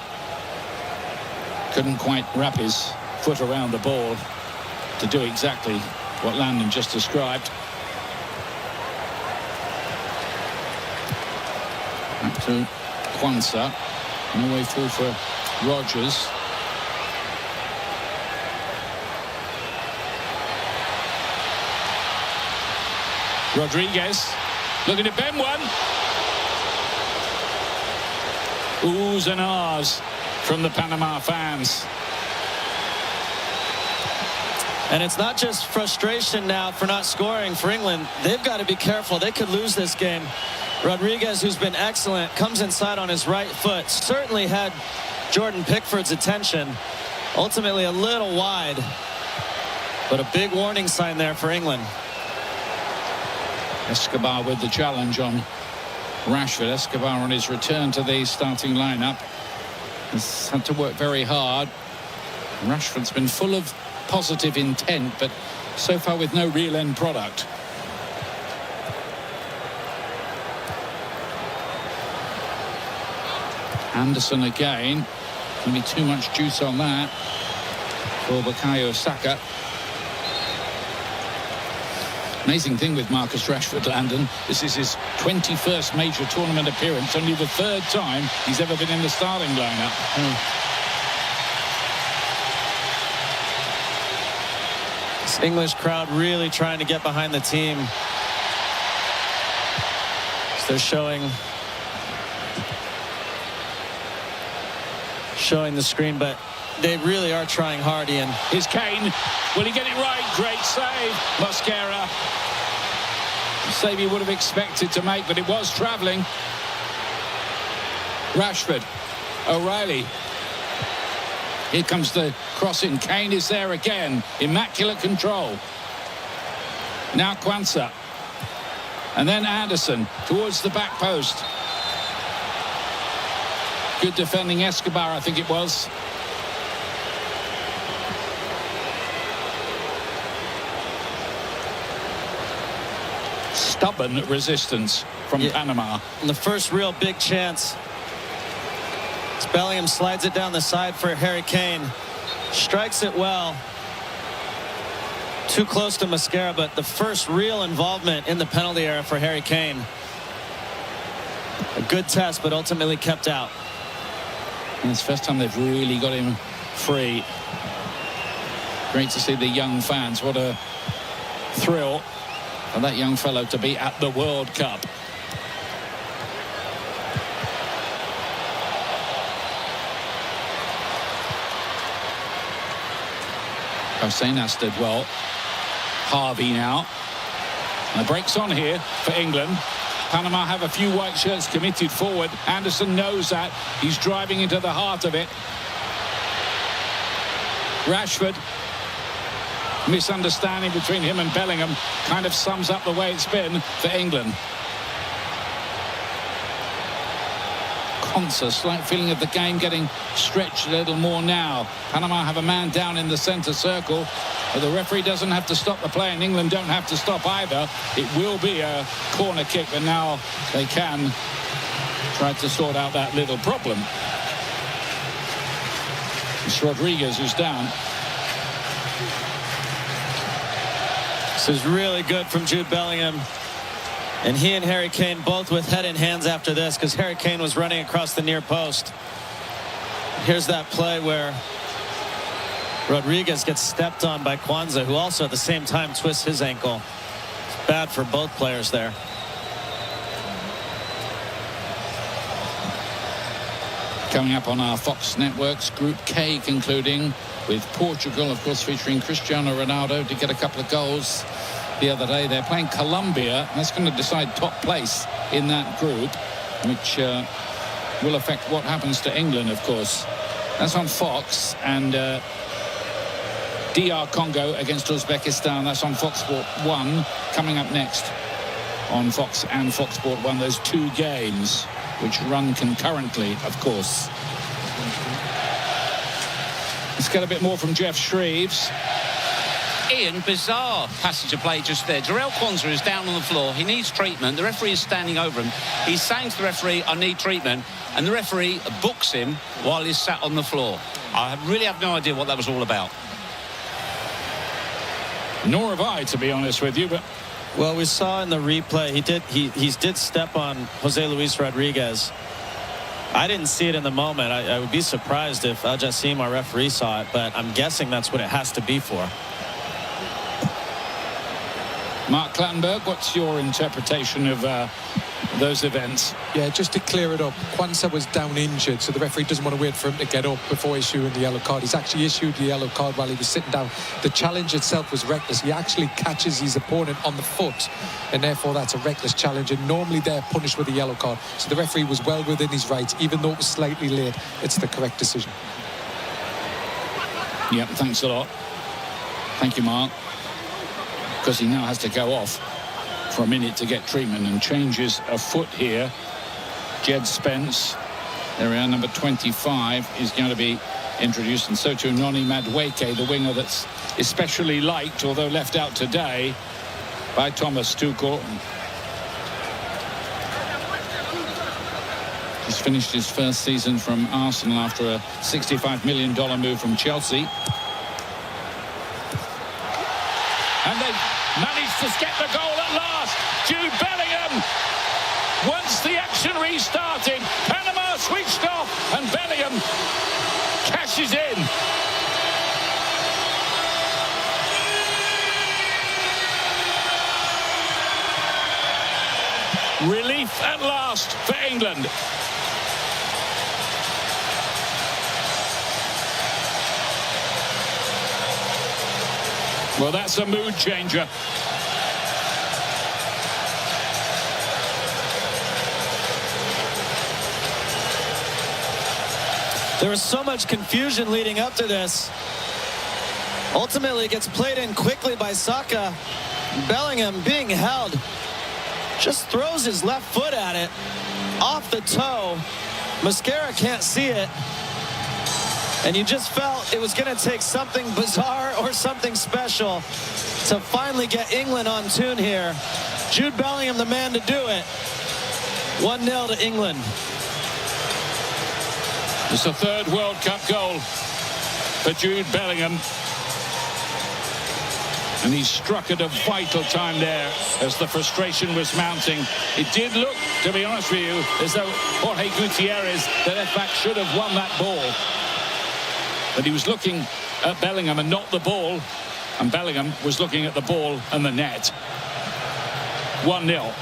Couldn't quite wrap his foot around the ball to do exactly what Landon just described. Back to Kwanzaa. No way through for Rogers. Rodriguez looking at Ben one. Oohs and ahs from the Panama fans. And it's not just frustration now for not scoring for England. They've got to be careful. They could lose this game. Rodriguez, who's been excellent, comes inside on his right foot. Certainly had Jordan Pickford's attention. Ultimately a little wide. But a big warning sign there for England. Escobar with the challenge on Rashford. Escobar on his return to the starting lineup has had to work very hard Rashford's been full of positive intent, but so far with no real end product. Anderson again. Maybe too much juice on that for Bukayo Saka. Amazing thing with Marcus Rashford, Landon. This is his 21st major tournament appearance. Only the 3rd time he's ever been in the starting lineup. This English crowd really trying to get behind the team. So they're showing the screen, but they really are trying hard, Ian. Here's Kane. Will he get it right? Great save. Mosquera. Save he would have expected to make, but it was travelling. Rashford. O'Reilly. Here comes the crossing. Kane is there again. Immaculate control. Now Kwanzaa. And then Anderson towards the back post. Good defending Escobar, I think it was. Stubborn resistance from Panama. And the first real big chance. Bellingham slides it down the side for Harry Kane. Strikes it well. Too close to Mosquera, but the first real involvement in the penalty area for Harry Kane. A good test, but ultimately kept out. And it's the first time they've really got him free. Great to see the young fans. What a thrill for that young fellow to be at the World Cup. Kosenas did well. Harvey now. And the break's on here for England. Panama have a few white shirts committed forward. Anderson knows that. He's driving into the heart of it. Rashford. Misunderstanding between him and Bellingham kind of sums up the way it's been for England. Kwanzaa, slight feeling of the game getting stretched a little more now. Panama have a man down in the centre circle, but the referee doesn't have to stop the play, and England don't have to stop either. It will be a corner kick, but now they can try to sort out that little problem. It's Rodriguez who's down. This is really good from Jude Bellingham. And he and Harry Kane both with head and hands after this, because Harry Kane was running across the near post. Here's that play where Rodriguez gets stepped on by Kwanzaa, who also at the same time twists his ankle. It's bad for both players there. Coming up on our Fox networks, Group K concluding with Portugal, of course, featuring Cristiano Ronaldo to get a couple of goals the other day. They're playing Colombia. That's going to decide top place in that group, which will affect what happens to England, of course. That's on Fox. And DR Congo against Uzbekistan. That's on Fox Sport 1. Coming up next on Fox and Fox Sport 1. Those two games, which run concurrently, of course. Let's get a bit more from Jeff Shreves. Ian, bizarre passage of play just there. Jarell Kwanzaa is down on the floor. He needs treatment. The referee is standing over him. He's saying to the referee, I need treatment. And the referee books him while he's sat on the floor. I really have no idea what that was all about. Nor have I, to be honest with you. But well, we saw in the replay, he did step on Jose Luis Rodriguez. I didn't see it in the moment. I would be surprised if Al Jassim, our referee, saw it, but I'm guessing that's what it has to be for. Mark Clattenburg, what's your interpretation of those events? Yeah, just to clear it up, Kwanzaa was down injured, so the referee doesn't want to wait for him to get up before issuing the yellow card. He's actually issued the yellow card while he was sitting down. The challenge itself was reckless. He actually catches his opponent on the foot, and therefore that's a reckless challenge, and normally they're punished with a yellow card. So the referee was well within his rights, even though it was slightly late. It's the correct decision. Yep, thanks a lot. Thank you, Mark. Because he now has to go off for a minute to get treatment and changes a foot here. Jed Spence, there we are, number 25, is going to be introduced, and so too Noni Madueke, the winger that's especially liked, although left out today by Thomas Tuchel. He's finished his first season from Arsenal after a $65 million move from Chelsea. And they managed to get the goal at last. Jude Bellingham. Once the action restarted, Panama switched off and Bellingham cashes in. Relief at last for England. Well, that's a mood changer. There was so much confusion leading up to this. Ultimately, it gets played in quickly by Saka. Bellingham, being held, just throws his left foot at it, off the toe. Mascara can't see it. And you just felt it was going to take something bizarre or something special to finally get England on tune here. Jude Bellingham, the man to do it. 1-0 to England. It's the third World Cup goal for Jude Bellingham. And he struck at a vital time there as the frustration was mounting. It did look, to be honest with you, as though Jorge Gutierrez, the left back, should have won that ball. But he was looking at Bellingham and not the ball. And Bellingham was looking at the ball and the net. 1-0.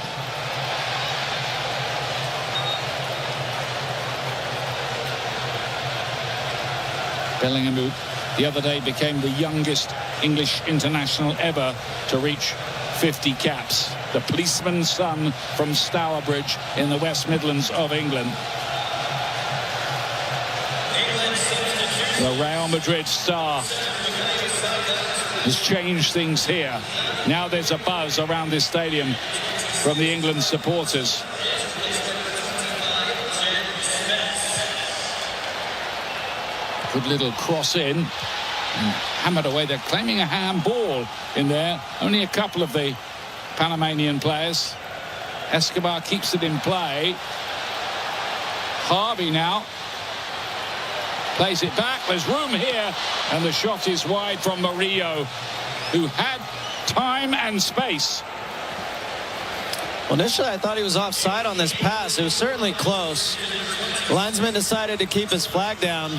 Bellingham, who the other day became the youngest English international ever to reach 50 caps. The policeman's son from Stourbridge in the West Midlands of England. The Real Madrid star has changed things here. Now there's a buzz around this stadium from the England supporters. Good little cross in and hammered away. They're claiming a handball in there. Only a couple of the Panamanian players. Escobar keeps it in play. Harvey now plays it back. There's room here, and the shot is wide from Murillo, who had time and space. Well, initially I thought he was offside on this pass. It was certainly close. The linesman decided to keep his flag down.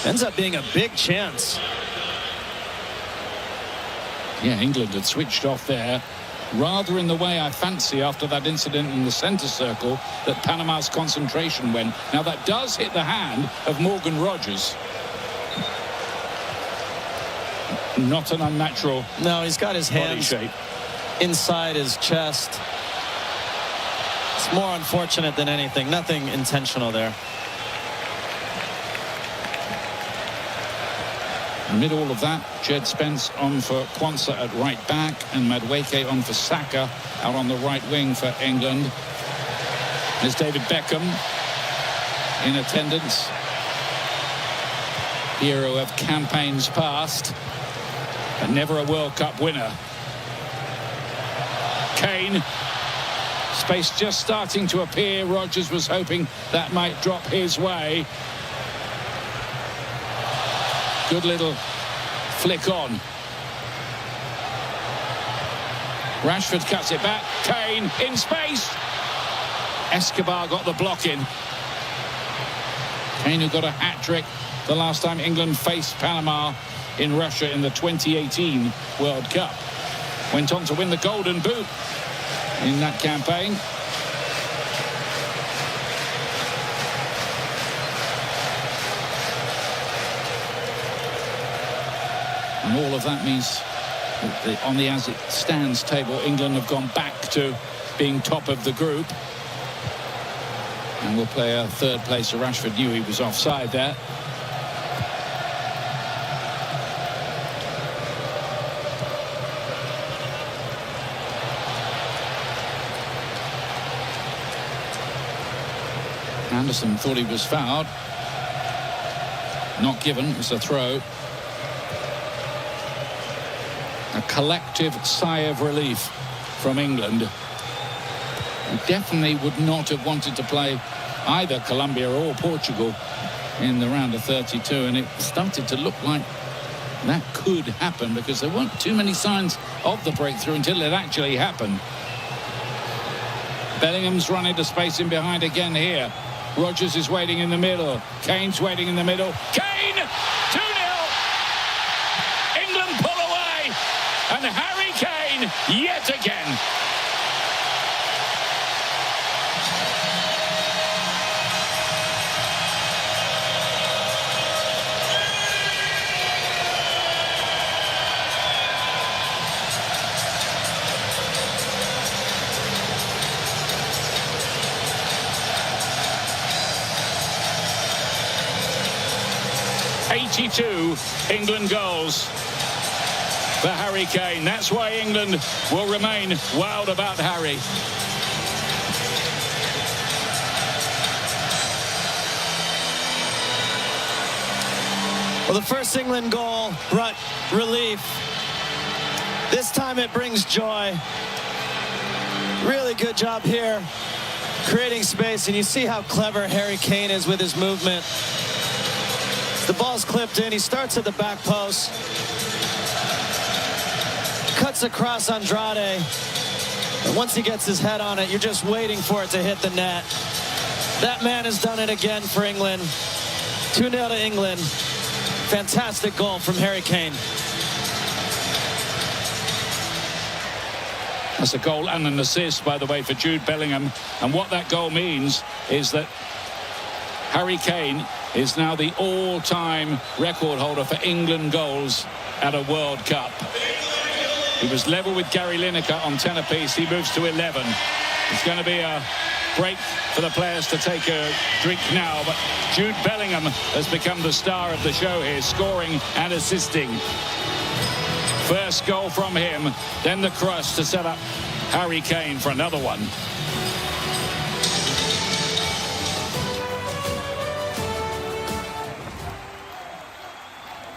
Ends up being a big chance. Yeah, England had switched off there, rather in the way I fancy after that incident in the centre circle that Panama's concentration went. Now that does hit the hand of Morgan Rogers. Not an unnatural. No, he's got his hands shape inside his chest. It's more unfortunate than anything. Nothing intentional there. Amid all of that, Jed Spence on for Kwanzaa at right back and Madueke on for Saka out on the right wing for England. There's David Beckham in attendance. Hero of campaigns past, but never a World Cup winner. Kane. Space just starting to appear. Rogers was hoping that might drop his way. Good little flick on. Rashford cuts it back. Kane in space. Escobar got the block in. Kane, who got a hat-trick the last time England faced Panama in Russia in the 2018 World Cup. Went on to win the Golden Boot in that campaign. And all of that means that on the as it stands table, England have gone back to being top of the group. And we'll play a third placer. Rashford knew he was offside there. Anderson thought he was fouled. Not given. It's a throw. A collective sigh of relief from England. Who definitely would not have wanted to play either Colombia or Portugal in the round of 32, and it started to look like that could happen because there weren't too many signs of the breakthrough until it actually happened. Bellingham's run into space in behind again here. Rodgers is waiting in the middle. Kane's waiting in the middle. Kane! 2-0! England pull away! And Harry Kane yet again. England goals for Harry Kane. That's why England will remain wild about Harry. Well, the first England goal brought relief. This time it brings joy. Really good job here, creating space, and you see how clever Harry Kane is with his movement. The ball's clipped in. He starts at the back post. Cuts across Andrade. And once he gets his head on it, you're just waiting for it to hit the net. That man has done it again for England. 2-0 to England. Fantastic goal from Harry Kane. That's a goal and an assist, by the way, for Jude Bellingham. And what that goal means is that Harry Kane is now the all-time record holder for England goals at a World Cup. He was level with Gary Lineker on 10 apiece. He moves to 11. It's going to be a break for the players to take a drink now, but Jude Bellingham has become the star of the show here, scoring and assisting. First goal from him, then the cross to set up Harry Kane for another one.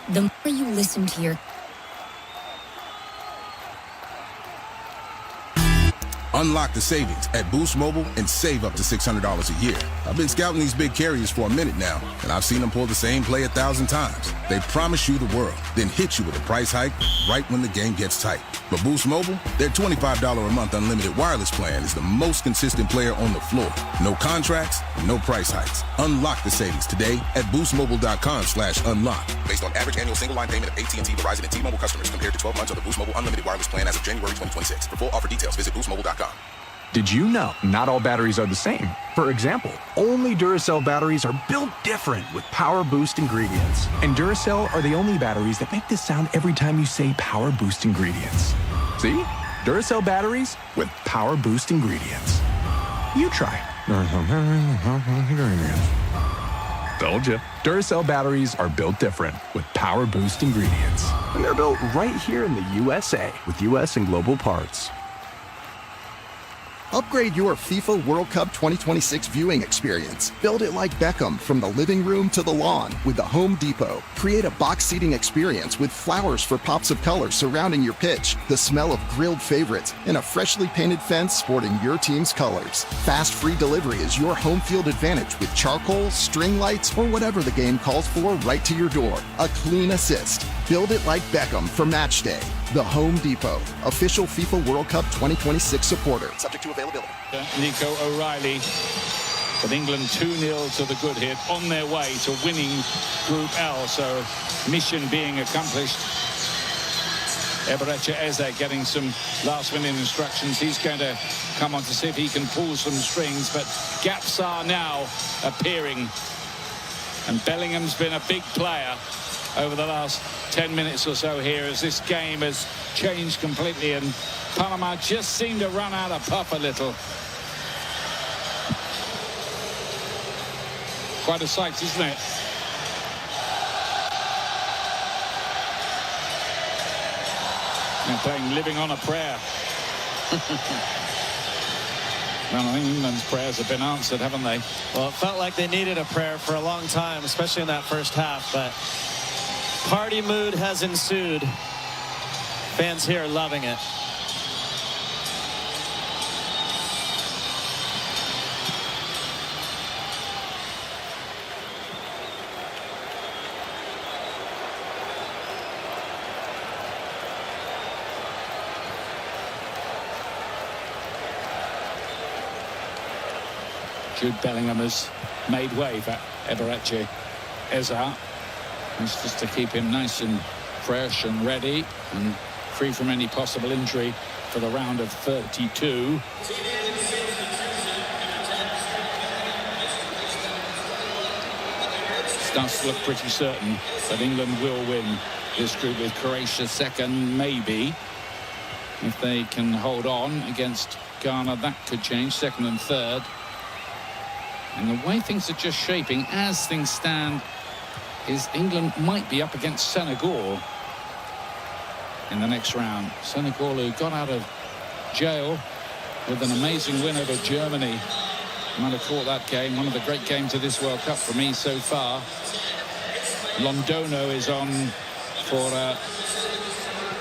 The more you listen to your... Unlock the savings at Boost Mobile and save up to $600 a year. I've been scouting these big carriers for a minute now, and I've seen them pull the same play 1,000 times. They promise you the world, then hit you with a price hike right when the game gets tight. But Boost Mobile, their $25 a month unlimited wireless plan is the most consistent player on the floor. No contracts, no price hikes. Unlock the savings today at boostmobile.com/unlock. Based on average annual single line payment of AT&T, Verizon, and T-Mobile customers compared to 12 months of the Boost Mobile unlimited wireless plan as of January 2026. For full offer details, visit boostmobile.com. Did you know not all batteries are the same? For example, only Duracell batteries are built different with Power Boost ingredients. And Duracell are the only batteries that make this sound every time you say Power Boost ingredients. See? Duracell batteries with Power Boost ingredients. You try. Told you. Duracell batteries are built different with Power Boost ingredients. And they're built right here in the USA with US and global parts. Upgrade your FIFA World Cup 2026 viewing experience. Build it like Beckham from the living room to the lawn with the Home Depot. Create a box seating experience with flowers for pops of color surrounding your pitch, the smell of grilled favorites, and a freshly painted fence sporting your team's colors. Fast free delivery is your home field advantage with charcoal, string lights, or whatever the game calls for right to your door. A clean assist. Build it like Beckham for match day. The Home Depot, official FIFA World Cup 2026 supporter. Subject to availability. Nico O'Reilly. But England 2-0 to the good hit, on their way to winning Group L. So mission being accomplished. Eberechi Eze getting some last-minute instructions. He's going to come on to see if he can pull some strings. But gaps are now appearing. And Bellingham's been a big player over the last 10 minutes or so here as this game has changed completely, and Panama just seemed to run out of puff a little. Quite a sight, isn't it? They're playing Living on a Prayer. Well, I think England's prayers have been answered, haven't they? Well, it felt like they needed a prayer for a long time, especially in that first half, but party mood has ensued. Fans here are loving it. Jude Bellingham has made way for Eberechi Eza. It's just to keep him nice and fresh and ready and free from any possible injury for the round of 32. Starts to look pretty certain that England will win this group, with Croatia second, maybe. If they can hold on against Ghana, that could change, second and third. And the way things are just shaping, as things stand, is England might be up against Senegal in the next round. Senegal, who got out of jail with an amazing win over Germany. Might have caught that game, one of the great games of this World Cup for me so far. Londono is on for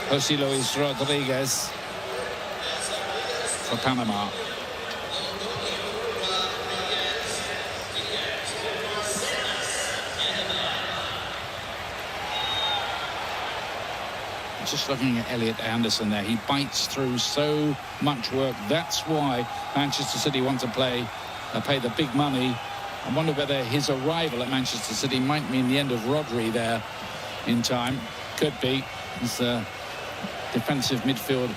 José Luis Rodriguez for Panama. Just looking at Elliot Anderson there, he bites through so much work. That's why Manchester City want to pay the big money. I wonder whether his arrival at Manchester City might mean the end of Rodri there in time. Could be. It's a defensive midfield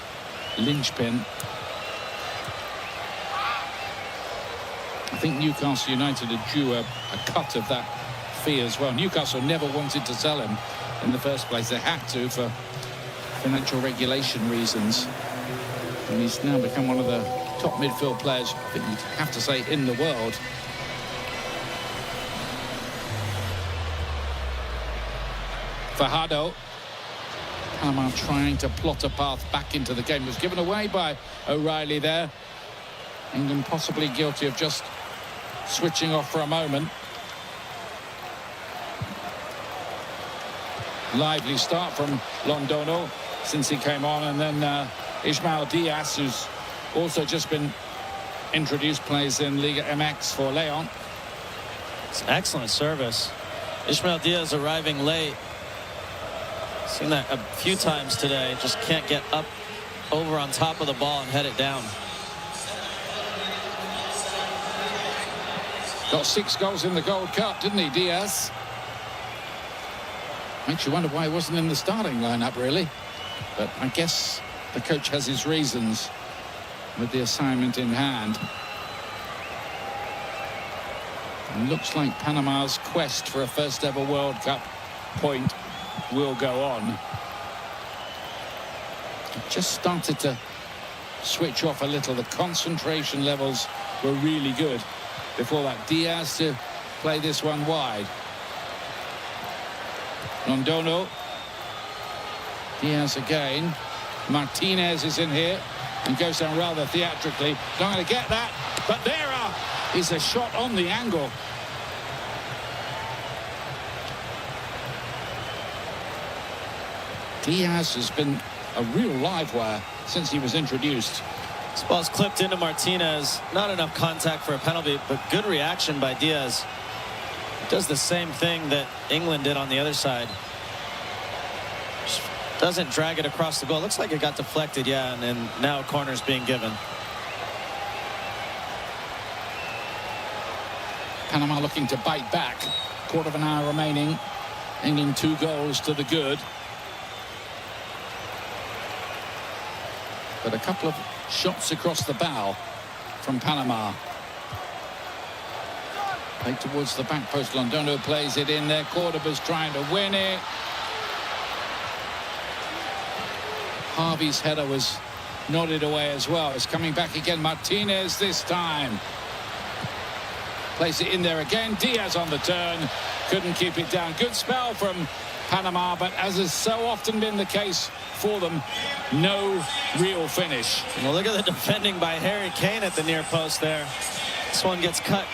linchpin. I think Newcastle United are due a cut of that fee as well. Newcastle never wanted to sell him in the first place. They had to for financial regulation reasons, and he's now become one of the top midfield players, I think you'd have to say, in the world. Fajardo. Panama trying to plot a path back into the game. Was given away by O'Reilly there. England possibly guilty of just switching off for a moment. Lively start from Londono since he came on, and then Ismael Diaz, who's also just been introduced, plays in Liga MX for Leon. It's an excellent service. Ismael Diaz arriving late. Seen that a few times today. Just can't get up over on top of the ball and head it down. Got 6 goals in the Gold Cup, didn't he, Diaz? Makes you wonder why he wasn't in the starting lineup, really. But I guess the coach has his reasons with the assignment in hand. And looks like Panama's quest for a first ever World Cup point will go on. It just started to switch off a little. The concentration levels were really good before that. Diaz to play this one wide. Londono. Diaz again. Martinez is in here and goes down rather theatrically. Not going to get that, but there is a shot on the angle. Diaz has been a real live wire since he was introduced. This ball's clipped into Martinez. Not enough contact for a penalty, but good reaction by Diaz. Does the same thing that England did on the other side. Just doesn't drag it across the goal. Looks like it got deflected, yeah, and then now a corner's being given. Panama looking to bite back. Quarter of an hour remaining. England 2 goals to the good. But a couple of shots across the bow from Panama. Played towards the back post. Londono plays it in there. Cordoba's trying to win it. Harvey's header was nodded away as well. It's coming back again. Martinez this time. Plays it in there again. Diaz on the turn. Couldn't keep it down. Good spell from Panama, but as has so often been the case for them, no real finish. Well, look at the defending by Harry Kane at the near post there. This one gets cut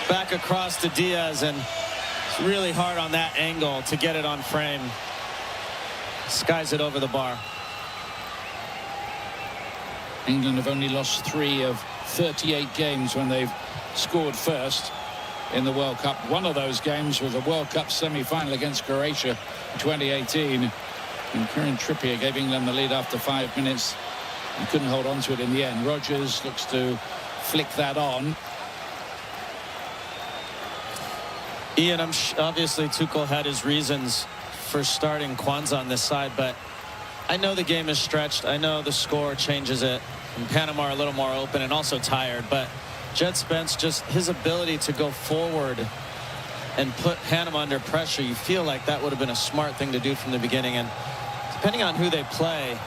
back across to Diaz, and it's really hard on that angle to get it on frame. Skies it over the bar. England have only lost 3 of 38 games when they've scored first in the World Cup. One of those games was a World Cup semi-final against Croatia in 2018. And Kieran Trippier gave England the lead after 5 minutes and couldn't hold on to it in the end. Rodgers looks to flick that on. Ian, obviously Tuchel had his reasons for starting Kwanzaa on this side, but I know the game is stretched. I know the score changes it. And Panama are a little more open and also tired, but Jed Spence, just his ability to go forward and put Panama under pressure, you feel like that would have been a smart thing to do from the beginning. And depending on who they play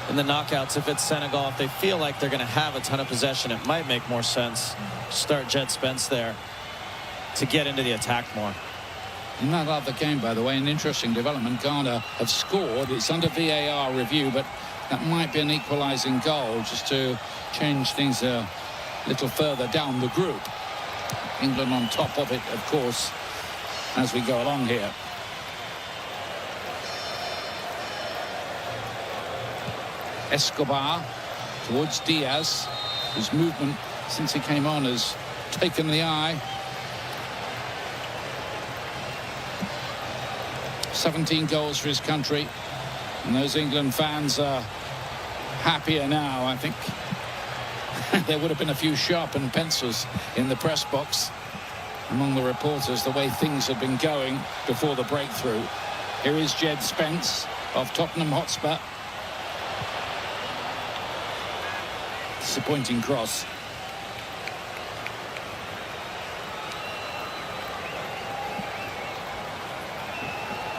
in the knockouts, if it's Senegal, if they feel like they're going to have a ton of possession, it might make more sense to start Jed Spence there to get into the attack more. In that other game, by the way, an interesting development. Ghana have scored. It's under VAR review, but that might be an equalising goal just to change things a little further down the group. England on top of it, of course, as we go along here. Escobar towards Diaz. His movement since he came on has taken the eye. 17 goals for his country, and those England fans are happier now. I think there would have been a few sharpened pencils in the press box among the reporters, the way things had been going before the breakthrough. Here is Jed Spence of Tottenham Hotspur. Disappointing cross.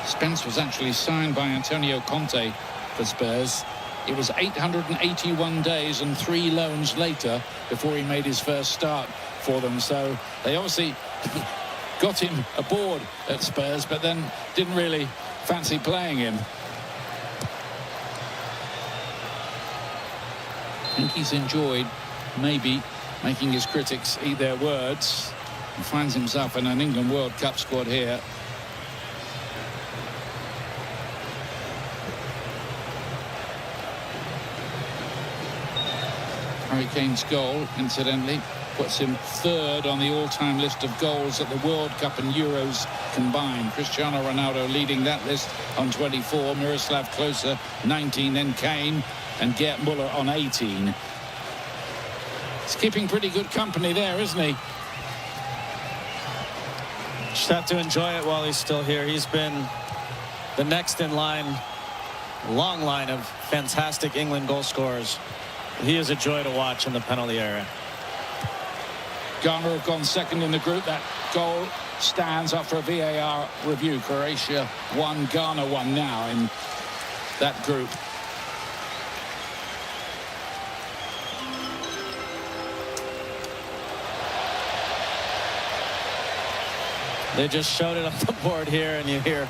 Spence was actually signed by Antonio Conte for Spurs. It was 881 days and 3 loans later before he made his first start for them. So they obviously got him aboard at Spurs, but then didn't really fancy playing him. I think he's enjoyed maybe making his critics eat their words. He finds himself in an England World Cup squad here. Harry Kane's goal, incidentally, puts him 3rd on the all-time list of goals at the World Cup and Euros combined. Cristiano Ronaldo leading that list on 24, Miroslav Klose 19, then Kane and Gerd Muller on 18. He's keeping pretty good company there, isn't he? Just have to enjoy it while he's still here. He's been the next in line, long line of fantastic England goal scorers. He is a joy to watch in the penalty area. Ghana have gone second in the group. That goal stands up for a VAR review. Croatia 1, Ghana 1 now in that group. They just showed it on the board here, and you hear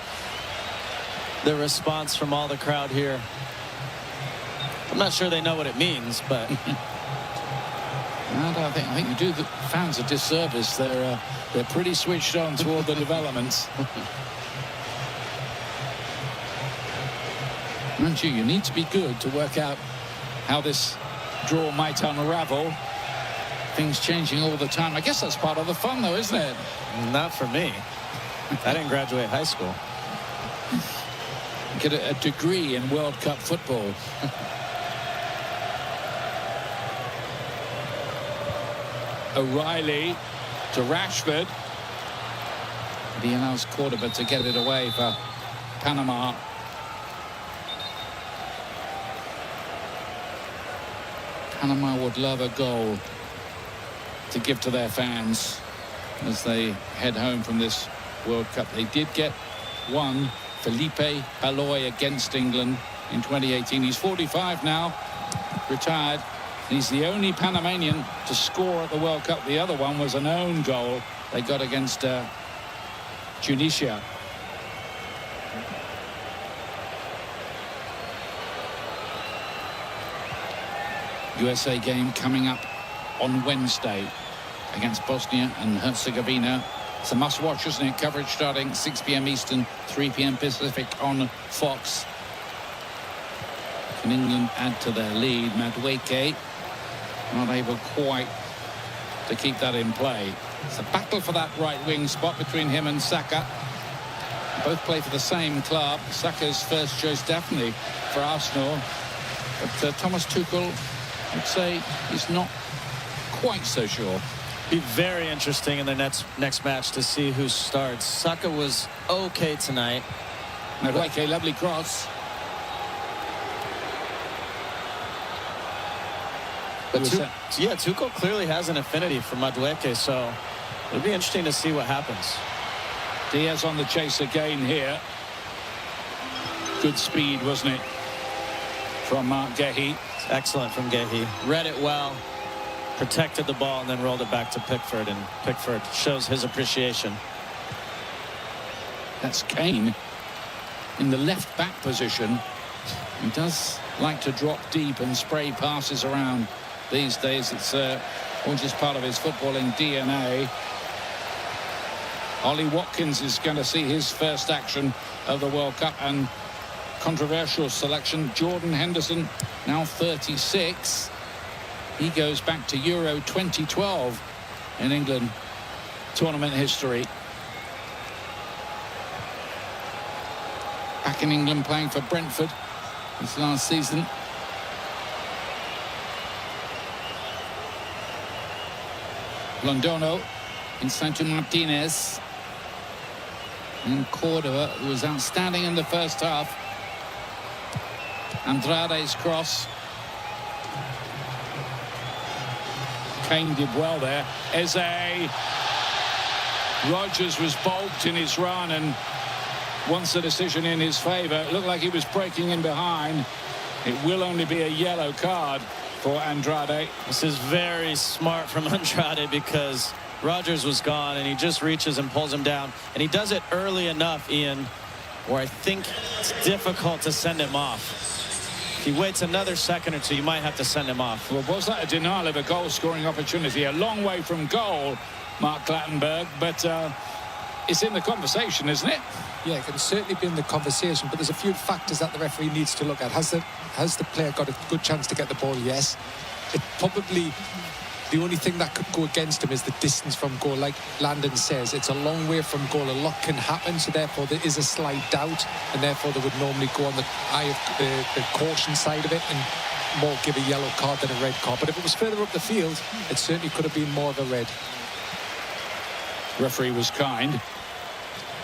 the response from all the crowd here. I'm not sure they know what it means, but I think you do the fans a disservice. They're pretty switched on toward the developments. Mind you need to be good to work out how this draw might unravel. Things changing all the time. I guess that's part of the fun, though, isn't it? Not for me. I didn't graduate high school. Get a degree in World Cup football. O'Reilly to Rashford. He allows Cordoba to get it away for Panama. Panama would love a goal to give to their fans as they head home from this World Cup. They did get one, Felipe Paloy against England in 2018. He's 45 now, retired. He's the only Panamanian to score at the World Cup. The other one was an own goal they got against Tunisia. USA game coming up on Wednesday against Bosnia and Herzegovina. It's a must-watch, isn't it? Coverage starting 6 p.m. Eastern, 3 p.m. Pacific on Fox. Can England add to their lead? Madueke not able quite to keep that in play. It's a battle for that right wing spot between him and Saka. Both play for the same club. Saka's first choice definitely for Arsenal. But Thomas Tuchel would say he's not quite so sure. Be very interesting in the next match to see who starts. Saka was okay tonight. Madueke, lovely cross. But Tuchel clearly has an affinity for Madueke, so it'll be interesting to see what happens. Diaz on the chase again here. Good speed, wasn't it, from Gehi? Excellent from Gehi. Read it well, protected the ball, and then rolled it back to Pickford, and Pickford shows his appreciation. That's Kane in the left back position. He does like to drop deep and spray passes around these days. It's all just part of his footballing DNA. Ollie Watkins is going to see his first action of the World Cup, and controversial selection, Jordan Henderson, now 36. He goes back to Euro 2012 in England tournament history. Back in England playing for Brentford this last season. Londono inside to Martinez. And Cordova, who was outstanding in the first half. Andrade's cross. Kane did well there. Eze. Rodgers was balked in his run, and once the decision in his favour, it looked like he was breaking in behind. It will only be a yellow card for Andrade. This is very smart from Andrade, because Rodgers was gone, and he just reaches and pulls him down. And he does it early enough, Ian, where I think it's difficult to send him off. If he waits another second or two, you might have to send him off. Well, was that a denial of a goal-scoring opportunity? A long way from goal, Mark Clattenburg, but it's in the conversation, isn't it? Yeah, it can certainly be in the conversation, but there's a few factors that the referee needs to look at. Has the player got a good chance to get the ball? Yes. It probably, the only thing that could go against him is the distance from goal. Like Landon says, it's a long way from goal. A lot can happen, so therefore there is a slight doubt, and therefore they would normally go on the eye of the caution side of it and more give a yellow card than a red card. But if it was further up the field, it certainly could have been more of a red. Referee was kind.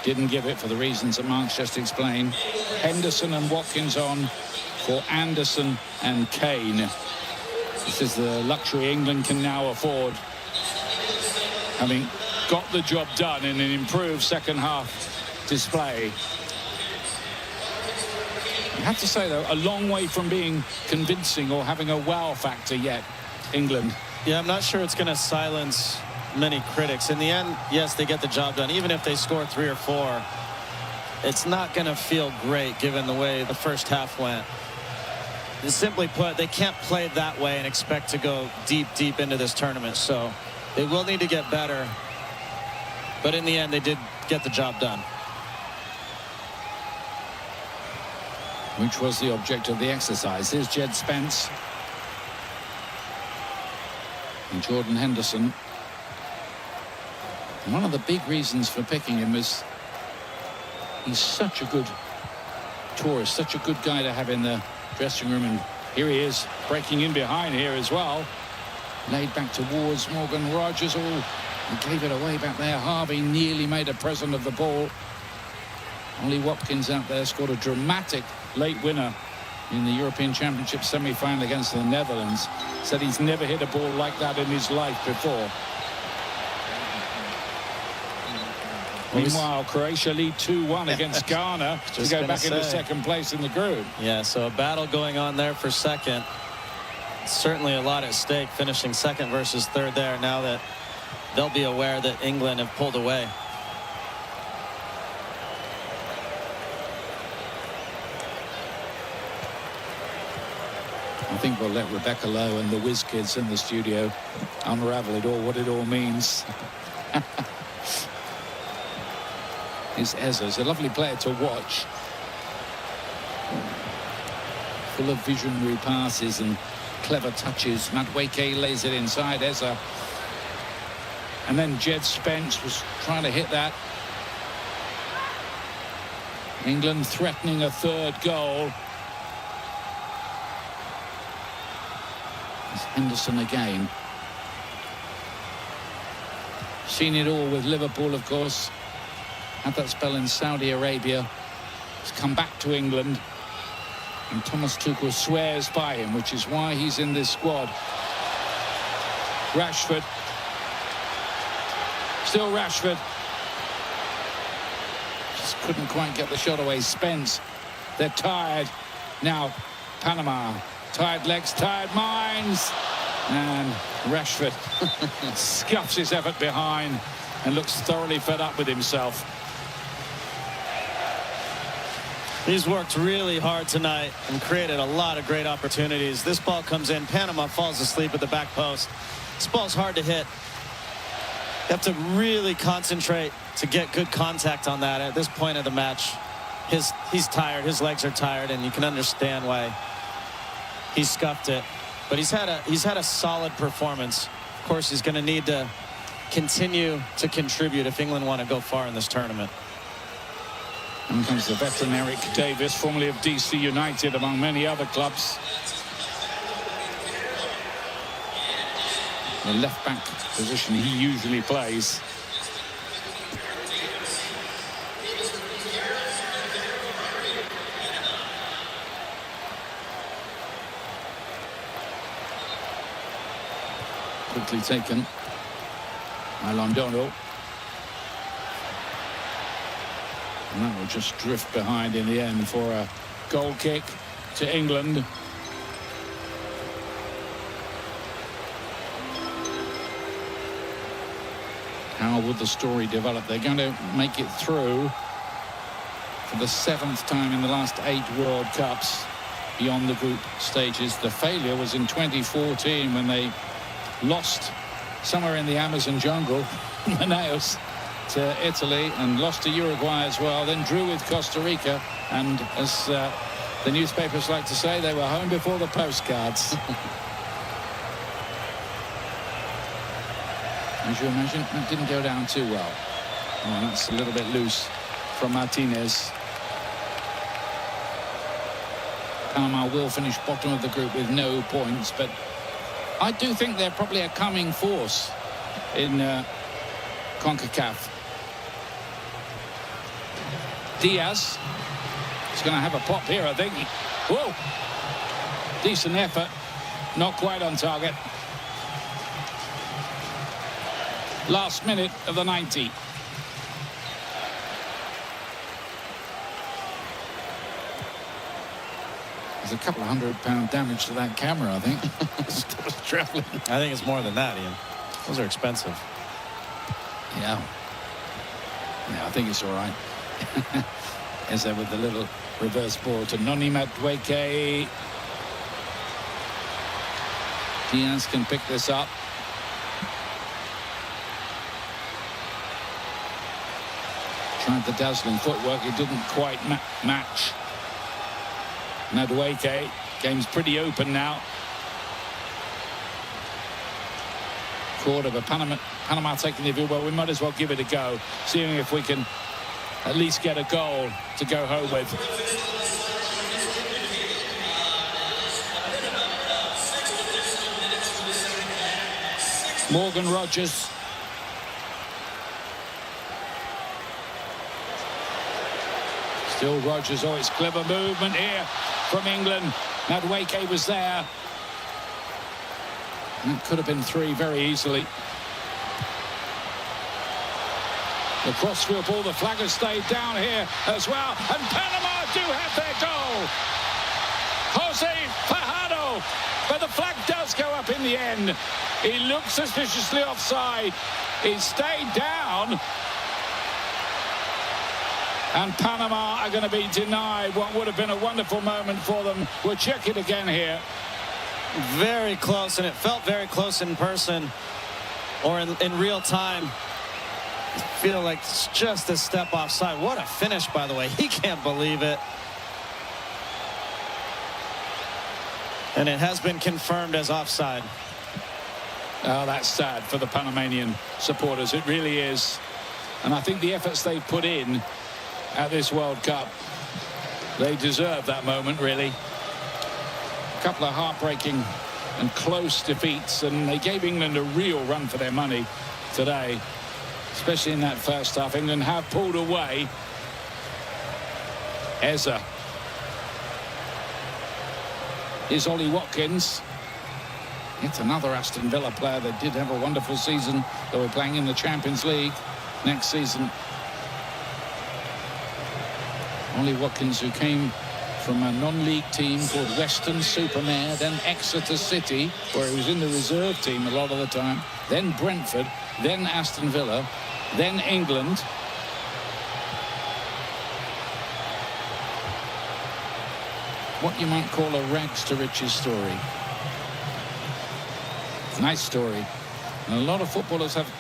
Didn't give it for the reasons that Mark's just explained. Henderson and Watkins on for Anderson and Kane. This is the luxury England can now afford, having got the job done in an improved second half display. You have to say, though, a long way from being convincing or having a wow factor yet, England. Yeah, I'm not sure it's going to silence many critics. In the end, yes, they get the job done. Even if they score 3 or 4, it's not going to feel great given the way the first half went. Simply put, they can't play that way and expect to go deep into this tournament. So they will need to get better. But in the end, they did get the job done. Which was the object of the exercise. Here's Jed Spence. And Jordan Henderson. And one of the big reasons for picking him is he's such a good tourist, such a good guy to have in the dressing room. And here he is, breaking in behind here as well. Laid back towards Morgan Rodgers. Oh, he gave it away back there. Harvey nearly made a present of the ball. Ollie Watkins out there scored a dramatic late winner in the European Championship semi-final against the Netherlands. Said he's never hit a ball like that in his life before. Meanwhile, Croatia lead 2-1 against Ghana to go back into second place in the group. Yeah, so a battle going on there for second. Certainly a lot at stake, finishing second versus third there, now that they'll be aware that England have pulled away. I think we'll let Rebecca Lowe and the whiz kids in the studio unravel it all, what it all means. Is Ezza's a lovely player to watch. Full of visionary passes and clever touches. Madueke lays it inside Ezza. And then Jed Spence was trying to hit that. England threatening a third goal. It's Henderson again. Seen it all with Liverpool, of course. Had that spell in Saudi Arabia. He's come back to England. And Thomas Tuchel swears by him, which is why he's in this squad. Rashford. Still Rashford. Just couldn't quite get the shot away. Spence. They're tired. Now, Panama. Tired legs, tired minds. And Rashford scuffs his effort behind and looks thoroughly fed up with himself. He's worked really hard tonight and created a lot of great opportunities. This ball comes in. Panama falls asleep at the back post. This ball's hard to hit. You have to really concentrate to get good contact on that at this point of the match. He's tired. His legs are tired, and you can understand why he scuffed it. But he's had a solid performance. Of course, he's going to need to continue to contribute if England want to go far in this tournament. And comes the veteran Eric Davis, formerly of DC United, among many other clubs. The left-back position he usually plays. Quickly taken by Londono. And that will just drift behind in the end for a goal kick to England. How would the story develop? They're going to make it through for the 7th time in the last 8 World Cups beyond the group stages. The failure was in 2014 when they lost somewhere in the Amazon jungle, Manaus, to Italy, and lost to Uruguay as well, then drew with Costa Rica, and as the newspapers like to say, they were home before the postcards. As you imagine, it didn't go down too well. Oh, that's a little bit loose from Martinez. Panama will finish bottom of the group with no points, but I do think they're probably a coming force in CONCACAF. Diaz is going to have a pop here, I think. Whoa! Decent effort. Not quite on target. Last minute of the 90. There's a couple of £100 damage to that camera, I think. Still traveling. I think it's more than that, Ian. Those are expensive. Yeah. Yeah, I think it's all right. As there with the little reverse ball to Noni Madueke. Diaz can pick this up. Tried the dazzling footwork. It didn't quite match. Madueke. Game's pretty open now. Cordoba, Panama taking the view. Well, we might as well give it a go, seeing if we can at least get a goal to go home with. Morgan Rogers. Still Rogers. Oh, it's clever movement here from England. Madueke was there. That could have been 3 very easily. The crossfield ball, the flag has stayed down here as well. And Panama do have their goal. Jose Fajardo. But the flag does go up in the end. He looked suspiciously offside. He stayed down. And Panama are going to be denied what would have been a wonderful moment for them. We'll check it again here. Very close, and it felt very close in person or in real time. I feel like it's just a step offside. What a finish, by the way. He can't believe it. And it has been confirmed as offside. Oh, that's sad for the Panamanian supporters. It really is. And I think the efforts they've put in at this World Cup, they deserve that moment, really. A couple of heartbreaking and close defeats, and they gave England a real run for their money today, especially in that first half. England have pulled away. Eza. Here's Ollie Watkins. It's another Aston Villa player that did have a wonderful season. They were playing in the Champions League next season. Ollie Watkins, who came from a non-league team called Western-super-Mare, then Exeter City, where he was in the reserve team a lot of the time, then Brentford, then Aston Villa, then England. What you might call a rags to riches story. Nice story. And a lot of footballers have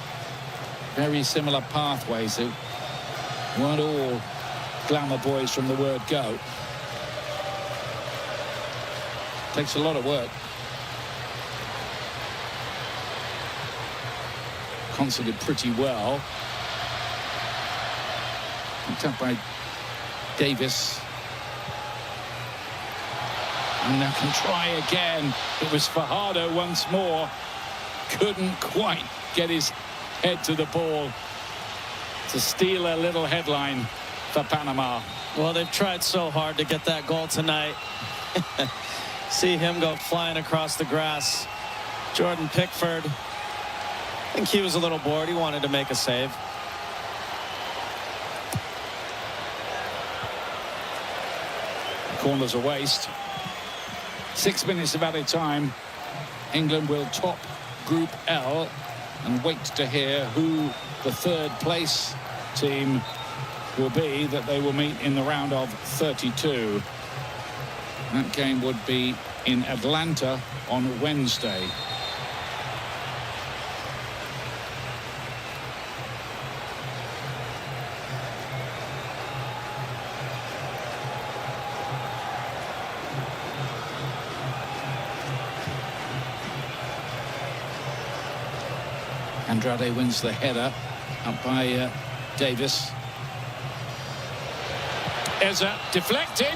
very similar pathways. They weren't all glamour boys from the word go. Takes a lot of work. Considered pretty well. Picked up by Davis. And they can try again. It was Fajardo once more. Couldn't quite get his head to the ball to steal a little headline for Panama. Well, they've tried so hard to get that goal tonight. See him go flying across the grass. Jordan Pickford, I think he was a little bored. He wanted to make a save. Corner's a waste. 6 minutes of added time. England will top Group L and wait to hear who the third place team will be that they will meet in the round of 32. That game would be in Atlanta on Wednesday. Andrade wins the header up by Davis. Eza deflected.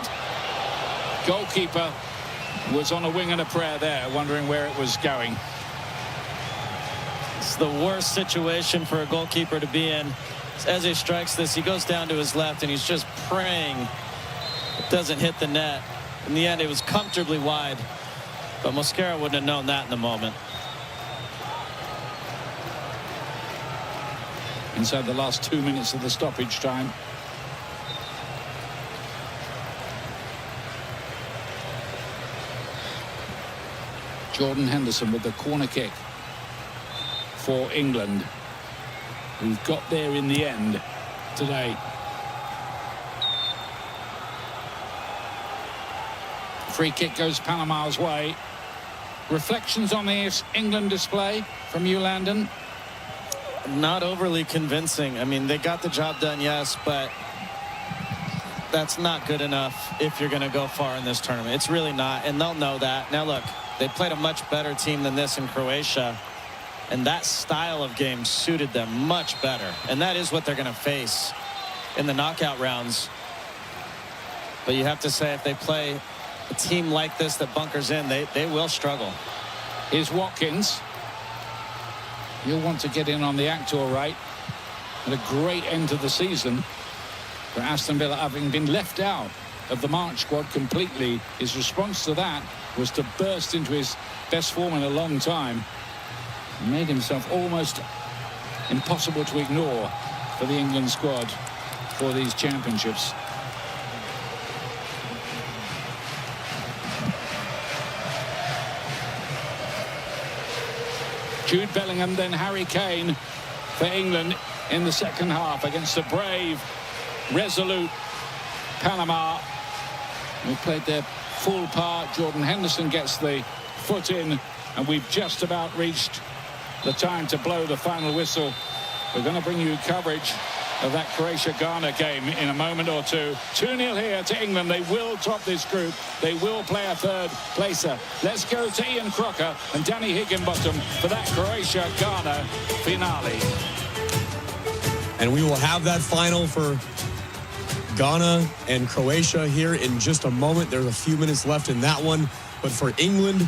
Goalkeeper was on a wing and a prayer there, wondering where it was going. It's the worst situation for a goalkeeper to be in. As he strikes this, he goes down to his left and he's just praying it doesn't hit the net. In the end, it was comfortably wide, but Mosquera wouldn't have known that in the moment. Inside the last 2 minutes of the stoppage time. Jordan Henderson with the corner kick for England, who've got there in the end today. Free kick goes Panama's way. Reflections on this England display from you, Landon? Not overly convincing. I mean, they got the job done, yes, but that's not good enough if you're going to go far in this tournament. It's really not, and they'll know that. Now, look, they played a much better team than this in Croatia, and that style of game suited them much better, and that is what they're going to face in the knockout rounds. But you have to say, if they play a team like this that bunkers in, they will struggle. Here's Watkins. You'll want to get in on the act, all right. And a great end to the season for Aston Villa, having been left out of the March squad completely. His response to that was to burst into his best form in a long time. He made himself almost impossible to ignore for the England squad for these championships. Jude Bellingham, then Harry Kane for England in the second half against a brave, resolute Panama, who played their full part. Jordan Henderson gets the foot in, and we've just about reached the time to blow the final whistle. We're going to bring you coverage of that Croatia-Ghana game in a moment or two. 2-0 here to England. They will top this group. They will play a third placer. Let's go to Ian Crocker and Danny Higginbottom for that Croatia-Ghana finale. And we will have that final for Ghana and Croatia here in just a moment. There's a few minutes left in that one. But for England,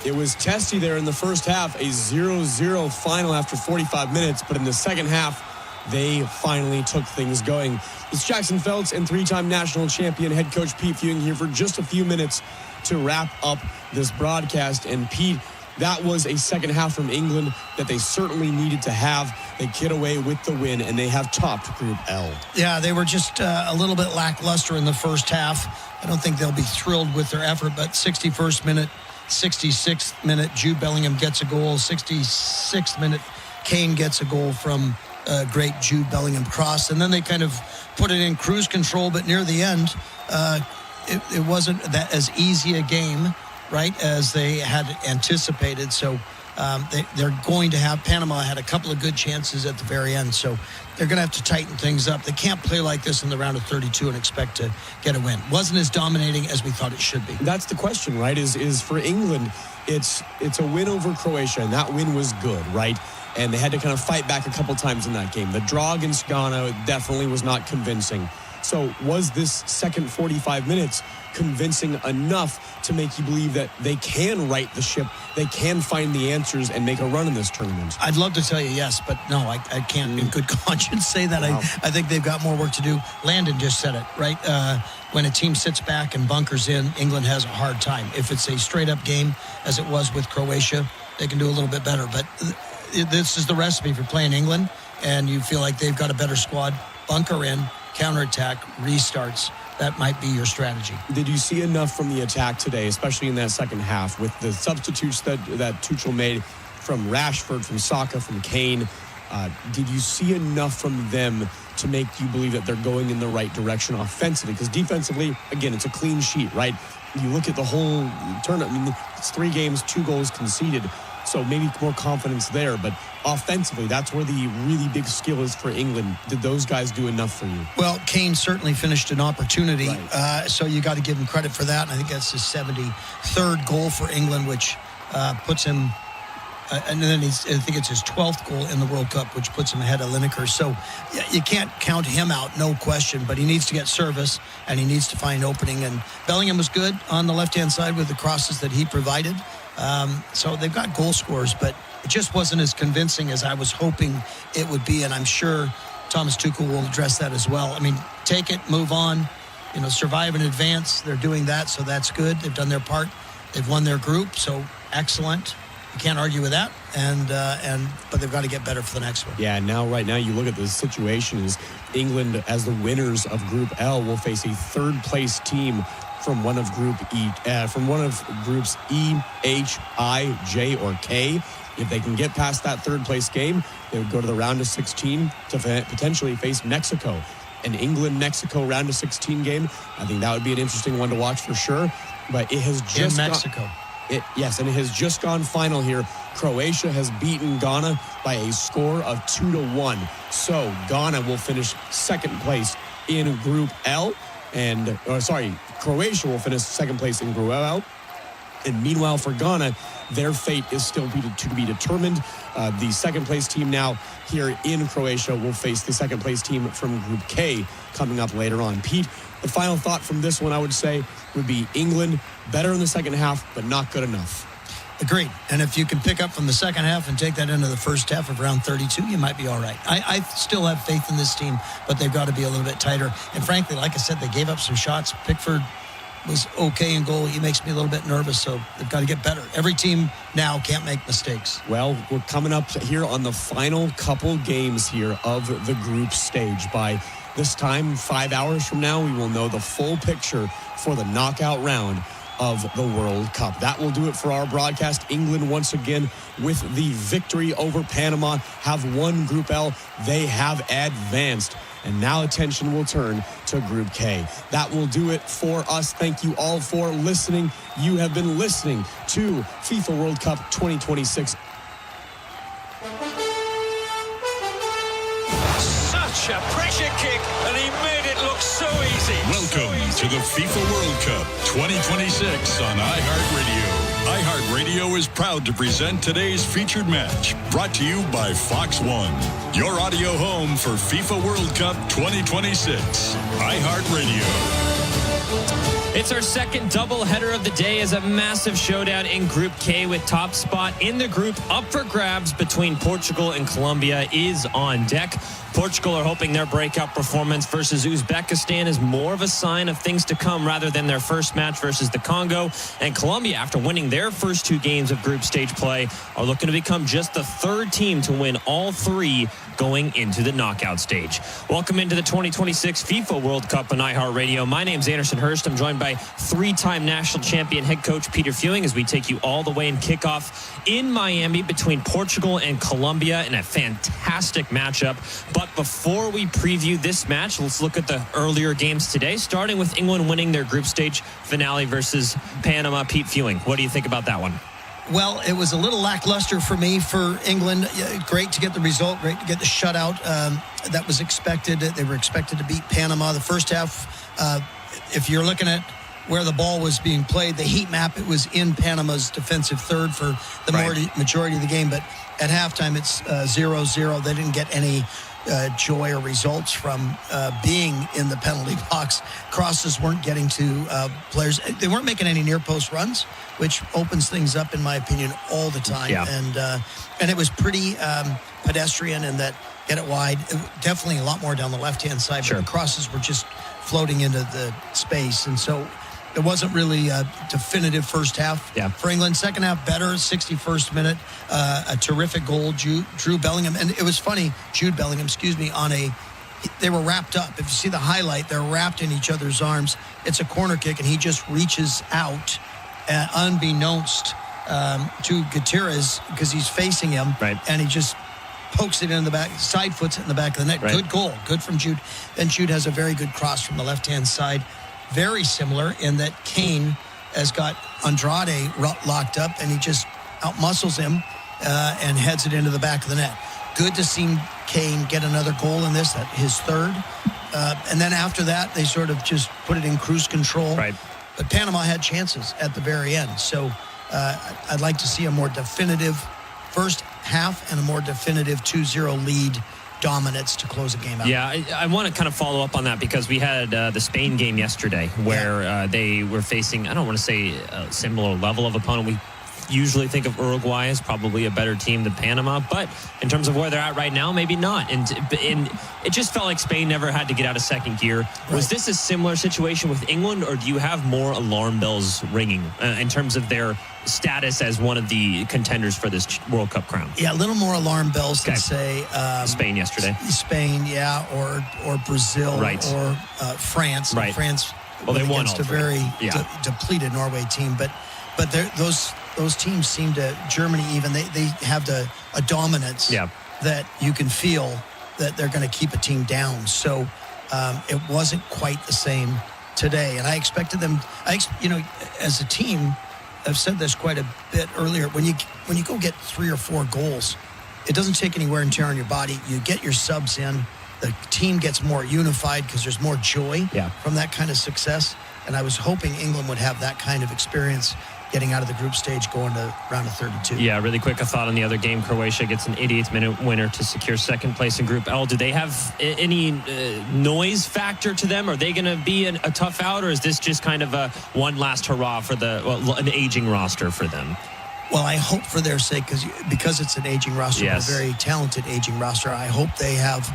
it was testy there in the first half, a 0-0 final after 45 minutes. But in the second half, they finally took things going. It's Jackson Feltz and three-time national champion head coach Pete Fewing here for just a few minutes to wrap up this broadcast. And Pete, that was a second half from England that they certainly needed to have. They get away with the win, and they have topped Group L. Yeah, they were just a little bit lackluster in the first half. I don't think they'll be thrilled with their effort, but 61st minute, 66th minute, Jude Bellingham gets a goal. 66th minute, Kane gets a goal from great Jude Bellingham cross. And then they kind of put it in cruise control, but near the end, it wasn't that as easy a game, right, as they had anticipated. So they're going to have, Panama had a couple of good chances at the very end. So they're going to have to tighten things up. They can't play like this in the round of 32 and expect to get a win. Wasn't as dominating as we thought it should be. That's the question, right, is for England, it's a win over Croatia, and that win was good, right? And they had to kind of fight back a couple times in that game. The draw against Ghana definitely was not convincing. So was this second 45 minutes convincing enough to make you believe that they can right the ship, they can find the answers and make a run in this tournament? I'd love to tell you yes, but no, I can't in good conscience say that. Wow. I think they've got more work to do. Landon just said it, right? When a team sits back and bunkers in, England has a hard time. If it's a straight-up game, as it was with Croatia, they can do a little bit better. But this is the recipe for playing England, and you feel like they've got a better squad. Bunker in, counterattack, restarts. That might be your strategy. Did you see enough from the attack today, especially in that second half, with the substitutes that Tuchel made from Rashford, from Saka, from Kane? Did you see enough from them to make you believe that they're going in the right direction offensively? Because defensively, again, it's a clean sheet, right? You look at the whole tournament, I mean, it's 3 games, 2 goals conceded. So maybe more confidence there. But offensively, that's where the really big skill is for England. Did those guys do enough for you? Well, Kane certainly finished an opportunity. Right. So you got to give him credit for that. And I think that's his 73rd goal for England, which puts him... and then I think it's his 12th goal in the World Cup, which puts him ahead of Lineker. So you can't count him out, no question. But he needs to get service, and he needs to find opening. And Bellingham was good on the left-hand side with the crosses that he provided. So they've got goal scorers, but it just wasn't as convincing as I was hoping it would be. And I'm sure Thomas Tuchel will address that as well. I mean, take it, move on, survive and advance. They're doing that, so that's good. They've done their part. They've won their group, so excellent. You can't argue with that. But they've got to get better for the next one. Yeah, right now you look at the situation is England as the winners of Group L will face a third-place team from one of groups E, H, I, J, or K. If they can get past that third-place game, they would go to the round of 16 to potentially face Mexico. An England-Mexico round of 16 game, I think that would be an interesting one to watch for sure. But it has just in Mexico. Yes, and it has just gone final here. Croatia has beaten Ghana by a score of 2-1. So Ghana will finish second place in Group L. Croatia will finish second place in Group L. And meanwhile, for Ghana, their fate is still to be determined. The second place team now here in Croatia will face the second place team from Group K coming up later on. Pete, the final thought from this one, I would say, would be England better in the second half, but not good enough. Agreed. And if you can pick up from the second half and take that into the first half of round 32, you might be all right. I still have faith in this team, but they've got to be a little bit tighter. And frankly, like I said, they gave up some shots. Pickford was okay in goal. He makes me a little bit nervous, so they've got to get better. Every team now can't make mistakes. Well, we're coming up here on the final couple games here of the group stage. By this time, 5 hours from now, we will know the full picture for the knockout round of the World Cup. That will do it for our broadcast. England once again with the victory over Panama have won Group L. They have advanced. and now attention will turn to Group K. That will do it for us. Thank you all for listening. You have been listening to FIFA World Cup 2026. Such a pressure kick, and he made it look so easy. Welcome to the FIFA World Cup 2026 on iHeartRadio. iHeartRadio is proud to present today's featured match, brought to you by Fox One, your audio home for FIFA World Cup 2026. iHeartRadio. It's our second doubleheader of the day as a massive showdown in Group K with top spot in the group up for grabs between Portugal and Colombia is on deck. Portugal are hoping their breakout performance versus Uzbekistan is more of a sign of things to come rather than their first match versus the Congo. And Colombia, after winning their first two games of group stage play, are looking to become just the third team to win all three going into the knockout stage. Welcome into the 2026 FIFA World Cup on iHeartRadio. My name's Anderson Hurst. I'm joined by three-time national champion head coach Peter Fewing as we take you all the way in kickoff in Miami between Portugal and Colombia in a fantastic matchup. But before we preview this match, let's look at the earlier games today, starting with England winning their group stage finale versus Panama. Pete Fewing, what do you think about that one? Well, it was a little lackluster for me for England. Great to get the result, great to get the shutout. That was expected. They were expected to beat Panama. The first half, if you're looking at where the ball was being played, the heat map, it was in Panama's defensive third for the majority of the game. But at halftime, it's 0-0. They didn't get any joy or results from being in the penalty box. Crosses weren't getting to players. They weren't making any near post runs, which opens things up, in my opinion, all the time. Yeah. And it was pretty pedestrian in that get it wide. Definitely a lot more down the left-hand side, Sure. but the crosses were just floating into the space. And so it wasn't really a definitive first half for England. Second half, better, 61st minute, a terrific goal, Drew Bellingham. And it was funny, Jude Bellingham, they were wrapped up. If you see the highlight, they're wrapped in each other's arms. It's a corner kick, and he just reaches out, unbeknownst to Gutierrez, because he's facing him, and he just pokes it in the back, side foots it in the back of the net. Good goal, good from Jude. Then Jude has a very good cross from the left-hand side. Very similar in that Kane has got Andrade locked up, and he just outmuscles him and heads it into the back of the net. Good to see Kane get another goal in this, his third. And then after that, they sort of just put it in cruise control. But Panama had chances at the very end. So I'd like to see a more definitive first half and a more definitive 2-0 lead dominance to close the game out. Yeah, I want to kind of follow up on that because we had the Spain game yesterday where they were facing, I don't want to say a similar level of opponent. We usually think of Uruguay as probably a better team than Panama, but in terms of where they're at right now, maybe not. And it just felt like Spain never had to get out of second gear. Was this a similar situation with England, or do you have more alarm bells ringing in terms of their status as one of the contenders for this World Cup crown? Yeah, a little more alarm bells than, say, Spain yesterday. Spain, or Brazil, or France. France, well, they won against all a very depleted Norway team, but those teams seem to, Germany even, they have a dominance that you can feel that they're going to keep a team down. So it wasn't quite the same today, and I expected them. As a team, I've said this quite a bit earlier. When you go get 3 or 4 goals, it doesn't take any wear and tear on your body. You get your subs in. The team gets more unified because there's more joy from that kind of success. And I was hoping England would have that kind of experience getting out of the group stage, going to round of 32. Yeah, really quick, a thought on the other game. Croatia gets an 88th minute winner to secure second place in Group L. Do they have any noise factor to them? Are they going to be a tough out, or is this just kind of a one last hurrah for an aging roster for them? Well, I hope for their sake, because it's an aging roster, a very talented aging roster, I hope they have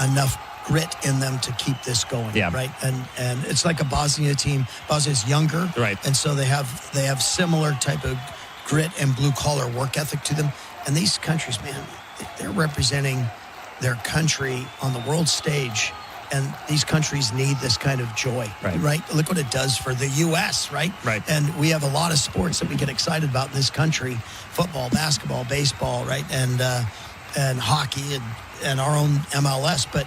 enough grit in them to keep this going, right? And it's like a Bosnia team. Bosnia's younger, and so they have similar type of grit and blue collar work ethic to them. And these countries, man, they're representing their country on the world stage, and these countries need this kind of joy, right? Look what it does for the U.S., right? And we have a lot of sports that we get excited about in this country: football, basketball, baseball, right? And hockey and our own MLS, but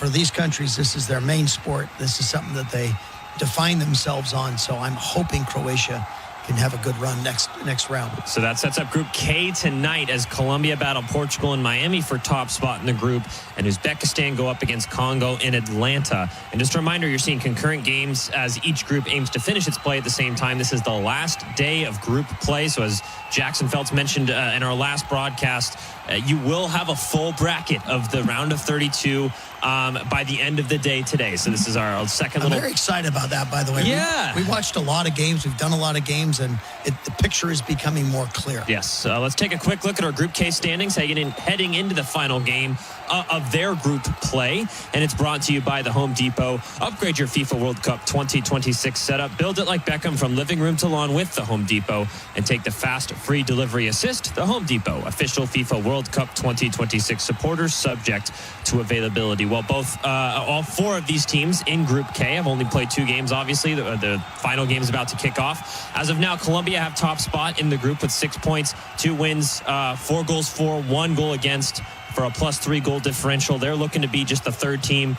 for these countries, this is their main sport. This is something that they define themselves on. So I'm hoping Croatia can have a good run next round. So that sets up Group K tonight as Colombia battle Portugal and Miami for top spot in the group, and Uzbekistan go up against Congo in Atlanta. And just a reminder, you're seeing concurrent games as each group aims to finish its play at the same time. This is the last day of group play. So as Jackson Feltz mentioned in our last broadcast, you will have a full bracket of the round of 32 by the end of the day today. So this is our second I'm very excited about that, by the way. Yeah. We watched a lot of games. We've done a lot of games, and the picture is becoming more clear. Yes. Let's take a quick look at our Group K standings heading into the final game of their group play. And it's brought to you by the Home Depot. Upgrade your FIFA World Cup 2026 setup. Build it like Beckham from living room to lawn with the Home Depot. And take the fast, free delivery assist. The Home Depot, official FIFA World Cup 2026 supporters, subject to availability. Well, all four of these teams in Group K have only played 2 games, obviously. The final game is about to kick off. As of now, Colombia have top spot in the group with 6 points, 2 wins, 4 goals for, 1 goal against, for a +3 goal differential. They're looking to be just the third team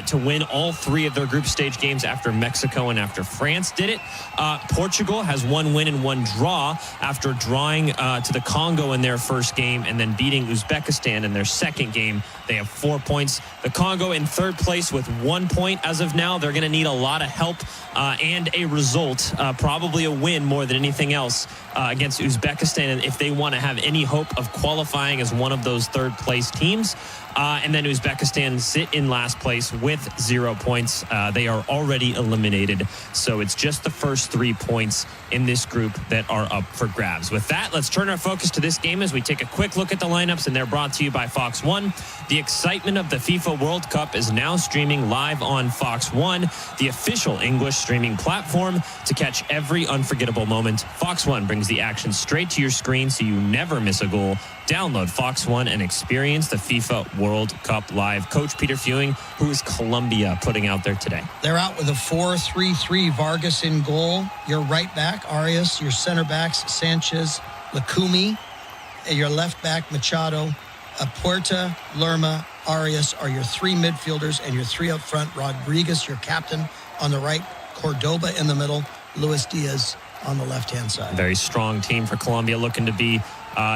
to win all 3 of their group stage games after Mexico and after France did it. Portugal has 1 win and 1 draw after drawing to the Congo in their first game and then beating Uzbekistan in their second game. They have 4 points. The Congo in third place with 1 point as of now. They're going to need a lot of help and a result, probably a win more than anything else against Uzbekistan if they want to have any hope of qualifying as one of those third place teams. And then Uzbekistan sit in last place with 0 points. They are already eliminated. So it's just the first 3 points in this group that are up for grabs. With that, let's turn our focus to this game as we take a quick look at the lineups, and they're brought to you by Fox One. The excitement of the FIFA World Cup is now streaming live on Fox One, the official English streaming platform to catch every unforgettable moment. Fox One brings the action straight to your screen so you never miss a goal. Download Fox One and experience the FIFA World Cup live. Coach Peter Fewing, who is Colombia putting out there today? They're out with a 4-3-3. Vargas in goal. Your right back, Arias. Your center backs, Sanchez, Lacumi. Your left back, Machado. Puerta, Lerma, Arias are your 3 midfielders, and your 3 up front. Rodriguez, your captain, on the right. Cordoba in the middle. Luis Diaz on the left-hand side. Very strong team for Colombia, looking to be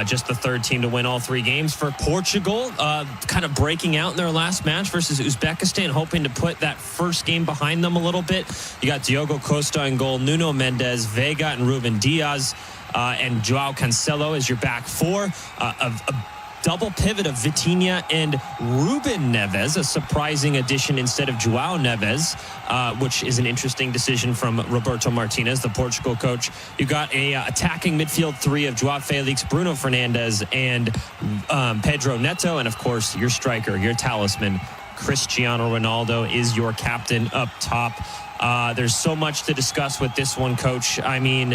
just the third team to win all 3 games. For Portugal, kind of breaking out in their last match versus Uzbekistan, hoping to put that first game behind them a little bit. You got Diogo Costa in goal, Nuno Mendes, Vega and Ruben Diaz, and Joao Cancelo as your back 4. A double pivot of Vitinha and Ruben Neves, a surprising addition instead of Joao Neves, which is an interesting decision from Roberto Martinez, the Portugal coach. You got a attacking midfield 3 of Joao Felix, Bruno Fernandes, and Pedro Neto, and of course your striker, your talisman, Cristiano Ronaldo is your captain up top. There's so much to discuss with this one, Coach. I mean,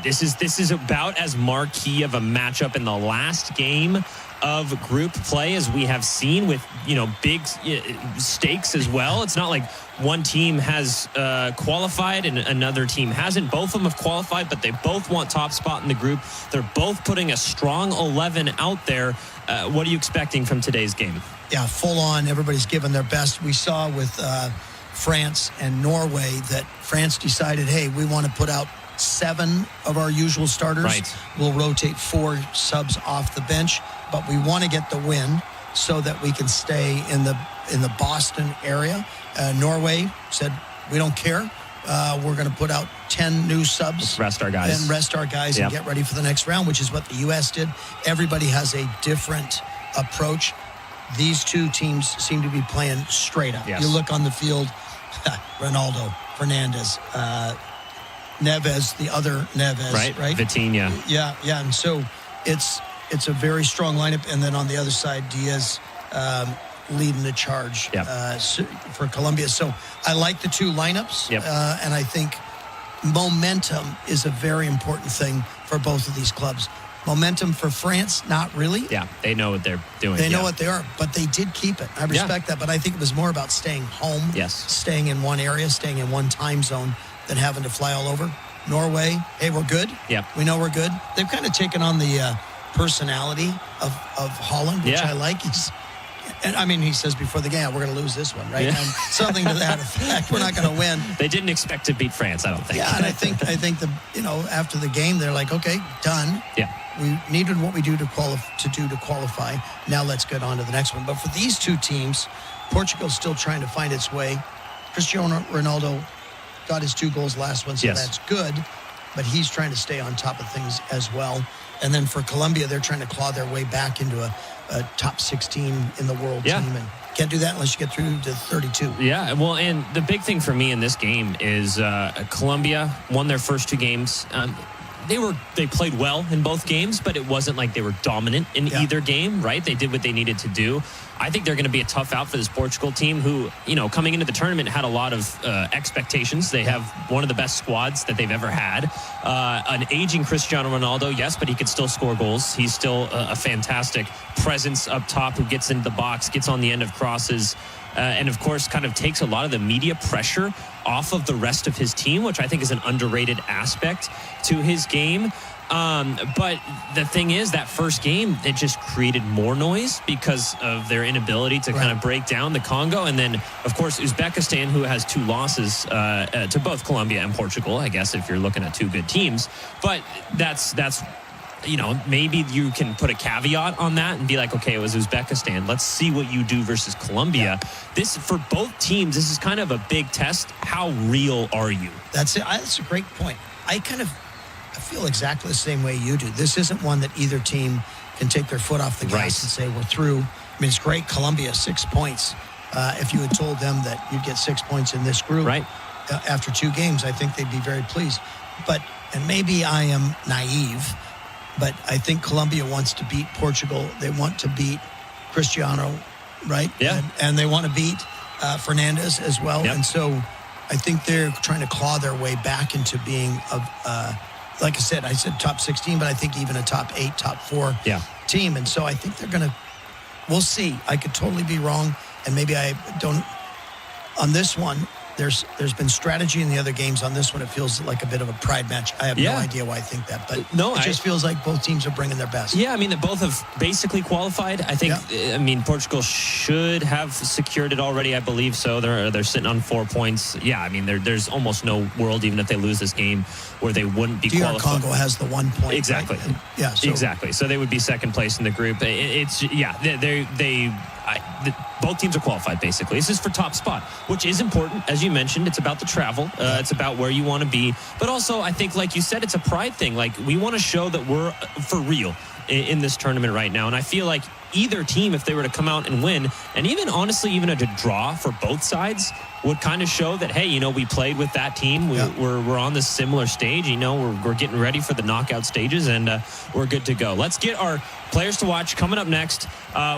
this is about as marquee of a matchup in the last game of group play as we have seen, with big stakes as well. It's not like one team has qualified and another team hasn't. Both of them have qualified, but they both want top spot in the group. They're both putting a strong 11 out there. What are you expecting from today's game? Yeah, full on. Everybody's given their best. We saw with France and Norway that France decided, hey, we want to put out 7 of our usual starters. Right. We'll rotate 4 subs off the bench, but we want to get the win so that we can stay in the Boston area. Norway said, we don't care. We're going to put out 10 new subs. Let's rest our guys. And rest our guys and get ready for the next round, which is what the U.S. did. Everybody has a different approach. These 2 teams seem to be playing straight up. Yes. You look on the field, Ronaldo, Fernandes, Neves, the other Neves, right? Vitinha. Yeah. And so it's a very strong lineup. And then on the other side, Diaz leading the charge for Colombia. So I like the 2 lineups. And I think momentum is a very important thing for both of these clubs. Momentum for France, not really. Yeah, they know what they're doing. They know what they are, but they did keep it. I respect that, but I think it was more about staying home, staying in one area, staying in one time zone than having to fly all over. Norway, hey, we're good. We know we're good. They've kind of taken on the personality of Holland, which I like. And I mean, he says before the game, we're going to lose this one, right? Yeah. And something to that effect. We're not going to win. They didn't expect to beat France, I don't think. Yeah, and I think after the game, they're like, okay, done. Yeah. We needed what we do to qualify. Now let's get on to the next one. But for these two teams, Portugal's still trying to find its way. Cristiano Ronaldo got his 2 goals last one, so that's good. But he's trying to stay on top of things as well. And then for Colombia, they're trying to claw their way back into a top 16 in the world team. And can't do that unless you get through to 32. Yeah, well, and the big thing for me in this game is Colombia won their first 2 games. They played well in both games, but it wasn't like they were dominant in either game, right? They did what they needed to do. I think they're going to be a tough out for this Portugal team who, coming into the tournament had a lot of expectations. They have one of the best squads that they've ever had. An aging Cristiano Ronaldo, yes, but he could still score goals. He's still a fantastic presence up top who gets into the box, gets on the end of crosses, and of course kind of takes a lot of the media pressure off of the rest of his team, which I think is an underrated aspect to his game. But the thing is, that first game, it just created more noise because of their inability to kind of break down the Congo. And then, of course, Uzbekistan, who has 2 losses to both Colombia and Portugal, I guess, if you're looking at 2 good teams. But that's maybe you can put a caveat on that and be like, okay, it was Uzbekistan. Let's see what you do versus Colombia. This, for both teams, this is kind of a big test. How real are you? That's it. That's a great point. I feel exactly the same way you do. This isn't one that either team can take their foot off the gas and say, we're through. I mean, it's great. Colombia, 6 points. If you had told them that you'd get 6 points in this group after 2 games, I think they'd be very pleased. And maybe I am naive, but I think Colombia wants to beat Portugal. They want to beat Cristiano, right? Yeah. And they want to beat Fernandez as well. Yep. And so I think they're trying to claw their way back into being like I said top 16, but I think even a top 8, top 4 team. And so I think they're going to, we'll see. I could totally be wrong. And maybe I don't, on this one, there's been strategy in the other games. On this one, it feels like a bit of a pride match. I have no idea why I think that, but it just feels like both teams are bringing their best. Yeah, I mean, they both have basically qualified. I think, I mean, Portugal should have secured it already, I believe so. They're sitting on 4 points. Yeah, I mean, there's almost no world, even if they lose this game, where they wouldn't be DR qualified. Congo has the 1 point. Exactly. Right? Exactly. So they would be second place in the group. Both teams are qualified, basically. This is for top spot, which is important. As you mentioned, it's about the travel. It's about where you want to be. But also, I think, like you said, it's a pride thing. Like, we want to show that we're for real in this tournament right now. And I feel like either team, if they were to come out and win, and even, honestly, even a draw for both sides, would kind of show that, hey, we played with that team. We're on this similar stage. We're getting ready for the knockout stages, and we're good to go. Let's get our players to watch coming up next.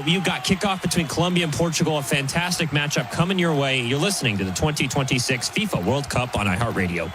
You've got kickoff between Colombia and Portugal, a fantastic matchup coming your way. You're listening to the 2026 FIFA World Cup on iHeartRadio.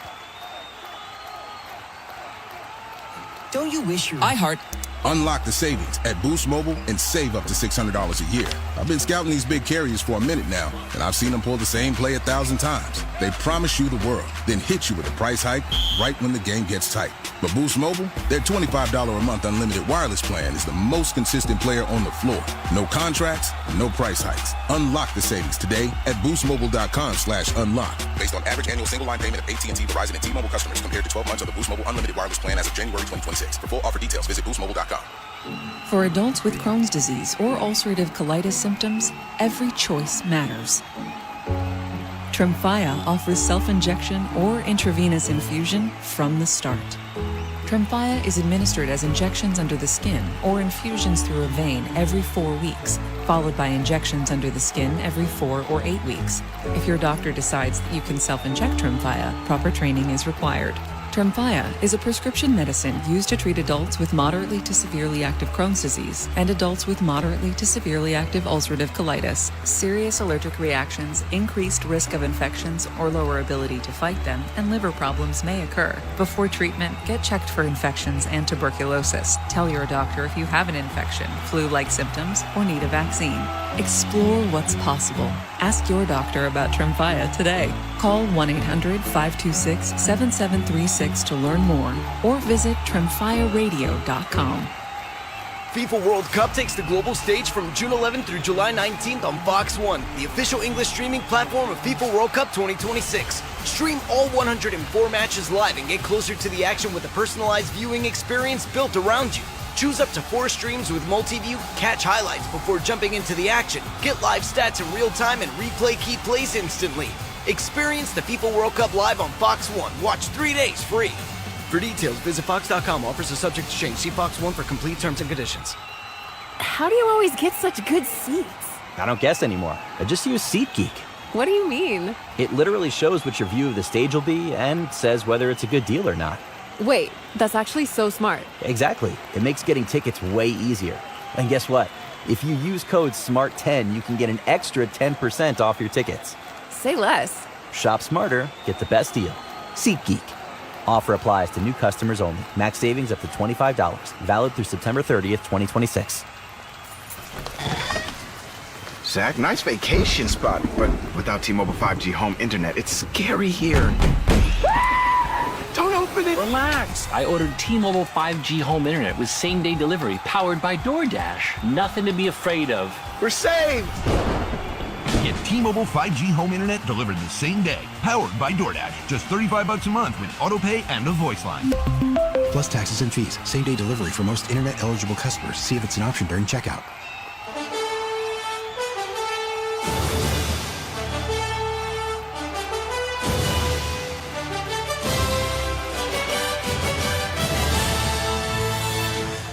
Don't you wish iHeart. Unlock the savings at Boost Mobile and save up to $600 a year. I've been scouting these big carriers for a minute now, and I've seen them pull the same play 1,000 times. They promise you the world, then hit you with a price hike right when the game gets tight. But Boost Mobile, their $25 a month unlimited wireless plan is the most consistent player on the floor. No contracts, no price hikes. Unlock the savings today at boostmobile.com/unlock. Based on average annual single line payment of AT&T, Verizon, and T-Mobile customers compared to 12 months of the Boost Mobile unlimited wireless plan as of January 2026. For full offer details, visit boostmobile.com. For adults with Crohn's disease or ulcerative colitis symptoms, every choice matters. Tremfya offers self-injection or intravenous infusion from the start. Tremfya is administered as injections under the skin or infusions through a vein every 4 weeks, followed by injections under the skin every 4 or 8 weeks. If your doctor decides that you can self-inject Tremfya, proper training is required. Tremfya is a prescription medicine used to treat adults with moderately to severely active Crohn's disease and adults with moderately to severely active ulcerative colitis. Serious allergic reactions, increased risk of infections or lower ability to fight them, and liver problems may occur. Before treatment, get checked for infections and tuberculosis. Tell your doctor if you have an infection, flu-like symptoms, or need a vaccine. Explore what's possible. Ask your doctor about Tremfya today. Call 1-800-526-7736 to learn more, or visit tremfyaradio.com. FIFA World Cup takes the global stage from June 11th through July 19th on Fox 1, the official English streaming platform of FIFA World Cup 2026. Stream all 104 matches live and get closer to the action with a personalized viewing experience built around you. Choose up to 4 streams with multi-view, catch highlights before jumping into the action, get live stats in real time, and replay key plays instantly. Experience the FIFA World Cup live on Fox 1. Watch 3 days free. For details, visit Fox.com. Offers are subject to change. See Fox 1 for complete terms and conditions. How do you always get such good seats? I don't guess anymore. I just use SeatGeek. What do you mean? It literally shows what your view of the stage will be and says whether it's a good deal or not. Wait, that's actually so smart. Exactly. It makes getting tickets way easier. And guess what? If you use code SMART10, you can get an extra 10% off your tickets. Say less. Shop smarter, get the best deal. SeatGeek. Offer applies to new customers only. Max savings up to $25. Valid through September 30th, 2026. Zach, nice vacation spot, but without T-Mobile 5G home internet, it's scary here. Don't open it. Relax. I ordered T-Mobile 5G home internet with same-day delivery, powered by DoorDash. Nothing to be afraid of. We're saved. Get T-Mobile 5G home internet delivered the same day, powered by DoorDash. Just $35 a month with autopay and a voice line. Plus taxes and fees. Same-day delivery for most internet-eligible customers. See if it's an option during checkout.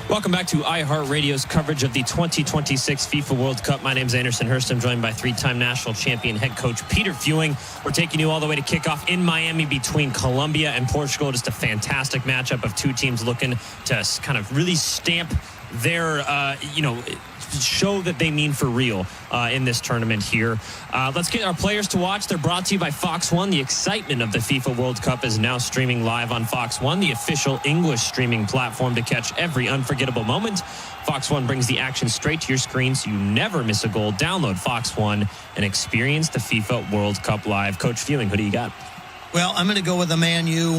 Welcome back to iHeartRadio's coverage of the 2026 FIFA World Cup. My name is Anderson Hurst. I'm joined by 3-time national champion head coach Peter Fewing. We're taking you all the way to kickoff in Miami between Colombia and Portugal. Just a fantastic matchup of two teams looking to kind of really stamp their, show that they mean for real in this tournament here. Let's get our players to watch. They're brought to you by Fox 1. The excitement of the FIFA World Cup is now streaming live on Fox 1, the official English streaming platform to catch every unforgettable moment. Fox 1 brings the action straight to your screen so you never miss a goal. Download Fox 1 and experience the FIFA World Cup live. Coach Fewing, who do you got? Well, I'm going to go with a Man U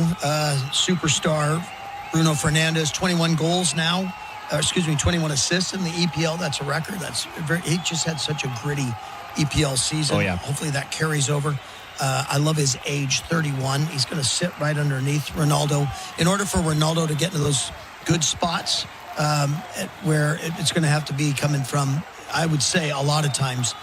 superstar, Bruno Fernandes, 21 goals now. 21 assists in the EPL. That's a record. He just had such a gritty EPL season. Oh, yeah. Hopefully that carries over. I love his age, 31. He's going to sit right underneath Ronaldo. In order for Ronaldo to get into those good spots where it's going to have to be coming from, I would say a lot of times,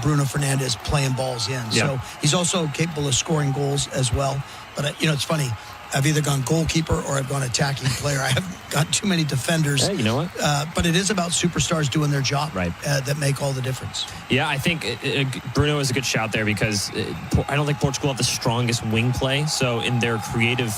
Bruno Fernandes playing balls in. Yeah. So he's also capable of scoring goals as well. But, it's funny. I've either gone goalkeeper or I've gone attacking player. I haven't got too many defenders. Hey, you know what? But it is about superstars doing their job, right? That make all the difference. Yeah, I think Bruno is a good shout there because I don't think Portugal have the strongest wing play. So in their creative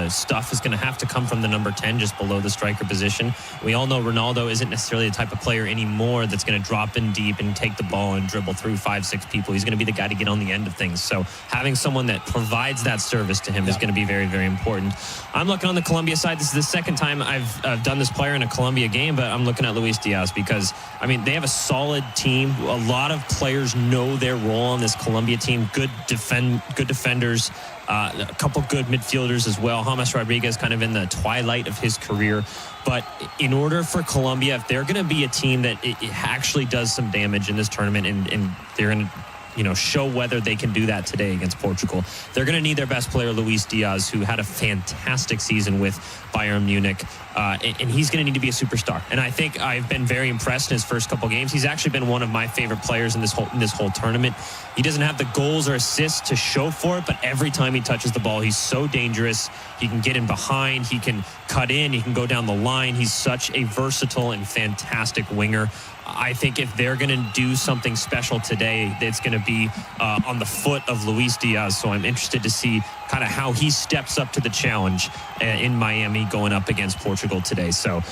stuff is going to have to come from the number 10, just below the striker position. We all know Ronaldo isn't necessarily the type of player anymore that's going to drop in deep and take the ball and dribble through 5-6 people. He's going to be the guy to get on the end of things. So having someone that provides that service to him is going to be very, very important. I'm looking on the Colombia side. This is the second time I've done this player in a Colombia game, but I'm looking at Luis Diaz because, they have a solid team. A lot of players know their role on this Colombia team. Good defenders, a couple good midfielders as well. James Rodriguez kind of in the twilight of his career. But in order for Colombia, if they're going to be a team that it actually does some damage in this tournament and they're going to show whether they can do that today against Portugal, they're going to need their best player, Luis Diaz, who had a fantastic season with Bayern Munich, and he's going to need to be a superstar. And I think I've been very impressed in his first couple games. He's actually been one of my favorite players in this whole tournament. He doesn't have the goals or assists to show for it, but every time he touches the ball, he's so dangerous. He can get in behind, he can cut in, he can go down the line. He's such a versatile and fantastic winger. I think if they're going to do something special today, it's going to be on the foot of Luis Diaz. So I'm interested to see kind of how he steps up to the challenge in Miami going up against Portugal today. So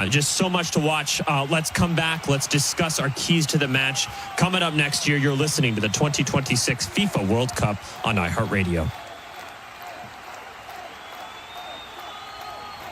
just so much to watch. Let's come back. Let's discuss our keys to the match. Coming up next year, you're listening to the 2026 FIFA World Cup on iHeartRadio.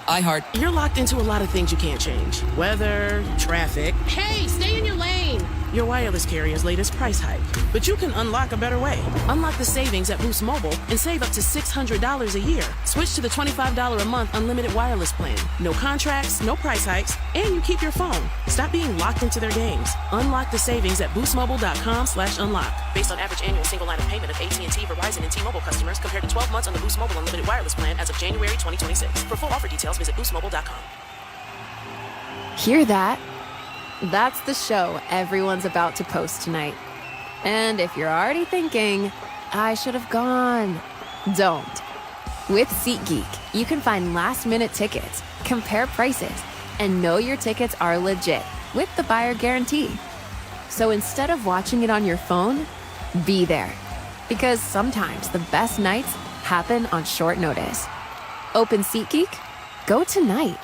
iHeart. You're locked into a lot of things you can't change. Weather, traffic. Hey, stay in your lane. Your wireless carrier's latest price hike. But you can unlock a better way. Unlock the savings at Boost Mobile and save up to $600 a year. Switch to the $25 a month unlimited wireless plan. No contracts, no price hikes, and you keep your phone. Stop being locked into their games. Unlock the savings at boostmobile.com/unlock. Based on average annual single line of payment of AT&T, Verizon, and T-Mobile customers compared to 12 months on the Boost Mobile unlimited wireless plan as of January 2026. For full offer details, visit boostmobile.com. Hear that? That's the show everyone's about to post tonight. And if you're already thinking, I should have gone, don't. With SeatGeek, you can find last-minute tickets, compare prices, and know your tickets are legit with the buyer guarantee. So instead of watching it on your phone, be there. Because sometimes the best nights happen on short notice. Open SeatGeek? Go tonight.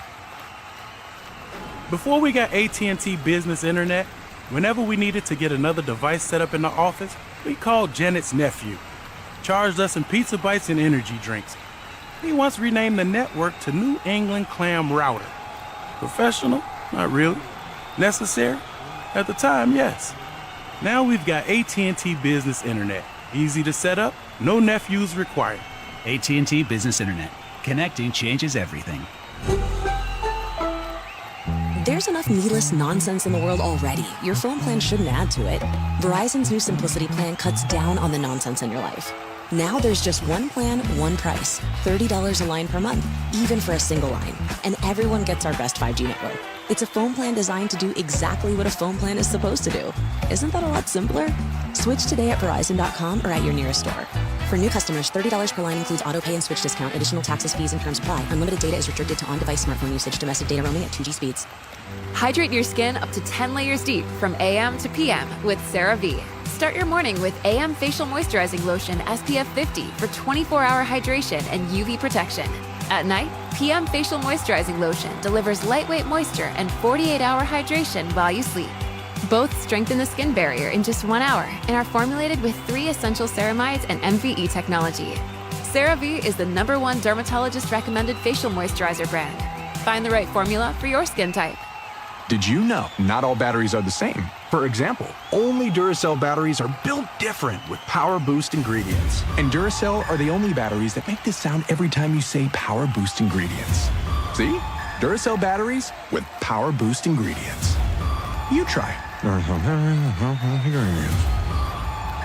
Before we got AT&T Business Internet, whenever we needed to get another device set up in the office, we called Janet's nephew. Charged us in pizza bites and energy drinks. He once renamed the network to New England Clam Router. Professional? Not really. Necessary? At the time, yes. Now we've got AT&T Business Internet. Easy to set up, no nephews required. AT&T Business Internet. Connecting changes everything. There's enough needless nonsense in the world already. Your phone plan shouldn't add to it. Verizon's new Simplicity plan cuts down on the nonsense in your life. Now there's just one plan, one price. $30 a line per month, even for a single line. And everyone gets our best 5G network. It's a phone plan designed to do exactly what a phone plan is supposed to do. Isn't that a lot simpler? Switch today at Verizon.com or at your nearest store. For new customers, $30 per line includes auto pay and switch discount. Additional taxes, fees, and terms apply. Unlimited data is restricted to on-device smartphone usage. Domestic data roaming at 2G speeds. Hydrate your skin up to 10 layers deep from AM to PM with CeraVe. Start your morning with AM Facial Moisturizing Lotion SPF 50 for 24-hour hydration and UV protection. At night, PM Facial Moisturizing Lotion delivers lightweight moisture and 48-hour hydration while you sleep. Both strengthen the skin barrier in just 1 hour and are formulated with 3 essential ceramides and MVE technology. CeraVe is the #1 dermatologist-recommended facial moisturizer brand. Find the right formula for your skin type. Did you know not all batteries are the same? For example, only Duracell batteries are built different with Power Boost ingredients. And Duracell are the only batteries that make this sound every time you say Power Boost ingredients. See? Duracell batteries with Power Boost ingredients. You try.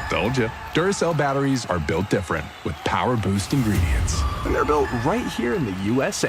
Told you. Duracell batteries are built different with Power Boost ingredients. And they're built right here in the USA.